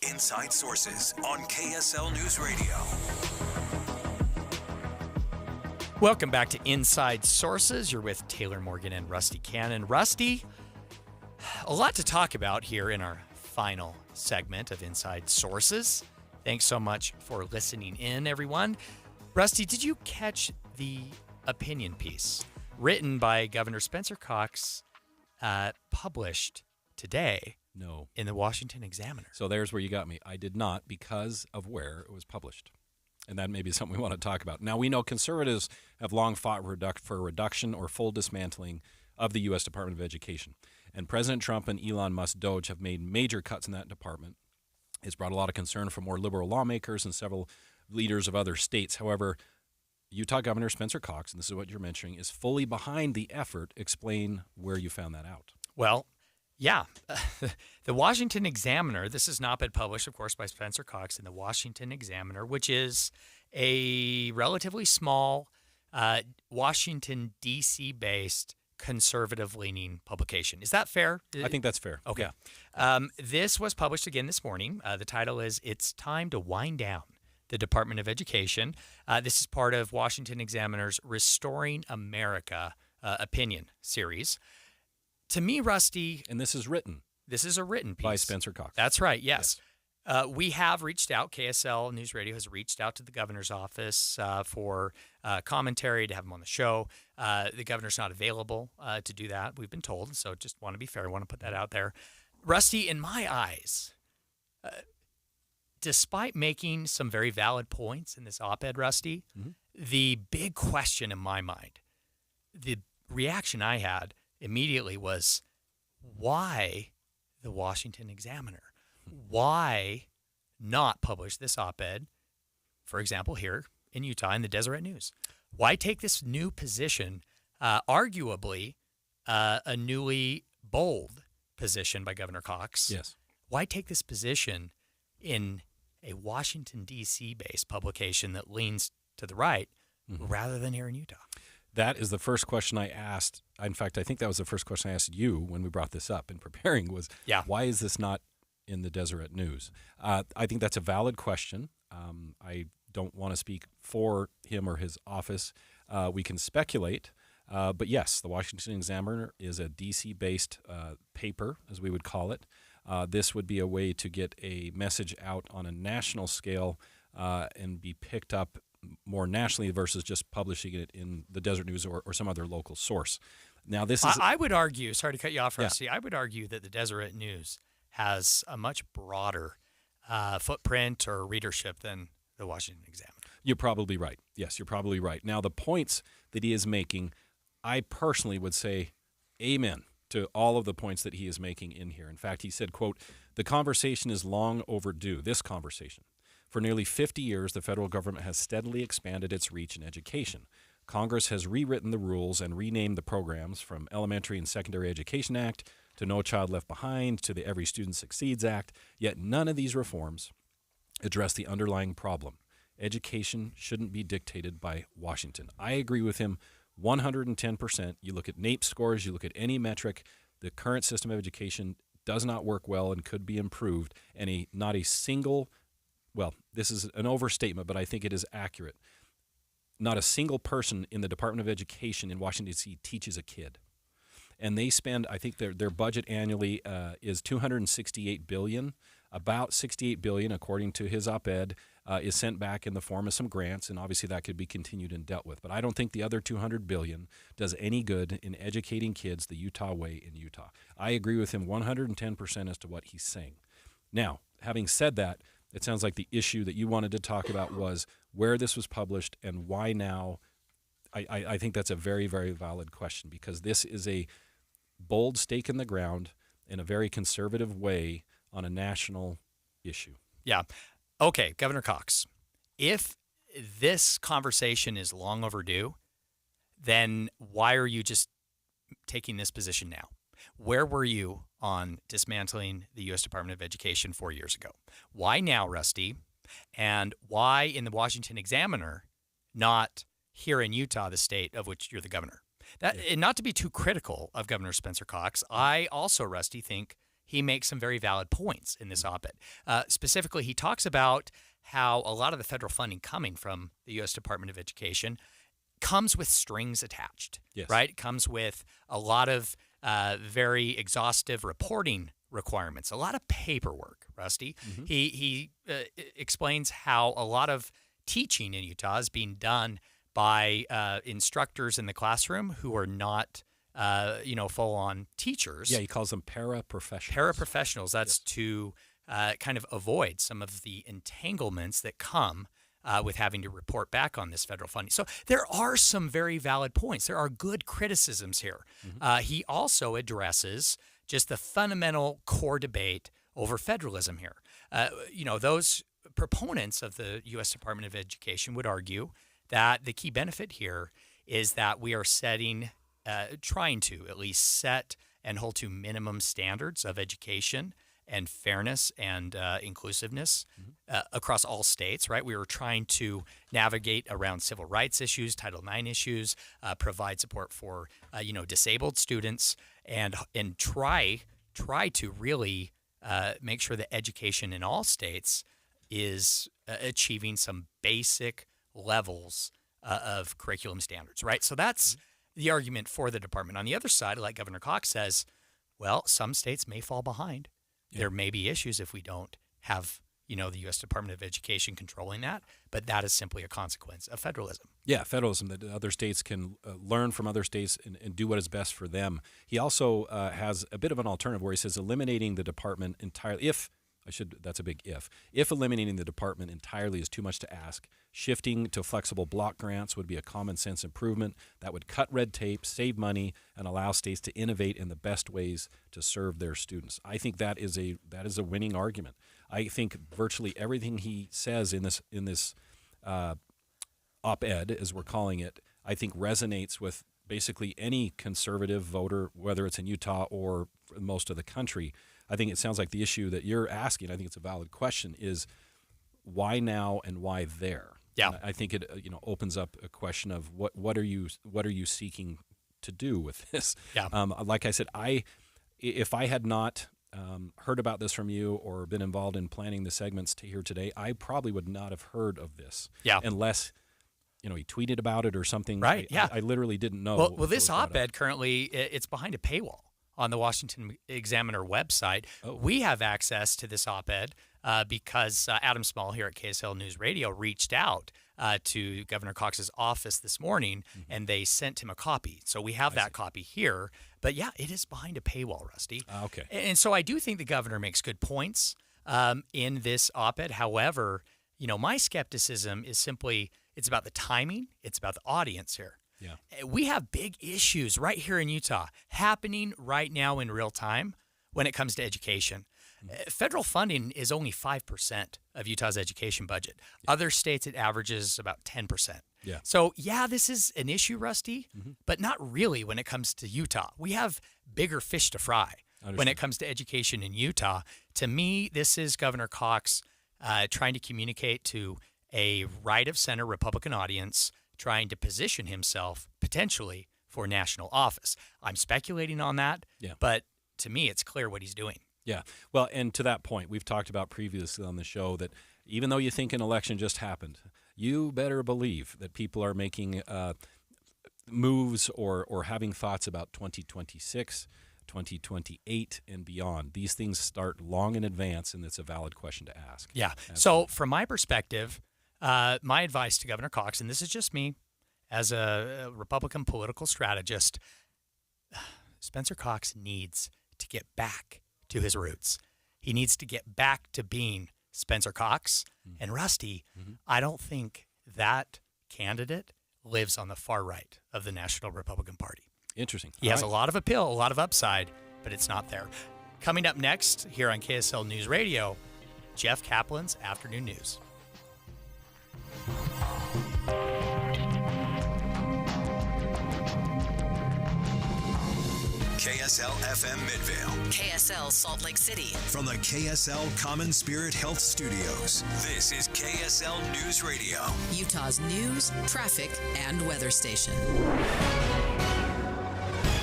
Inside Sources on KSL News Radio. Welcome back to Inside Sources. You're with Taylor Morgan and Rusty Cannon. Rusty, a lot to talk about here in our final segment of Inside Sources. Thanks so much for listening in, everyone. Rusty, did you catch the opinion piece written by Governor Spencer Cox, published today? No. In the Washington Examiner. So there's where you got me. I did not, because of where it was published. And that may be something we want to talk about. Now, we know conservatives have long fought for a reduction or full dismantling of the U.S. Department of Education. And President Trump and Elon Musk Doge have made major cuts in that department. It's brought a lot of concern from more liberal lawmakers and several leaders of other states. However, Utah Governor Spencer Cox, and this is what you're mentioning, is fully behind the effort. Explain where you found that out. Well, yeah. The Washington Examiner, this has not been published, of course, by Spencer Cox in the Washington Examiner, which is a relatively small Washington, D.C.-based conservative-leaning publication. Is that fair? I think that's fair. Okay. Yeah. This was published again this morning. The title is It's Time to Wind Down the Department of Education. This is part of Washington Examiner's Restoring America opinion series. To me, Rusty... And this is written. This is a written piece. By Spencer Cox. That's right, yes. We have reached out. KSL News Radio has reached out to the governor's office for commentary, to have him on the show. The governor's not available to do that, we've been told, so just want to be fair. I want to put that out there. Rusty, in my eyes, despite making some very valid points in this op-ed, Rusty, the big question in my mind, the reaction I had immediately was, why the Washington Examiner? Why not publish this op-ed, for example, here in Utah in the Deseret News? Why take this new position, arguably a newly bold position by Governor Cox? Yes. Why take this position in a Washington, D.C. based publication that leans to the right rather than here in Utah? That is the first question I asked. In fact, I think that was the first question I asked you when we brought this up in preparing was, why is this not in the Deseret News? I think that's a valid question. I don't want to speak for him or his office. We can speculate. But yes, the Washington Examiner is a D.C.-based paper, as we would call it. This would be a way to get a message out on a national scale and be picked up more nationally versus just publishing it in the Deseret News or some other local source. Now, this is... I would argue, sorry to cut you off, Rusty, I would argue that the Deseret News has a much broader footprint or readership than the Washington Examiner. You're probably right. Yes, you're probably right. Now, the points that he is making, I personally would say amen to all of the points that he is making in here. In fact, he said, quote, "The conversation is long overdue, this conversation. For nearly 50 years, the federal government has steadily expanded its reach in education. Congress has rewritten the rules and renamed the programs from Elementary and Secondary Education Act to No Child Left Behind to the Every Student Succeeds Act, yet none of these reforms address the underlying problem. Education shouldn't be dictated by Washington." I agree with him 110%. You look at NAEP scores, you look at any metric, the current system of education does not work well and could be improved, and not a single, well, this is an overstatement, but I think it is accurate, not a single person in the Department of Education in Washington, D.C. teaches a kid. And they spend, I think their budget annually is $268 billion. About $68 billion, according to his op-ed, is sent back in the form of some grants, and obviously that could be continued and dealt with. But I don't think the other $200 billion does any good in educating kids the Utah way in Utah. I agree with him 110% as to what he's saying. Now, having said that, it sounds like the issue that you wanted to talk about was where this was published and why now. I think that's a very, very valid question, because this is a bold stake in the ground in a very conservative way on a national issue. Yeah. Okay, Governor Cox, if this conversation is long overdue, then why are you just taking this position now? Where were you on dismantling the U.S. Department of Education 4 years ago? Why now, Rusty? And why in the Washington Examiner, not here in Utah, the state of which you're the governor? And not to be too critical of Governor Spencer Cox, I also, Rusty, think he makes some very valid points in this op-ed. Specifically, he talks about how a lot of the federal funding coming from the U.S. Department of Education comes with strings attached, right? It comes with a lot of very exhaustive reporting requirements, a lot of paperwork, Rusty. Mm-hmm. He explains how a lot of teaching in Utah is being done by instructors in the classroom who are not full-on teachers. Yeah, he calls them paraprofessionals. Paraprofessionals. That's to kind of avoid some of the entanglements that come with having to report back on this federal funding. So there are some very valid points. There are good criticisms here. Mm-hmm. He also addresses just the fundamental core debate over federalism here. Those proponents of the U.S. Department of Education would argue that the key benefit here is that we are trying to at least set and hold to minimum standards of education and fairness and inclusiveness across all states, right? We were trying to navigate around civil rights issues, Title IX issues, provide support for, disabled students, and try to really make sure that education in all states is achieving some basic levels of curriculum standards, right? So that's the argument for the department. On the other side, like Governor Cox says, well, some states may fall behind. Yeah. There may be issues if we don't have, the U.S. Department of Education controlling that, but that is simply a consequence of federalism. Yeah, federalism, that other states can learn from other states and do what is best for them. He also has a bit of an alternative where he says eliminating the department entirely, if That's a big if. If eliminating the department entirely is too much to ask, shifting to flexible block grants would be a common sense improvement that would cut red tape, save money, and allow states to innovate in the best ways to serve their students. I think that is a winning argument. I think virtually everything he says in this op-ed, as we're calling it, I think resonates with basically any conservative voter, whether it's in Utah or most of the country. I think it sounds like the issue that you're asking, I think it's a valid question, is why now and why there? Yeah. And I think it opens up a question of what are you seeking to do with this? Yeah. Like I said, if I had not heard about this from you or been involved in planning the segments to here today, I probably would not have heard of this. Yeah. Unless he tweeted about it or something. Right. I literally didn't know. Well, this op-ed currently, it's behind a paywall on the Washington Examiner website. Oh. We have access to this op-ed because Adam Small here at KSL News Radio reached out to Governor Cox's office this morning, and they sent him a copy. So we have that copy here. But yeah, it is behind a paywall, Rusty. Okay. And so I do think the governor makes good points in this op-ed. However, my skepticism is simply it's about the timing. It's about the audience here. Yeah. We have big issues right here in Utah happening right now in real time when it comes to education. Federal funding is only 5% of Utah's education budget. Other states, it averages about 10%. Yeah. So, this is an issue, Rusty, but not really when it comes to Utah. We have bigger fish to fry when it comes to education in Utah. To me, this is Governor Cox trying to communicate to a right-of-center Republican audience, trying to position himself potentially for national office. I'm speculating on that, but to me, it's clear what he's doing. Yeah. Well, and to that point, we've talked about previously on the show that even though you think an election just happened, you better believe that people are making moves or having thoughts about 2026, 2028, and beyond. These things start long in advance, and it's a valid question to ask. Yeah. So from my perspective, my advice to Governor Cox, and this is just me as a Republican political strategist, Spencer Cox needs to get back to his roots. He needs to get back to being Spencer Cox. And Rusty, I don't think that candidate lives on the far right of the National Republican Party. Interesting. He has a lot of appeal, a lot of upside, but it's not there. Coming up next here on KSL News Radio, Jeff Kaplan's Afternoon News. KSL FM Midvale. KSL Salt Lake City. From the KSL Common Spirit Health Studios, this is KSL News Radio. Utah's news, traffic, and weather station.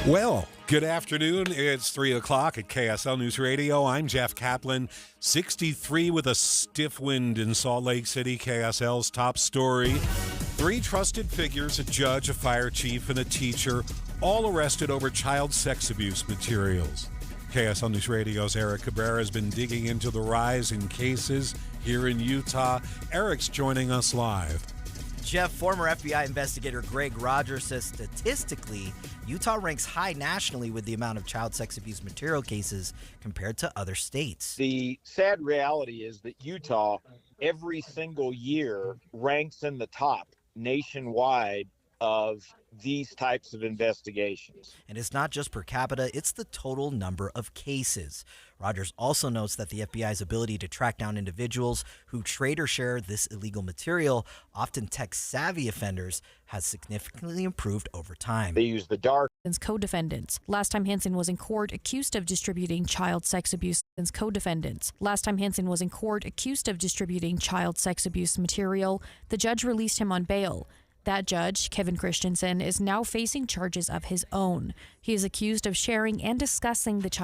Well, good afternoon. It's 3 o'clock at KSL News Radio. I'm Jeff Kaplan. 63 with a stiff wind in Salt Lake City. KSL's top story. 3 trusted figures, a judge, a fire chief, and a teacher, all arrested over child sex abuse materials. KSL News Radio's Eric Cabrera has been digging into the rise in cases here in Utah. Eric's joining us live. Jeff, former FBI investigator Greg Rogers says statistically, Utah ranks high nationally with the amount of child sex abuse material cases compared to other states. The sad reality is that Utah, every single year, ranks in the top nationwide of these types of investigations. And it's not just per capita, it's the total number of cases. Rogers also notes that the FBI's ability to track down individuals who trade or share this illegal material, often tech-savvy offenders, has significantly improved over time. They use the dark. Co-defendants. Last time Hansen was in court accused of distributing child sex abuse. Co-defendants. Last time Hansen was in court accused of distributing child sex abuse material, the judge released him on bail. That judge, Kevin Christensen, is now facing charges of his own. He is accused of sharing and discussing the child